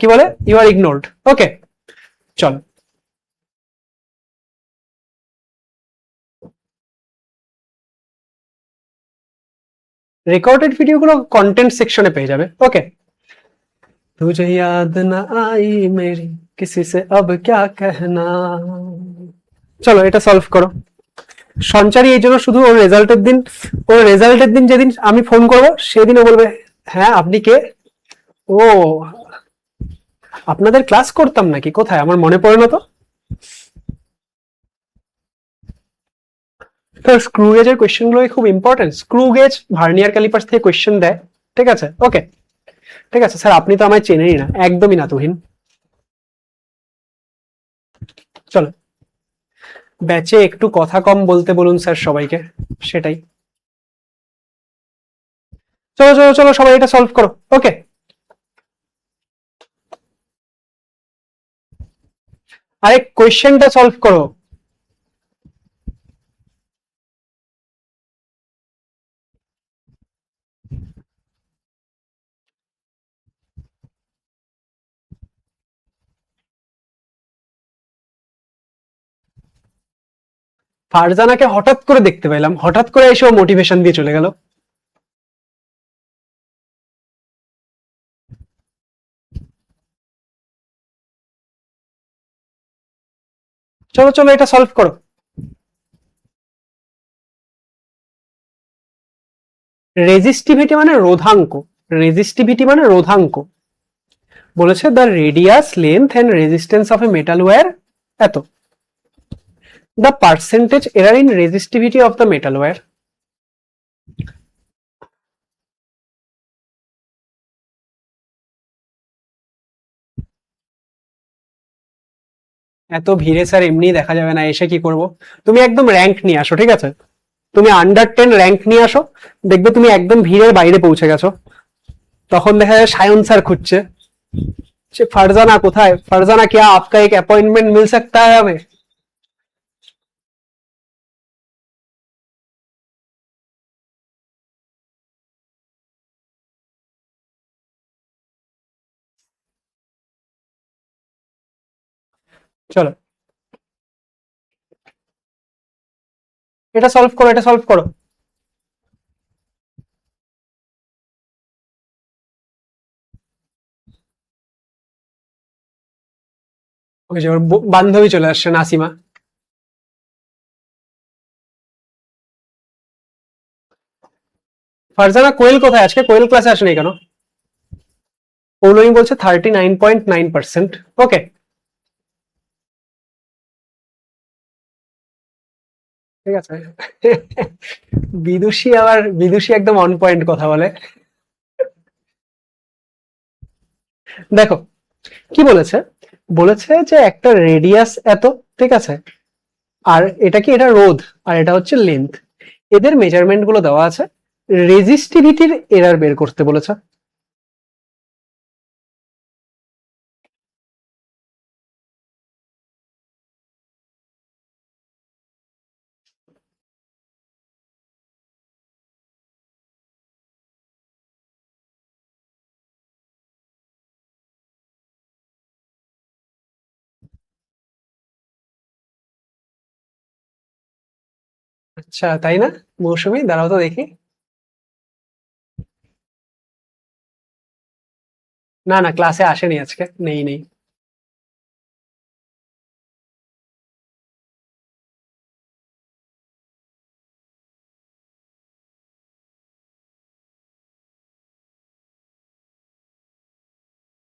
A: কি বলে, ইউ আর ইগনোরড। ওকে, চলো। রেকর্ডেড ভিডিওগুলো কন্টেন্ট সেকশনে পেয়ে যাবে। ওকে, तुझे याद ना आई मेरी किसी से अब क्या कहना। চলো এটা সলভ করো। সঞ্চারী এই জন্য শুধু ওর রেজাল্টের দিন যেদিন আমি ফোন করব সেদিন ও বলবে হ্যাঁ আপনি কে, ও আপনাদের ক্লাস করতাম নাকি, কোথায় আমার মনে পড়ে না তো। তো স্ক্রু গেজের কোয়েশ্চেন গুলো খুব important. Screw gauge vernier callipers থেকে কোয়েশ্চেন দেয়, ঠিক আছে। ওকে ঠিক আছে স্যার, আপনি তো আমায় চেনেনই না, একদমই না তুহিন। চলো ব্যাচে একটু কথা কম বলতে বলুন স্যার সবাইকে, সেটাই। চলো চলো চলো সবাই এটা সলভ করো। ওকে, আরে কোয়েশ্চেনটা সলভ করো। ফারজানাকে হঠাৎ করে দেখতে পেলাম, হঠাৎ করে এসে মোটিভেশন দিয়ে চলে গেল। চলো চলো এটা সলভ করো। রেজিস্টিভিটি মানে রোধাঙ্ক, রেজিস্টিভিটি মানে রোধাঙ্ক। বলেছে the radius length and resistance of a metal wire এত, the percentage error in resistivity of the metal wire. এত ভিড়ে স্যার এমনি দেখা যাবে না, এসে কি করব। তুমি একদম র্যাঙ্ক নিয়ে আসো, ঠিক আছে, তুমি আন্ডার 10 র্যাঙ্ক নিয়ে আসো, দেখবে তুমি একদম ভিড়ের বাইরে পৌঁছে গেছো। তখন দেখা যায় সায়ন স্যার খুঁজছে, সে ফারজানা কোথায়, ফারজানা क्या आपका एक अपॉइंटमेंट मिल सकता है हमें। চলো এটা সলভ করো, এটা সলভ করো। ওই যে ওর বান্ধবী চলে আসছে নাসিমা। ফারজানা কোয়েল কোথায়, আজকে কোয়েল ক্লাসে আসেনি কেন। পৌলমী বলছে 39.9%। ওকে ঠিক আছে। বিদুষী একদম অন পয়েন্ট কথা বলে। দেখো কি বলেছে, বলেছে যে একটা রেডিয়াস এত, ঠিক আছে, আর এটা কি, এটা রোধ আর এটা হচ্ছে লেন্থ, এদের মেজারমেন্ট গুলো দেওয়া আছে, রেজিস্টিভিটির এরার বের করতে বলেছে। আচ্ছা তাই না, মৌসুমী দাঁড়াও তো দেখি। না না ক্লাসে আসেনি আজকে, নেই নেই।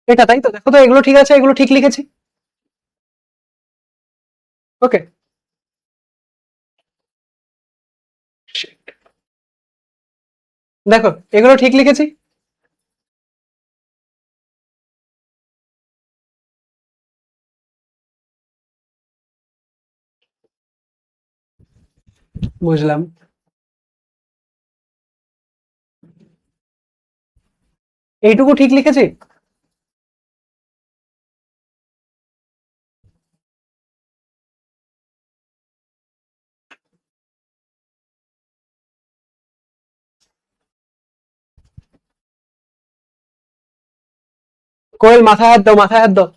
A: এটা তাই তো, দেখো তো এগুলো ঠিক আছে, এগুলো ঠিক লিখেছি। ওকে দেখো এগুলো ঠিক লিখেছি। বুঝলাম। এইটুকু ঠিক লিখেছি। কোয়েল মাথায় হাত দাও, মাথায় হাত দাও।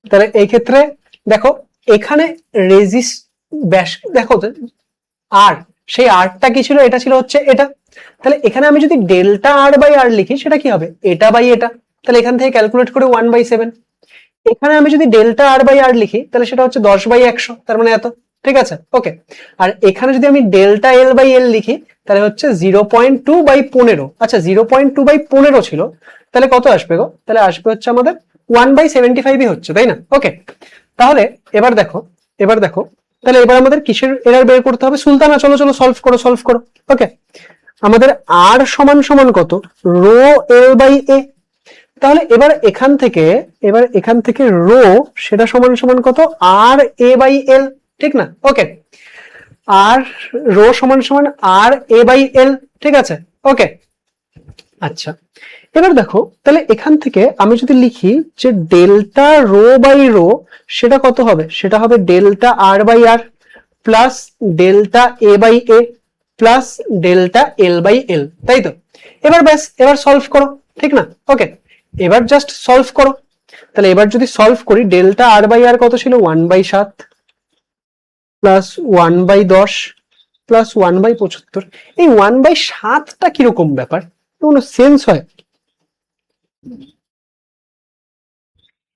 A: তাহলে এই ক্ষেত্রে দেখো এখানে রেজিস্ট ব্যাস দেখো আর সেই আরটা কি ছিল, এটা ছিল হচ্ছে এটা, তাহলে এখানে আমি যদি ডেল্টা আর বাই আর লিখি সেটা কি হবে, এটা বাই এটা, তাহলে এখান থেকে ক্যালকুলেট করে 1/7। এখানে আমি যদি ডেল্টা আর বাই আর লিখি তাহলে সেটা হচ্ছে 10/100, তার মানে এত। ঠিক আছে, ওকে। আর এখানে যদি আমি ডেল্টা এল বাই এল লিখি তাহলে হচ্ছে 0.2/15। আচ্ছা, 0.2/15 ছিল, তাহলে কত আসবে গো? তাহলে আসবে হচ্ছে আমাদের 1/75 হচ্ছে, তাই না? ওকে, তাহলে এবার দেখো, তাহলে এবার আমাদের কিসের এরর বের করতে হবে? সুলতানা, চলো চলো সলভ করো, ওকে। আমাদের আর সমান সমান কত? রো এল বাই এ। তাহলে এখান থেকে রো সেটা সমান সমান কত? আর এ বাই এল, ঠিক না? ওকে, আর রো সমান সমান আর এ বাই এল, ঠিক আছে, ওকে। আচ্ছা, এবার দেখো, তাহলে এখান থেকে আমি যদি লিখি যে ডেল্টা রো বাই রো সেটা কত হবে? সেটা হবে delta R by R plus delta A by A plus delta L by L, তাই তো? এবার ব্যাস, এবার সলভ করো, ঠিক না? ওকে, এবার জাস্ট সলভ করো। তাহলে এবার যদি সলভ করি, ডেল্টা আর বাই আর কত ছিল? 1/7 প্লাস 1/10 প্লাস 1/75। এই 1/7টা কিরকম ব্যাপার? কোনো সেন্স হয়?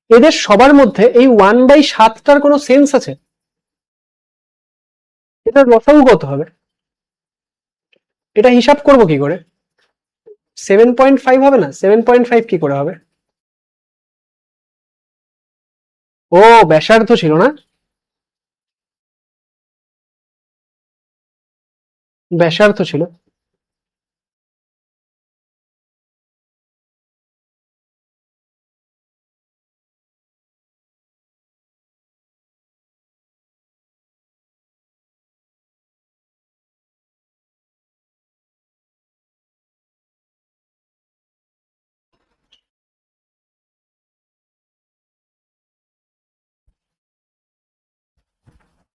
A: এদের সবার মধ্যে এই 1/7টার কোনো সেন্স আছে? এটার লসাগু কত হবে? এটা হিসাব করব কি করে? 7.5 হবে না? 7.5 কি করে হবে? ও, ব্যাসার্ধ ছিল না? ব্যাসার্ধ ছিল।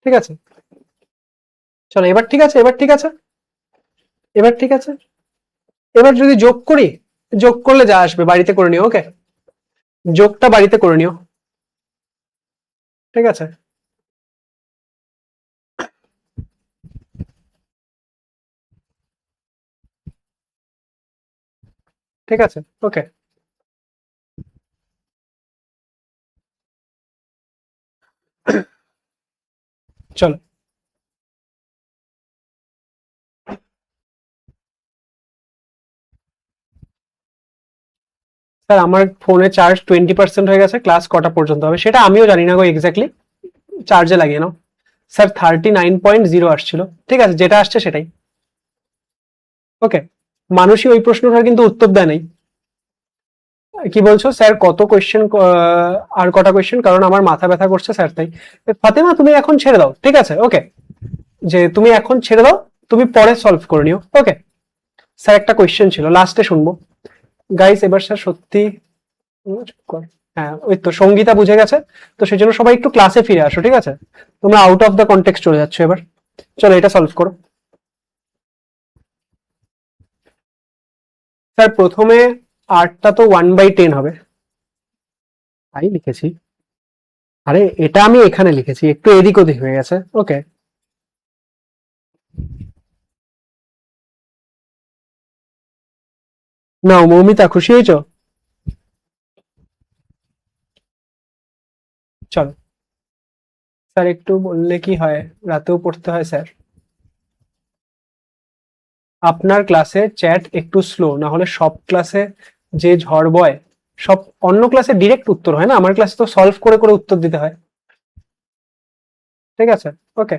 A: ঠিক আছে, চলো এবার ঠিক আছে, এবার যদি যোগ করি, যোগ করলে যা আসবে বাড়িতে করে নিও, ওকে? যোগটা বাড়িতে করে নিও, ঠিক আছে? ঠিক আছে, ওকে, চলো। স্যার, আমার ফোনে চার্জ 20% হয়ে গেছে, ক্লাস কটা পর্যন্ত হবে সেটা আমিও জানি না গো এক্স্যাক্টলি, চার্জে লাগিয়ে নাও। স্যার 39.0 আসছিল, ঠিক আছে, যেটা আসছে সেটাই। ওকে, মানুষই ওই প্রশ্নটার কিন্তু উত্তর দেয় নাই। কি বলছো স্যার, কত কোয়েশ্চেন? আর কটা কোয়েশ্চেন, কারণ আমার মাথা ব্যথা করছে স্যার, তাই। ফাতেমা, তুমি এখন ছেড়ে দাও, ঠিক আছে, ওকে, যে তুমি এখন ছেড়ে দাও, তুমি পরে সলভ করে নিও, ওকে? স্যার একটা কোয়েশ্চেন ছিল, লাস্টে শুনবো। গাইস, এবার স্যার সত্যি, হ্যাঁ ওই তো সঙ্গীতা বুঝে গেছে, তো সেই জন্য সবাই একটু ক্লাসে ফিরে আসো, ঠিক আছে? তোমরা আউট অফ দ্য কনটেক্সট চলে যাচ্ছ এবার। চলো এটা সলভ করো। স্যার প্রথমে আটটা তো 1/10 হবে, তাই লিখেছি। আরে এটা আমি এখানে লিখেছি, একটু এদিক ওদিক হয়ে গেছে, ওকে। নাও মৌমিতা, খুশি হয়েছো? চলো স্যার, একটু বললে কি হয়, রাতেও পড়তে হয় স্যার। আপনার ক্লাসে চ্যাট একটু স্লো, না হলে সব ক্লাসে যে ঝড় বয়। সব অন্য ক্লাসে ডিরেক্ট উত্তর হয় না, আমার ক্লাসে তো সলভ করে করে উত্তর দিতে হয়, ঠিক আছে, ওকে।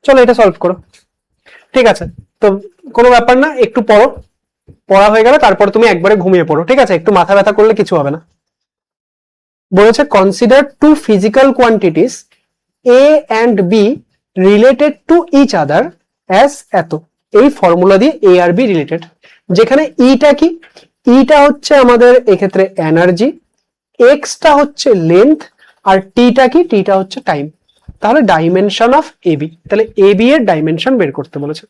A: চলো এটা সলভ করো, ঠিক আছে। তো কোনো ব্যাপার না, একটু পড়ো, পড়া হয়ে গেলে তারপর তুমি একবারে ঘুমিয়ে পড়ো, ঠিক আছে? একটু মাথা ব্যথা করলে কিছু হবে না। বলেছে consider two physical quantities A and B related to each other as এত। এই ফর্মুলা দিয়ে এ আর বি রিলেটেড, যেখানে ইটা কি? ইটা হচ্ছে আমাদের এক্ষেত্রে এনার্জি, এক্সটা হচ্ছে লেন্থ, আর টিটা কি? টিটা হচ্ছে টাইম। তাহলে ডাইমেনশন অফ এ বি, তাহলে এ বি এর ডাইমেনশন বের করতে বলেছে,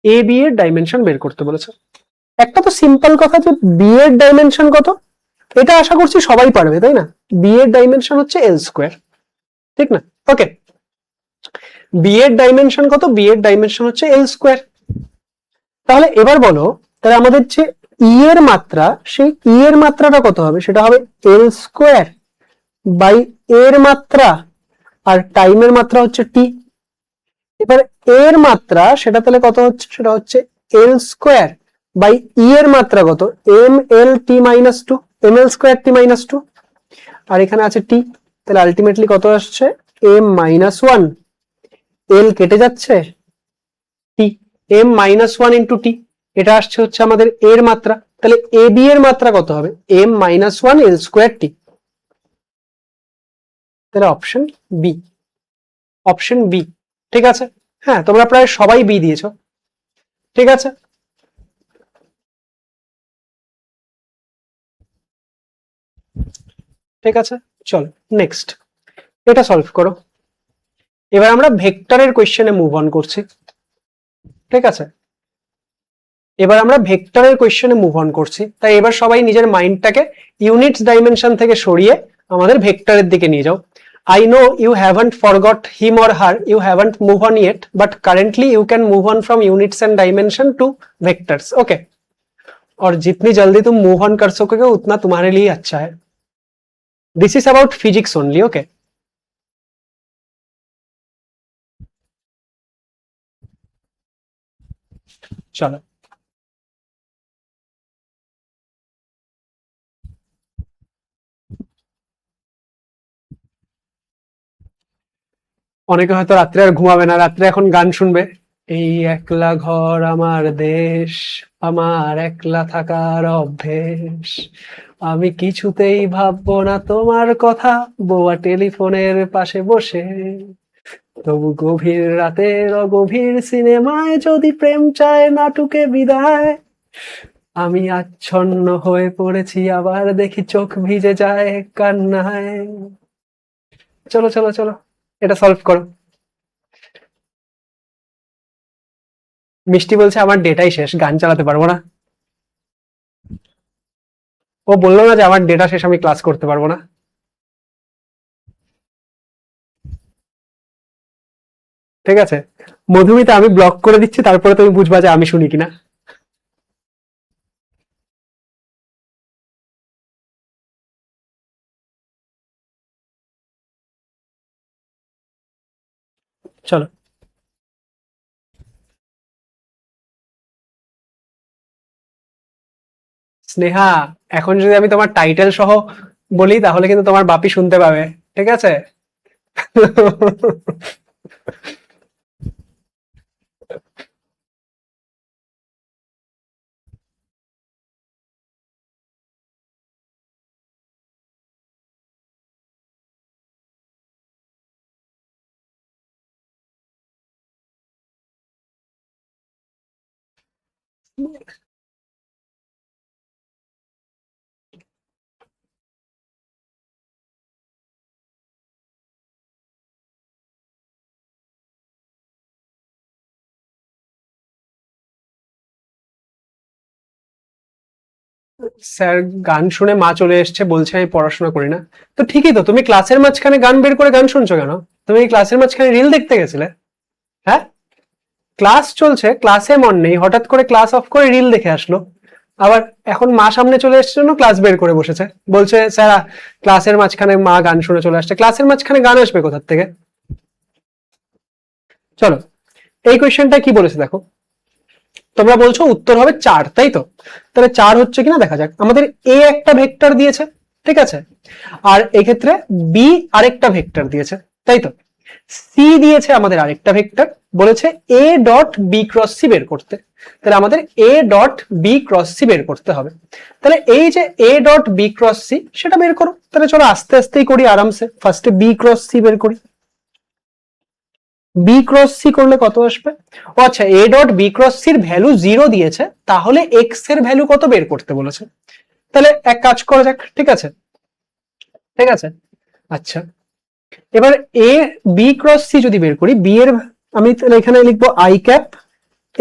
A: এ বি এর ডাইমেনশন বের করতে বলেছে। একটা তো সিম্পল কথা, যে বি এর ডাইমেনশন কত, এটা আশা করছি সবাই পারবে, তাই না? বি এর ডাইমেনশন হচ্ছে এল স্কোয়ার, ঠিক না? ওকে, বি এর ডাইমেনশন কত? বি এর ডাইমেনশন হচ্ছে এল স্কোয়ার। তাহলে এবার বলো, তাহলে আমাদের যে ই এর মাত্রা, সেই ই এর মাত্রাটা কত হবে? সেটা হবে এল স্কোয়ার বাই এর মাত্রা, আর টাইমের মাত্রা হচ্ছে টি। এবার এর মাত্রা সেটা তাহলে কত হচ্ছে? সেটা হচ্ছে এল স্কোয়ার বাই ই এর মাত্রা কত? M L T minus two, M L square T minus two, আর এখানে আছে টি। তাহলে আলটিমেটলি কত আসছে? এম মাইনাস ওয়ান, এল কেটে যাচ্ছে, টি, M minus one into T, এটা আসছে হচ্ছে আমাদের এর মাত্রা। তাহলে এ বি এর মাত্রা কত হবে? M minus one L square T. তাহলে অপশন বি, অপশন বি। ঠিক আছে, হ্যাঁ তোমরা প্রায় সবাই বি দিয়েছো। ঠিক আছে, ঠিক আছে, চলো নেক্সট এটা সলভ করো। এবার আমরা ভেক্টরের কোয়েশ্চেনে মুভ অন করছি। ঠিক আছে, এবার আমরা ভেক্টরের কোয়েশ্চেনে মুভ অন করছি। তাই এবার সবাই নিজের মাইন্ডটাকে ইউনিটস ডাইমেনশন থেকে সরিয়ে আমাদের ভেক্টরের দিকে নিয়ে যাও। I know you haven't forgot him or her, you haven't moved on yet, but currently you can move on from units and dimension to vectors. Okay, और जितनी जल्दी तुम मूव ऑन कर सकोगे उतना तुम्हारे लिए अच्छा है. This is about physics only. Okay, चलो অনেকে হয়তো রাত্রে আর ঘুমাবে না, রাত্রে এখন গান শুনবে। এই একলা ঘর আমার দেশ, আমার একলা থাকার অভ্যেস, আমি কিছুতেই ভাববো না তোমার কথা, বোয়া টেলিফোনের পাশে বসে, তবু গভীর রাতের অগভীর সিনেমায় যদি প্রেম চায় নাটুকে বিদায়, আমি আচ্ছন্ন হয়ে পড়েছি আবার দেখি চোখ ভিজে যায় কান্নায়। চলো চলো চলো এটা সলভ করো। মিষ্টি বলছে আমার ডেটাই শেষ, গান চালাতে পারবো না। ও বললো না যে আমার ডেটা শেষ, আমি ক্লাস করতে পারবো না। ঠিক আছে মধুমিতা, আমি ব্লক করে দিচ্ছি, তারপরে তুমি বুঝবা যে আমি শুনি কিনা। চলো স্নেহা, এখন যদি আমি তোমার টাইটেল সহ বলি তাহলে কিন্তু তোমার বাপি শুনতে পাবে। ঠিক আছে স্যার গান শুনে মা চলে এসছে, বলছে আমি পড়াশোনা করি না। তো ঠিকই তো, তুমি ক্লাসের মাঝখানে গান বের করে গান শুনছো কেন? তুমি ক্লাসের মাঝখানে রিল দেখতে গেছিলে? হ্যাঁ, ক্লাস চলছে, ক্লাসে মন নেই, হঠাৎ করে ক্লাস অফ করে রিল দেখে আসলো। আবার এখন মা সামনে চলে এসছে জন্য ক্লাস বের করে বসেছে, বলছে স্যার ক্লাসের মাঝখানে মা গান শুনে চলে আসছে। ক্লাসের মাঝখানে গান আসবে কোথার থেকে? চলো এই কোয়েশ্চেনটা কি বলেছে দেখো। তোমরা বলছো উত্তর হবে 4, তাই তো? তাহলে 4 হচ্ছে কিনা দেখা যাক। আমাদের এ একটা ভেক্টর দিয়েছে, ঠিক আছে, আর এক্ষেত্রে বি আরেকটা ভেক্টর দিয়েছে, তাই তো? সি দিয়েছে আমাদের আরেকটা ভেক্টর, বলেছে A dot B cross C বের করতে। তাহলে আমাদের A dot B cross C বের করতে হবে। তাহলে এই যে A dot B cross C সেটা বের করো। তাহলে চলো আস্তে আস্তেই করি আরামসে। ফার্স্টে বি ক্রস সি বের করি। বি ক্রস সি করলে কত আসবে? ও আচ্ছা, এ ডট বি ক্রস সির ভ্যালু 0 দিয়েছে, তাহলে এক্স এর ভ্যালু কত বের করতে বলেছে। তাহলে এক কাজ করা যাক, ঠিক আছে, ঠিক আছে। আচ্ছা এবার এ বি ক্রস সি যদি বের করি, বি এর আমি তাহলে এখানে লিখবো আই ক্যাপ,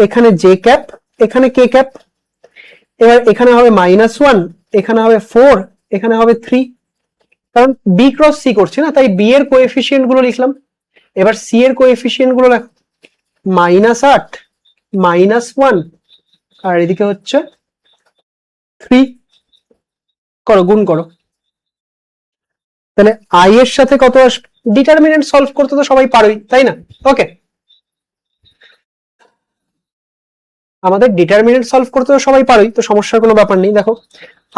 A: এখানে জে ক্যাপ, এখানে কে ক্যাপ। এবার এখানে হবে -1, এখানে হবে 4, এখানে হবে 3, কারণ বি ক্রস সি করছি না, তাই বি এর কোএফিসিয়েন্ট গুলো লিখলাম। এবার সি এর কোএফিসিয়েন্ট গুলো লেখো, -8, -1, আর এদিকে হচ্ছে 3 করো, গুণ করো, তাহলে আই এর সাথে কত আসবে? ডিটারমিনেন্ট সলভ করতে তো সবাই পারোই, তাই না? ওকে, আমাদের ডিটারমিনেন্ট সলভ করতে তো সবাই পারোই, তো সমস্যার কোনো ব্যাপার নেই। দেখো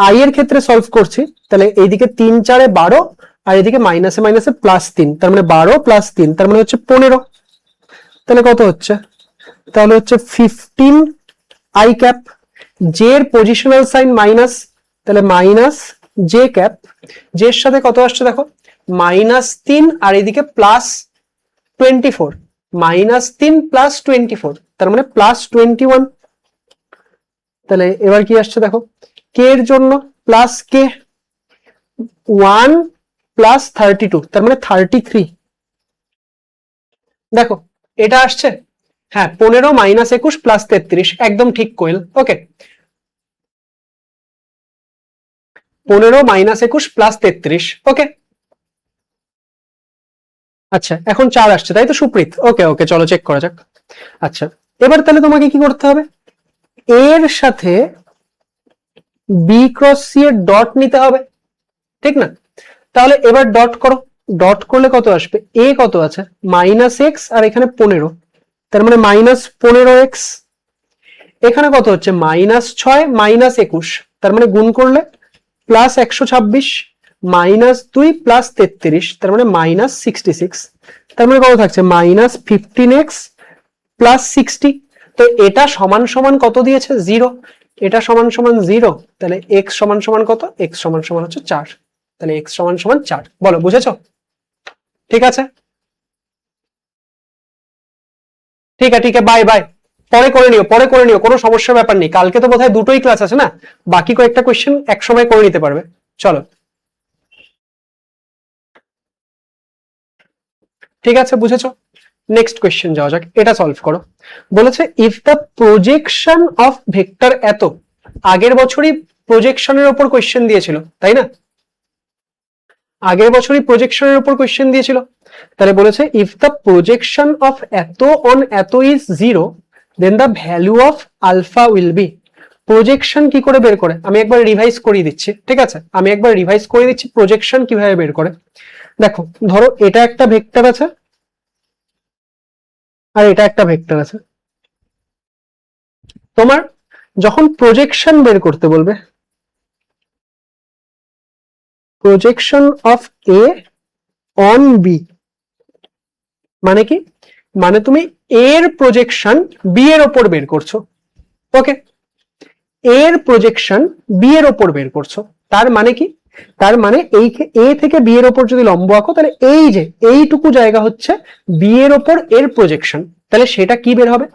A: আই এর ক্ষেত্রে সলভ করছি, তাহলে এইদিকে 3 4 12 আর এদিকে মাইনাসে মাইনাসে +3, তার মানে 12 + 3 তার মানে হচ্ছে 15। তাহলে কত হচ্ছে? তাহলে হচ্ছে 15 আই ক্যাপ। জে এর পজিশনাল সাইন মাইনাস, তাহলে মাইনাস জে ক্যাপ। জে এর সাথে কত আসছে দেখো, -3 আর এদিকে +24, -3 +24 তার মানে +21। তাহলে এবার কি আসছে দেখো, কে এর জন্য প্লাস কে 1 + 32 তার মানে 33। দেখো এটা আসছে, হ্যাঁ 15 - 21 + 33, একদম ঠিক কোয়েল। ওকে, 15 - 21 + 33। ওকে, আচ্ছা এখন 4 আসছে তাই তো সুপ্রীত? ওকে ওকে, চলো চেক করা যাক। আচ্ছা এবার তাহলে তোমাকে কি করতে হবে, এর সাথে বি ক্রস সি এর ডট নিতে হবে, ঠিক না? তাহলে এবার ডট করো, ডট করলে কত আসবে? এ কত আছে? -x আর এখানে 15, তার মানে -15x। এখানে কত হচ্ছে? -6 - 21, তার মানে গুণ করলে +126, -2 + 33 তার মানে -66, তার মানে কত থাকছে? -15x + 60। তো এটা সমান সমান কত দিয়েছে? 0। এটা সমান সমান 0, তাহলে x সমান সমান কত? x সমান সমান হচ্ছে 4, তাহলে x সমান সমান 4। বলো বুঝেছো? ঠিক আছে, ঠিক আছে, ঠিক আছে, বাই বাই। পরে করে নিও, পরে করে নিও, কোনো সমস্যার ব্যাপার নেই। কালকে তো বোধহয় দুটোই ক্লাস আছে না, বাকি কয়েকটা কোয়েশ্চেন এক সময় করে নিতে পারবে। চলো, ঠিক আছে, বুঝেছো? নেক্সট কোয়েশ্চেন যাওয়া যাক, এটা সলভ করো। বলেছে if the projection of vector এত, আগের বছরই প্রজেকশনের উপর কোয়েশ্চেন দিয়েছিল তাই না? আগের বছরই প্রজেকশনের উপর কোয়েশ্চেন দিয়েছিল, তাহলে বলেছে ইফ দ্য প্রজেকশন অফ এত অন এত is 0 then the value of alpha will be. Projection কি করে বের করে, আমি একবার রিভাইজ করিয়ে দিচ্ছি, ঠিক আছে? আমি একবার রিভাইজ করে দিচ্ছি প্রজেকশন কিভাবে বের করে। দেখো ধরো এটা একটা ভেক্টর আছে আর এটা একটা ভেক্টর আছে, তোমার যখন প্রজেকশন বের করতে বলবে, projection of A on B মানে কি? মানে তুমি এর প্রজেকশন বি এর ওপর বের করছো। ওকে, এর প্রজেকশন বি এর ওপর বের করছো, তার মানে কি? তার মানে এই এ থেকে বি এর ওপর যদি লম্ব আঁকো, তাহলে এই যে এইটুকু জায়গা হচ্ছে বি এর ওপর এর প্রজেকশন, তাহলে সেটা কি বের হবে?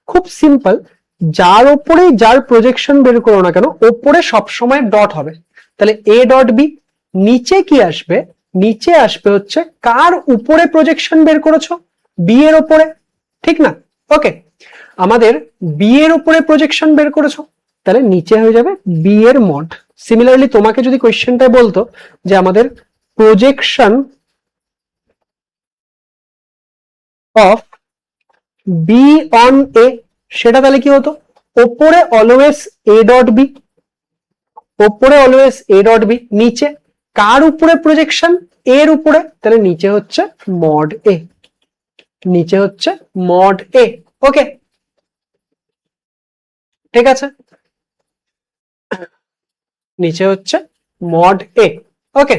A: খুব সিম্পল, যার ওপরেই যার প্রজেকশন বের করো না কেন ওপরে সবসময় ডট হবে, তাহলে এ ডট বি। নিচে কি আসবে? নিচে আসবে হচ্ছে কার উপরে প্রজেকশন বের করেছো? বি এর ওপরে, ঠিক না? ওকে, আমাদের বি এর উপরে প্রজেকশন বের করেছো, তাহলে নিচে হয়ে যাবে বি এর মড। সিমিলারলি তোমাকে যদি কোয়েশ্চেনটা বলতো যে আমাদের projection of B on A, সেটা তাহলে কি হতো? ওপরে অলওয়েজ এ ডট বি, ওপরে অলওয়েজ এ ডট বি, নিচে কার উপরে প্রজেকশন? এর উপরে, তাহলে নিচে হচ্ছে মড এ, নিচে হচ্ছে মড এ। ওকে, ঠিক আছে, নিচে হচ্ছে মড এ। ওকে,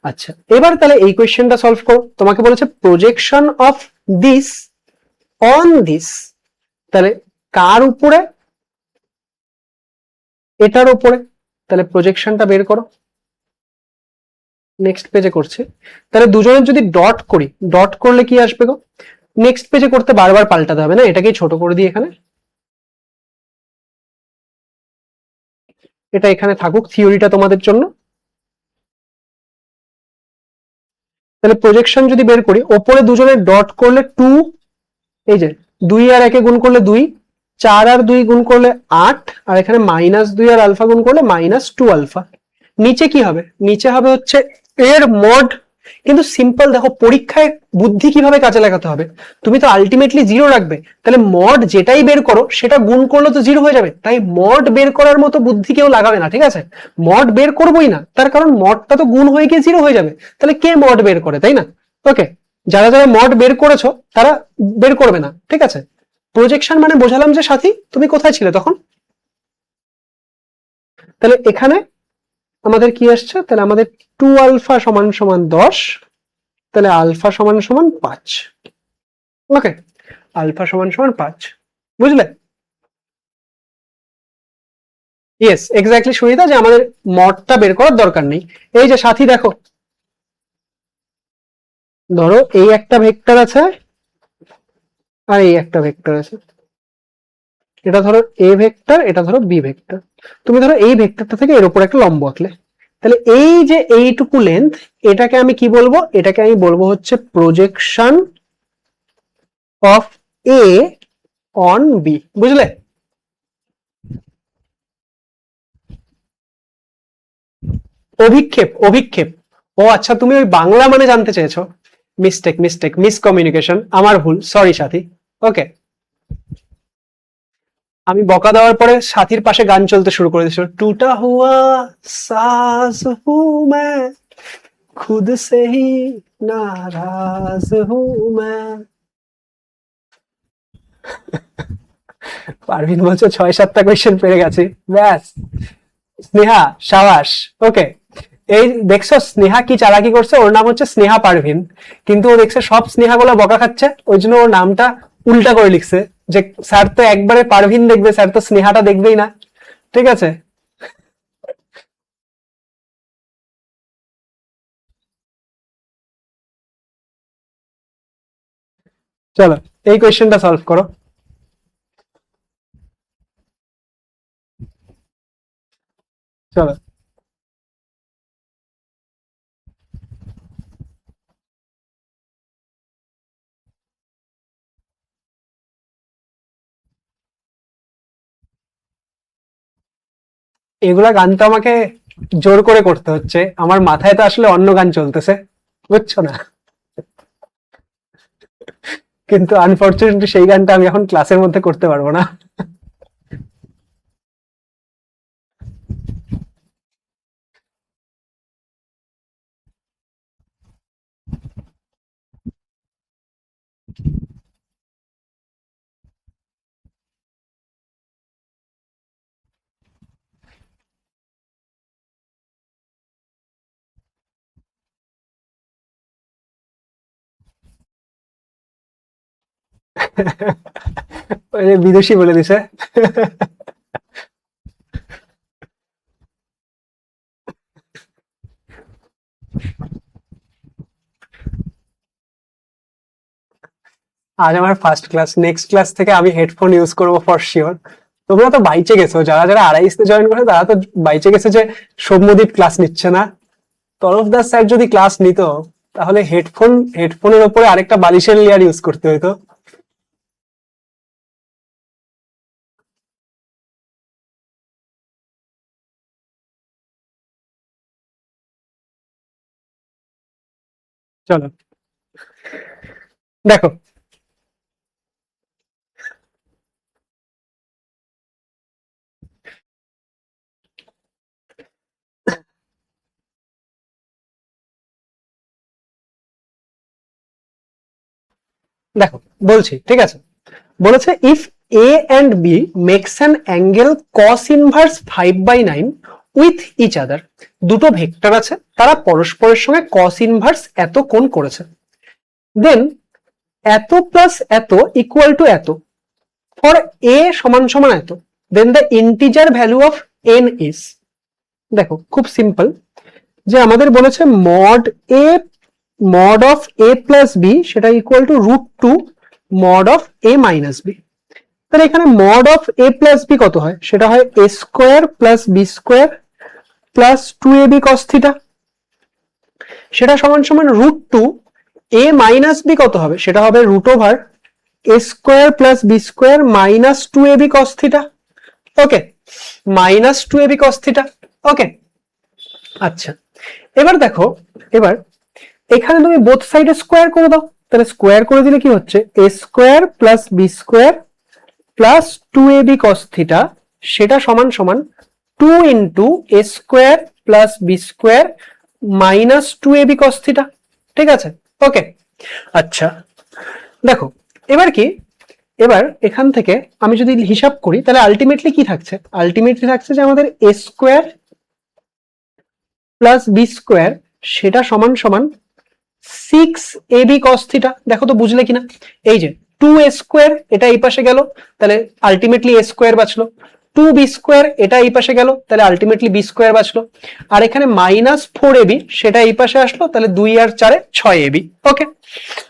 A: আচ্ছা এবার তাহলে এই কোয়েশ্চেনটা সলভ করো। তোমাকে বলেছে projection of this on this, তাহলে কার উপরে? এটার উপরে, তাহলে প্রজেকশনটা বের করো। নেক্সট পেজে করছি, তাহলে দুজনের যদি ডট করি, ডট করলে কি আসবে গো? নেক্সট পেজে করতে বারবার পাল্টাতে হবে না, এটাকেই ছোট করে দিই এখানে, এটা এখানে থাকুক থিওরিটা তোমাদের জন্য। তাহলে প্রজেকশন যদি বের করি, ওপরে দুজনের ডট করলে 2, এই যে 2 আর 1 গুণ করলে 2, 4 আর 2 গুণ করলে 8, আর এখানে -2 আর আলফা গুণ করলে -2 আলফা। নিচে কি হবে? নিচে হবে হচ্ছে এর মড, কিন্তু সিম্পল দেখো পরীক্ষায় বুদ্ধি কিভাবে কাজে লাগাতে হবে, তুমি তো আলটিমেটলি জিরো রাখবে, তাহলে মড যেটাই বের করো সেটা গুণ করলে তো জিরো হয়ে যাবে, তাই মড বের করার মতো বুদ্ধি কেউ লাগাবে না, ঠিক আছে? মড বের করবোই না, তার কারণ মডটা তো গুণ হয়ে গিয়ে জিরো হয়ে যাবে, তাহলে কে মড বের করে, তাই না? ওকে, যারা যারা মড বের করেছো তারা বের করবে না, ঠিক আছে? প্রজেকশন মানে বোঝালাম যে সাথী তুমি কোথায় ছিলে তখন? তাহলে এখানে আমাদের কি আসছে, তাহলে আমাদের 2 আলফা সমান সমান 10, তাহলে আলফা সমান সমান 5। ওকে, আলফা সমান সমান 5, বুঝলে? ইয়েস এক্স্যাক্টলি সুনিতা, যে আমাদের মডটা বের করার দরকার নেই। এই যে সাথী দেখো, ধরো এই একটা ভেক্টর আছে আর এই একটা ভেক্টর আছে, এটা ধরো এ ভেক্টর, এটা ধরো বি ভেক্টর। তুমি ধরো এই ভেক্টরটা থেকে এর উপর একটা লম্ব আঁকলে, তাহলে এই যে এইটুকু লেন্থ, এটাকে আমি কি বলবো? এটাকে আমি বলবো হচ্ছে projection of A on B, বুঝলে? অভিক্ষেপ, অভিক্ষেপ। ও আচ্ছা, তুমি ওই বাংলা মানে জানতে চেয়েছো। মিস্টেক, মিস্টেক, মিসকমিউনিকেশন, আমার ভুল, সরি সাথী। ওকে, আমি বকা দেওয়ার পরে সাথীর পাশে গান চলতে শুরু করে দিয়েছিল, টুটা হুয়া সাজ হু মে খুদ সে হি নারাজ হু মে। পারভিন বলছে 6-7টা কোয়েশ্চেন পেরে গেছি, ব্যাস। স্নেহা সাবাস। ওকে, এই দেখছো স্নেহা কি চালাকি করছে, ওর নাম হচ্ছে স্নেহা পারভিন, কিন্তু ও দেখছে সব স্নেহা গুলো বকা খাচ্ছে, ওই জন্য ওর নামটা উল্টা করে লিখছে, যে স্যার তো একবারে পারভিন দেখবে, স্যার তো স্নেহাটা দেখবেই না, ঠিক আছে? চলো এই কোয়েশ্চেনটা সলভ করো। চলো, এগুলা গান তো আমাকে জোর করে করতে হচ্ছে, আমার মাথায় তো আসলে অন্য গান চলতেছে, বুঝছো না? কিন্তু আনফরচুনেটলি সেই গানটা আমি এখন ক্লাসের মধ্যে করতে পারবো না। ওই যে বিদেশি বলে দিছে। আজ আমার ফার্স্ট ক্লাস, নেক্সট ক্লাস থেকে আমি হেডফোন ইউজ করবো ফর শিওর। তোমরা তো বাইচে গেছো, যারা যারা আড়াইশতে জয়েন করেছে তারা তো বাইচে গেছে যে সৌম্যদীপ ক্লাস নিচ্ছে না। তরফদার স্যার যদি ক্লাস নিত, তাহলে হেডফোনের উপরে আরেকটা বালিশের লেয়ার ইউজ করতে হতো। চলো দেখো, দেখো বলছি, ঠিক আছে? বলেছে if A and B makes an angle cos inverse 5/9 with each other. দুটো ভেক্টর আছে, তারা পরস্পরের সঙ্গে কস ইনভার্স এত কোণ করেছে, দেন এত প্লাস এত ইকুয়াল টু এত ফর এ সমান সমান এত, then the integer value of n is. দেখো খুব সিম্পল, যে আমাদের বলেছে mod of a plus b সেটা equal to √2 mod of a minus b. তাহলে এখানে mod of a plus b কত হয়? সেটা হয় a square plus B square plus 2ab cos theta, সেটা সমান সমান √2। এ মাইনাস বি কত হবে? সেটা হবে √over a square plus B square minus 2ab cos theta. Okay, minus 2ab cos theta. Okay, আচ্ছা এবার দেখো, এবার এখানে তুমি বোথ সাইডে স্কোয়ার করে দাও, তাহলে স্কোয়ার করে দিলে কি হচ্ছে, a square plus B square plus 2ab cos theta, সেটা সমান সমান 2 into a square plus B square minus 2ab cos theta. ঠিক আছে, ওকে। আচ্ছা দেখো এবার কি, এবার এখান থেকে আমি যদি হিসাব করি তাহলে আলটিমেটলি কি থাকছে, আলটিমেটলি থাকছে যে আমাদের এ স্কোয়ার প্লাস বি স্কোয়ার সেটা সমান সমান 6ab cos থিটা। দেখো তো বুঝলে কিনা, এই যে 2a স্কোয়ার এটা এই পাশে গেল, তাহলে আলটিমেটলি a স্কোয়ার বাঁচলো, 2b স্কোয়ার এটা এই পাশে গেল, তাহলে আলটিমেটলি b স্কোয়ার বাঁচলো, আর এখানে মাইনাস 4ab সেটা এই পাশে আসলো, তাহলে 2 আর 4 6ab। ওকে,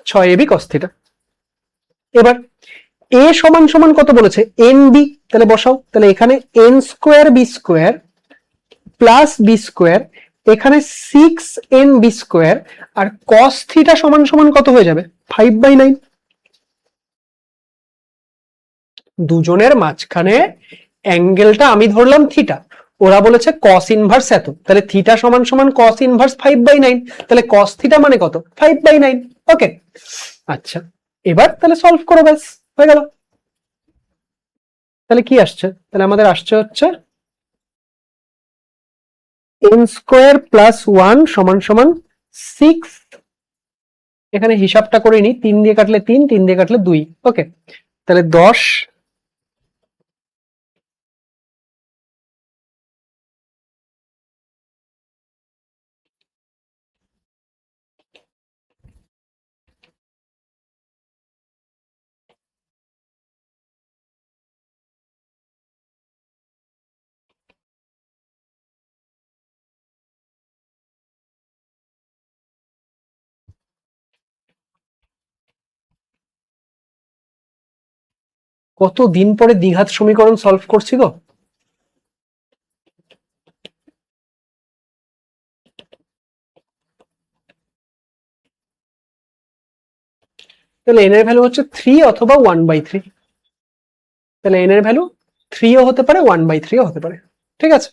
A: 6ab cos থিটা। এবার a সমান সমান কত বলেছে, nb, তাহলে বসাও, তাহলে এখানে n square B square plus B square, এখানে 6nb স্কোয়ার, আর cos থিটা সমান সমান কত হয়ে যাবে, 5/9। দুজনের মাঝখানে অ্যাঙ্গেলটা আমি ধরলাম থিটা, ওরা বলেছে cos ইনভার্স এত, তাহলে থিটা সমান সমান cos ইনভার্স 5/9, তাহলে cos থিটা মানে কত, 5/9। ওকে, আচ্ছা এবার তাহলে সলভ করো, ব্যাস হয়ে গেল। তাহলে কি আসছে, তাহলে আমাদের আসছে হচ্ছে n স্কোয়ার প্লাস 1 সমান সমান 6, এখানে হিসাবটা করে নি, 3 দিয়ে কাটলে 3, 3 দিয়ে কাটলে 2। ওকে, তাহলে 10 কতদিন পরে দ্বিঘাত সমীকরণ সলভ করছি গো। তাহলে n এর ভ্যালু হচ্ছে 3 অথবা 1/3, তাহলে n এর ভ্যালু 3 ও হতে পারে 1/3 ও হতে পারে। ঠিক আছে,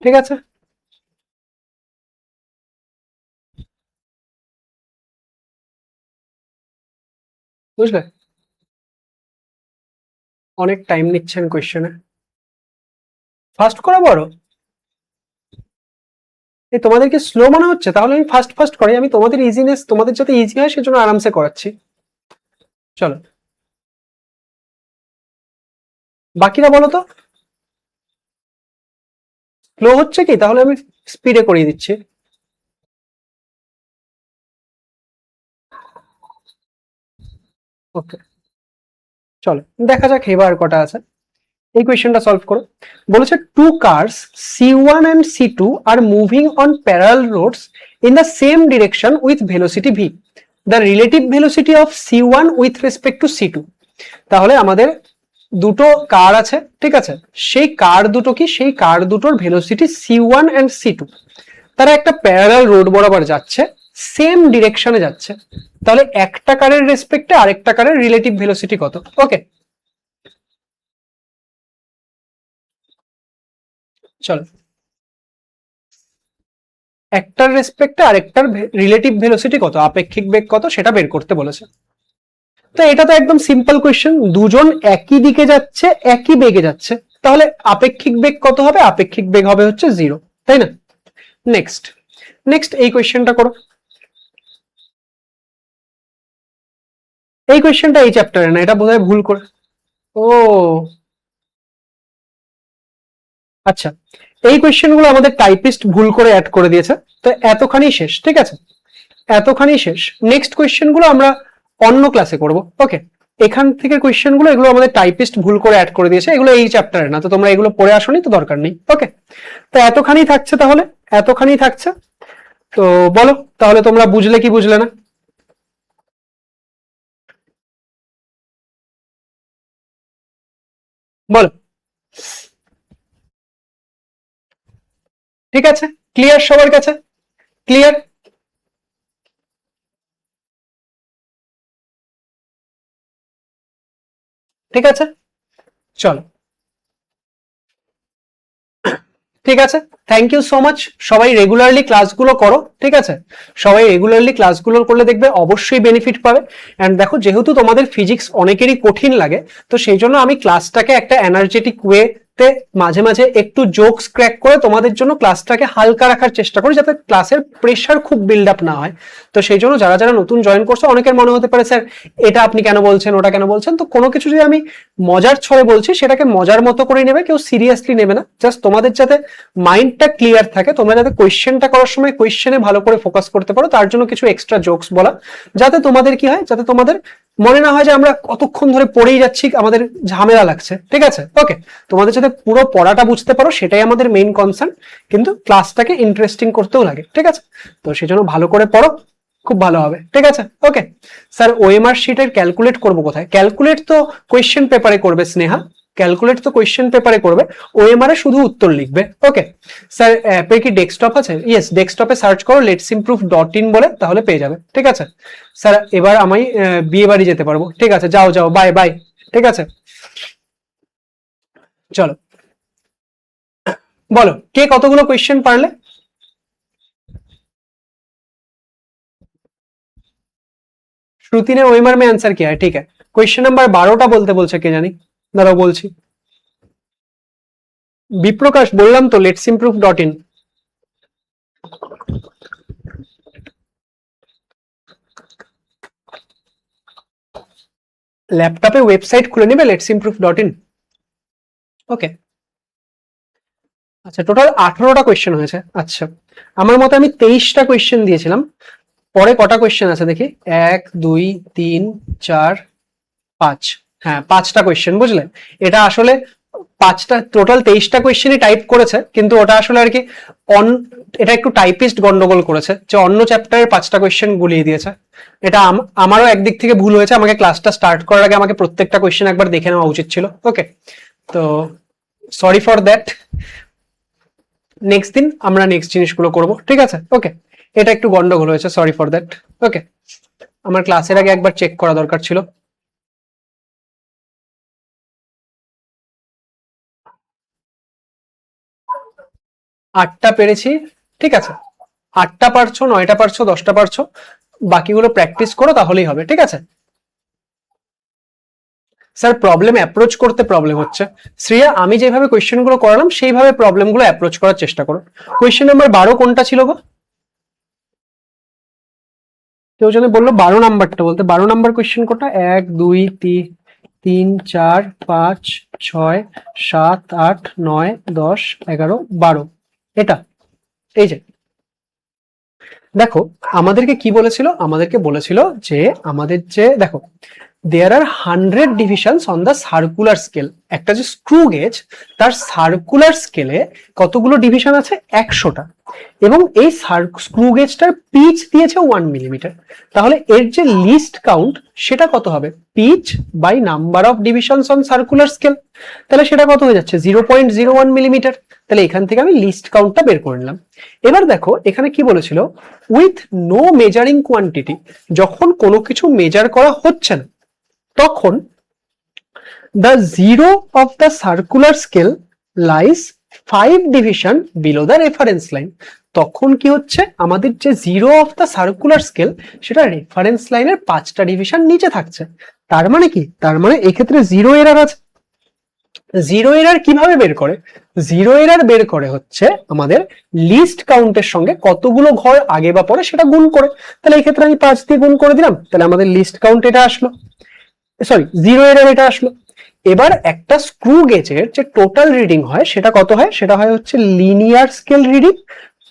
A: ঠিক আছে, বুঝলে অনেক টাইম নিচ্ছেন কোয়েশ্চেনে, ফাস্ট করো বড়। এই তোমাদেরকে স্লো মনে হচ্ছে, তাহলে আমি ফাস্ট ফাস্ট করি, আমি তোমাদের ইজিনেস, তোমাদের যাতে ইজি হয় সেজন্য আরামসে করাচ্ছি। চলো বাকিরা বলো তো, স্লো হচ্ছে কি, তাহলে আমি স্পিডে করিয়ে দিচ্ছি। ওকে, চলো দেখা যাক এবার কটা আছে। এই কোয়েশ্চেনটা সলভ করো। বলেছে two cars C1 and C2 আর moving on parallel roads in the same direction with velocity v, the relative velocity of C1 with respect to C2। তাহলে আমাদের দুটো কার আছে, ঠিক আছে, সেই কার দুটো কি, সেই কার দুটোর ভেলোসিটি C1 and C2, তারা একটা প্যারালাল রোড বরাবর যাচ্ছে, সেম ডিরেকশনে যাচ্ছে, তাহলে একটা কারের রেসপেক্টে আরেকটা কারের রিলেটিভ ভেলোসিটি কত। ওকে, চলো একটার রেসপেক্টে আরেকটার রিলেটিভ ভেলোসিটি কত, আপেক্ষিক বেগ কত, সেটা বের করতে বলেছে। তো এটা তো একদম সিম্পল কোয়েশ্চেন, দুজন একই দিকে যাচ্ছে, একই বেগে যাচ্ছে, তাহলে আপেক্ষিক বেগ কত হবে, আপেক্ষিক বেগ হবে হচ্ছে 0, তাই না। নেক্সট, নেক্সট এই কোয়েশ্চেনটা করো। এই কোয়েশ্চেনটা এই চ্যাপ্টারে না, এটা বোধহয় ভুল করে। ও আচ্ছা, এই কোয়েশ্চেন গুলো আমাদের টাইপিস্ট ভুল করে অ্যাড করে দিয়েছে, তো এতখানি শেষ, ঠিক আছে, এতখানি শেষ। নেক্সট কোয়েশ্চেন গুলো আমরা অন্য ক্লাসে করব। ওকে, এখান থেকে কোয়েশ্চেন গুলো এগুলো আমাদের টাইপিস্ট ভুল করে অ্যাড করে দিয়েছে, এগুলো এই চ্যাপ্টারে না, তো তোমরা এগুলো পড়ে আসোনি তো দরকার নেই। ওকে, তো এতখানি থাকছে, তাহলে এতখানি থাকছে। তো বলো তাহলে তোমরা বুঝলে কি বুঝলে না, বলো। ঠিক আছে, ক্লিয়ার সবার কাছে? ক্লিয়ার? ঠিক আছে, চলো। ঠিক আছে, থ্যাংক ইউ সো মাচ। সবাই রেগুলারলি ক্লাসগুলো করো, ঠিক আছে? সবাই রেগুলারলি ক্লাসগুলো করলে দেখবে অবশ্যই বেনিফিট পাবে। অ্যান্ড দেখো, যেহেতু তোমাদের ফিজিক্স অনেকেরই কঠিন লাগে, তো সেই জন্য আমি ক্লাসটাকে একটা এনার্জেটিক ওয়েতে মাঝে মাঝে একটু জোকস ক্র্যাক করে তোমাদের জন্য ক্লাসটাকে হালকা রাখার চেষ্টা করি, যাতে ক্লাসের প্রেশার খুব বিল্ড আপ না হয়। তো সেই জন্য যারা যারা নতুন জয়েন করছো, অনেকের মনে হতে পারে স্যার এটা আপনি কেন বলছেন, ওটা কেন বলছেন। তো কোনো কিছু যদি আমি মজার ছলে বলছি, সেটাকে মজার মতো করে নেবে, কেউ সিরিয়াসলি নেবে না। জাস্ট তোমাদের যাতে মাইন্ডটা ক্লিয়ার থাকে, তোমরা যাতে কোয়েশ্চেনটা করার সময় কোয়েশ্চেনে ভালো করে ফোকাস করতে পারো, তার জন্য কিছু এক্সট্রা জোকস বলা, যাতে তোমাদের কি হয়, যাতে তোমাদের মনে না হয় যে আমরা কতক্ষণ ধরে পড়েই যাচ্ছি, আমাদের ঝামেলা লাগছে। ঠিক আছে, ওকে? তোমাদের যাতে পুরো পড়াটা বুঝতে পারো, সেটাই আমাদের মেইন কনসার্ন, কিন্তু ক্লাসটাকে ইন্টারেস্টিং করতেও লাগে। ঠিক আছে, তো সেজন্য ভালো করে পড়ো, খুব ভালো হবে। ঠিক আছে, ওকে? স্যার ওএমআর শিটের ক্যালকুলেট করবো কোথায়? ক্যালকুলেট তো কোয়েশ্চেন পেপারে করবে স্নেহা, ক্যালকুলেট তো কোয়েশ্চেন পেপারে করবে, ওএমআর এ শুধু উত্তর লিখবে। ওকে স্যার, অ্যাপে কি ডেস্কটপ আছে? ইয়েস, ডেস্কটপে সার্চ করো letsimprove.in বলে, তাহলে পেয়ে যাবে। ঠিক আছে স্যার, এবার আমি বিয়ে বাড়ি যেতে পারবো। ঠিক আছে, যাও যাও, বাই বাই। ঠিক আছে, চলো বলো কে কতগুলো কোয়েশ্চেন পারলে। श्रुति ने ओएमआर में आंसर किया है, ठीक है। क्वेश्चन नंबर 12টা বলতে বলছে, কে জানি, দাঁড়াও বলছি। বিপ্রকাশ বললাম তো, letsimprove.in। ল্যাপটপে ওয়েবসাইট খুলে নেবে letsimprove.in। ওকে, আচ্ছা, টোটাল 18টা কোয়েশ্চেন হয়েছে। আচ্ছা, আমার মতে আমি 23টা কোয়েশ্চেন দিয়েছিলাম। পরে কটা কোয়েশ্চেন আছে দেখি, 1 2 3 4 5, হ্যাঁ 5টা কোয়েশ্চেন, বুঝলে? এটা আসলে 5টা, টোটাল 23টা কোয়েশ্চেনই টাইপ করেছে, কিন্তু ওটা আসলে আর কি অন, এটা একটু টাইপিস্ট গন্ডগোল করেছে, যে অন্য চ্যাপ্টারের 5টা কোয়েশ্চেন গুলিয়ে দিয়েছে। এটা আমারও একদিক থেকে ভুল হয়েছে, আমাকে ক্লাসটা স্টার্ট করার আগে আমাকে প্রত্যেকটা কোয়েশ্চেন একবার দেখে নেওয়া উচিত ছিল। ওকে, তো সরি ফর দ্যাট। নেক্সট দিন আমরা নেক্সট জিনিসগুলো করব, ঠিক আছে? ওকে, এটা একটু গন্ডগোল হয়েছে, সরি ফর দ্যাট। ওকে, আমার ক্লাসের আগে একবার চেক করা দরকার ছিল। আটটা পেরেছি, ঠিক আছে। 8টা পারছো, 9টা পারছো, 10টা পারছো, বাকিগুলো প্র্যাকটিস করো, তাহলেই হবে। ঠিক আছে স্যার, প্রবলেম অ্যাপ্রোচ করতে প্রবলেম হচ্ছে। শ্রেয়া, আমি যেভাবে কোয়েশ্চেন গুলো করালাম সেইভাবে প্রবলেম গুলো অ্যাপ্রোচ করার চেষ্টা করো। কোয়েশ্চেন নাম্বার 12 কোনটা ছিল গো? কেউ জানে বললো 12 নাম্বারটা বলতে। 12 নাম্বার কোয়েশ্চেন কোনটা? 1 2 3 4 5 6 7 8 9 10 11 12, এটা। এই যে দেখো, আমাদেরকে কি বলেছিল, আমাদেরকে বলেছিল যে আমাদের যে দেখো, দেয়ার are 100 divisions on the circular scale. একটা যে স্ক্রু গেজ, তার সার্কুলার স্কেলে কতগুলো ডিভিশন আছে? 100টা। এবং এই স্ক্রু গেজটার পিচ দিয়েছে 1 মিলিমিটার। তাহলে এর যে লিস্ট কাউন্ট, সেটা কত হবে? Pitch by number of divisions on circular scale. তাহলে সেটা কত হয়ে যাচ্ছে? 0.01 মিলিমিটার। তাহলে এখান থেকে আমি লিস্ট কাউন্টটা বের করে নিলাম। এবার দেখো, এখানে কি বলেছিল? উইথ নো মেজারিং কোয়ান্টিটি, যখন কোনো কিছু মেজার করা হচ্ছে না, তখন the zero of the circular scale lies 5 division below the reference line। তখন কি হচ্ছে, আমাদের যে zero of the circular scale, সেটা রেফারেন্স লাইনের 5টা ডিভিশন নিচে থাকছে। তার মানে কি? তার মানে এক্ষেত্রে জিরো এরার আছে। জিরো এরার কিভাবে বের করে? জিরো এরার বের করে হচ্ছে আমাদের লিস্ট কাউন্টের সঙ্গে কতগুলো ঘর আগে বা পরে সেটা গুণ করে। তাহলে এই ক্ষেত্রে আমি 5 দিয়ে গুণ করে দিলাম, তাহলে আমাদের লিস্ট কাউন্ট এটা আসলো, সরি জিরো এরার এটা আসলো। এবার একটা স্ক্রু গেজের যে টোটাল রিডিং হয়, সেটা কত হয়? সেটা হয় হচ্ছে linear scale reading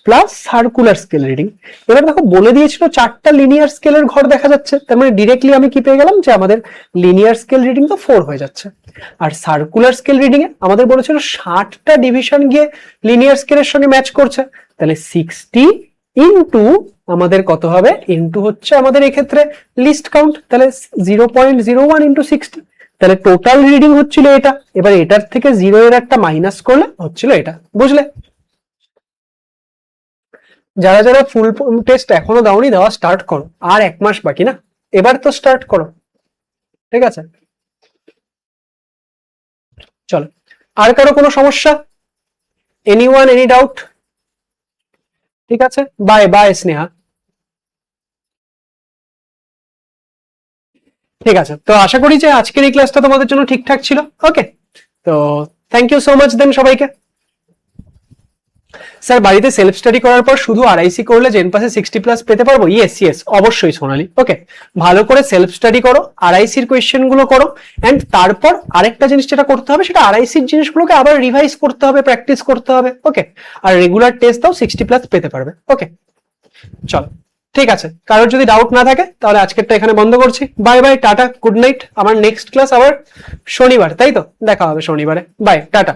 A: plus circular scale reading. এবার দেখো, বলে দিয়েছিল 4টা লিনিয়ার স্কেলের ঘর দেখা যাচ্ছে, তার মানে ডিরেক্টলি আমি কি পেয়ে গেলাম, যে আমাদের লিনিয়ার স্কেল রিডিং তো 4 হয়ে যাচ্ছে। আর সার্কুলার স্কেল রিডিং এ আমাদের বলেছিল 60টা ডিভিশন গিয়ে লিনিয়ার স্কেলের সঙ্গে ম্যাচ করছে। তাহলে 60 ইনটু আমাদের কত হবে? ইনটু হচ্ছে আমাদের এক্ষেত্রে লিস্ট কাউন্ট। তাহলে 0.01 ইনটু 60, তাহলে টোটাল রিডিং হচ্ছিল এটা। এবার এটার থেকে জিরো এর একটা মাইনাস করলে হচ্ছিল এটা, বুঝলে? যারা যারা ফুল টেস্ট এখনো দাওনি, দেওয়া স্টার্ট করো, আর 1 মাস বাকি না, এবার তো স্টার্ট করো, ঠিক আছে? চলো, আর কারো কোনো সমস্যা? Anyone, any doubt? ঠিক আছে, বাই বাই স্নেহা। ঠিক আছে, তো আশা করি যে আজকের এই ক্লাসটা তোমাদের জন্য ঠিকঠাক ছিল। ওকে, তো thank you so much then সবাইকে। স্যার বাড়িতে সেলফ স্টাডি করার পর শুধু আরআইসি করলে জেনপাসে 60+ পেতে পারবো? ইয়েস ইয়েস, অবশ্যই সোনালি। ওকে, ভালো করে সেলফ স্টাডি করো, আরআইসির কোয়েশ্চেন গুলো করো, এন্ড তারপর আরেকটা জিনিস যেটা করতে হবে, সেটা আরআইসির জিনিসগুলোকে আবার রিভাইজ করতে হবে, প্র্যাকটিস করতে হবে। ওকে, আর রেগুলার টেস্ট দাও, 60+ পেতে পারবে। ওকে, চলো, ঠিক আছে। কারোর যদি ডাউট না থাকে তাহলে আজকেরটা এখানে বন্ধ করছি। Bye bye, tata, good night. আমার নেক্সট ক্লাস আবার শনিবার, তাই তো? দেখা হবে শনিবারে। Bye, tata.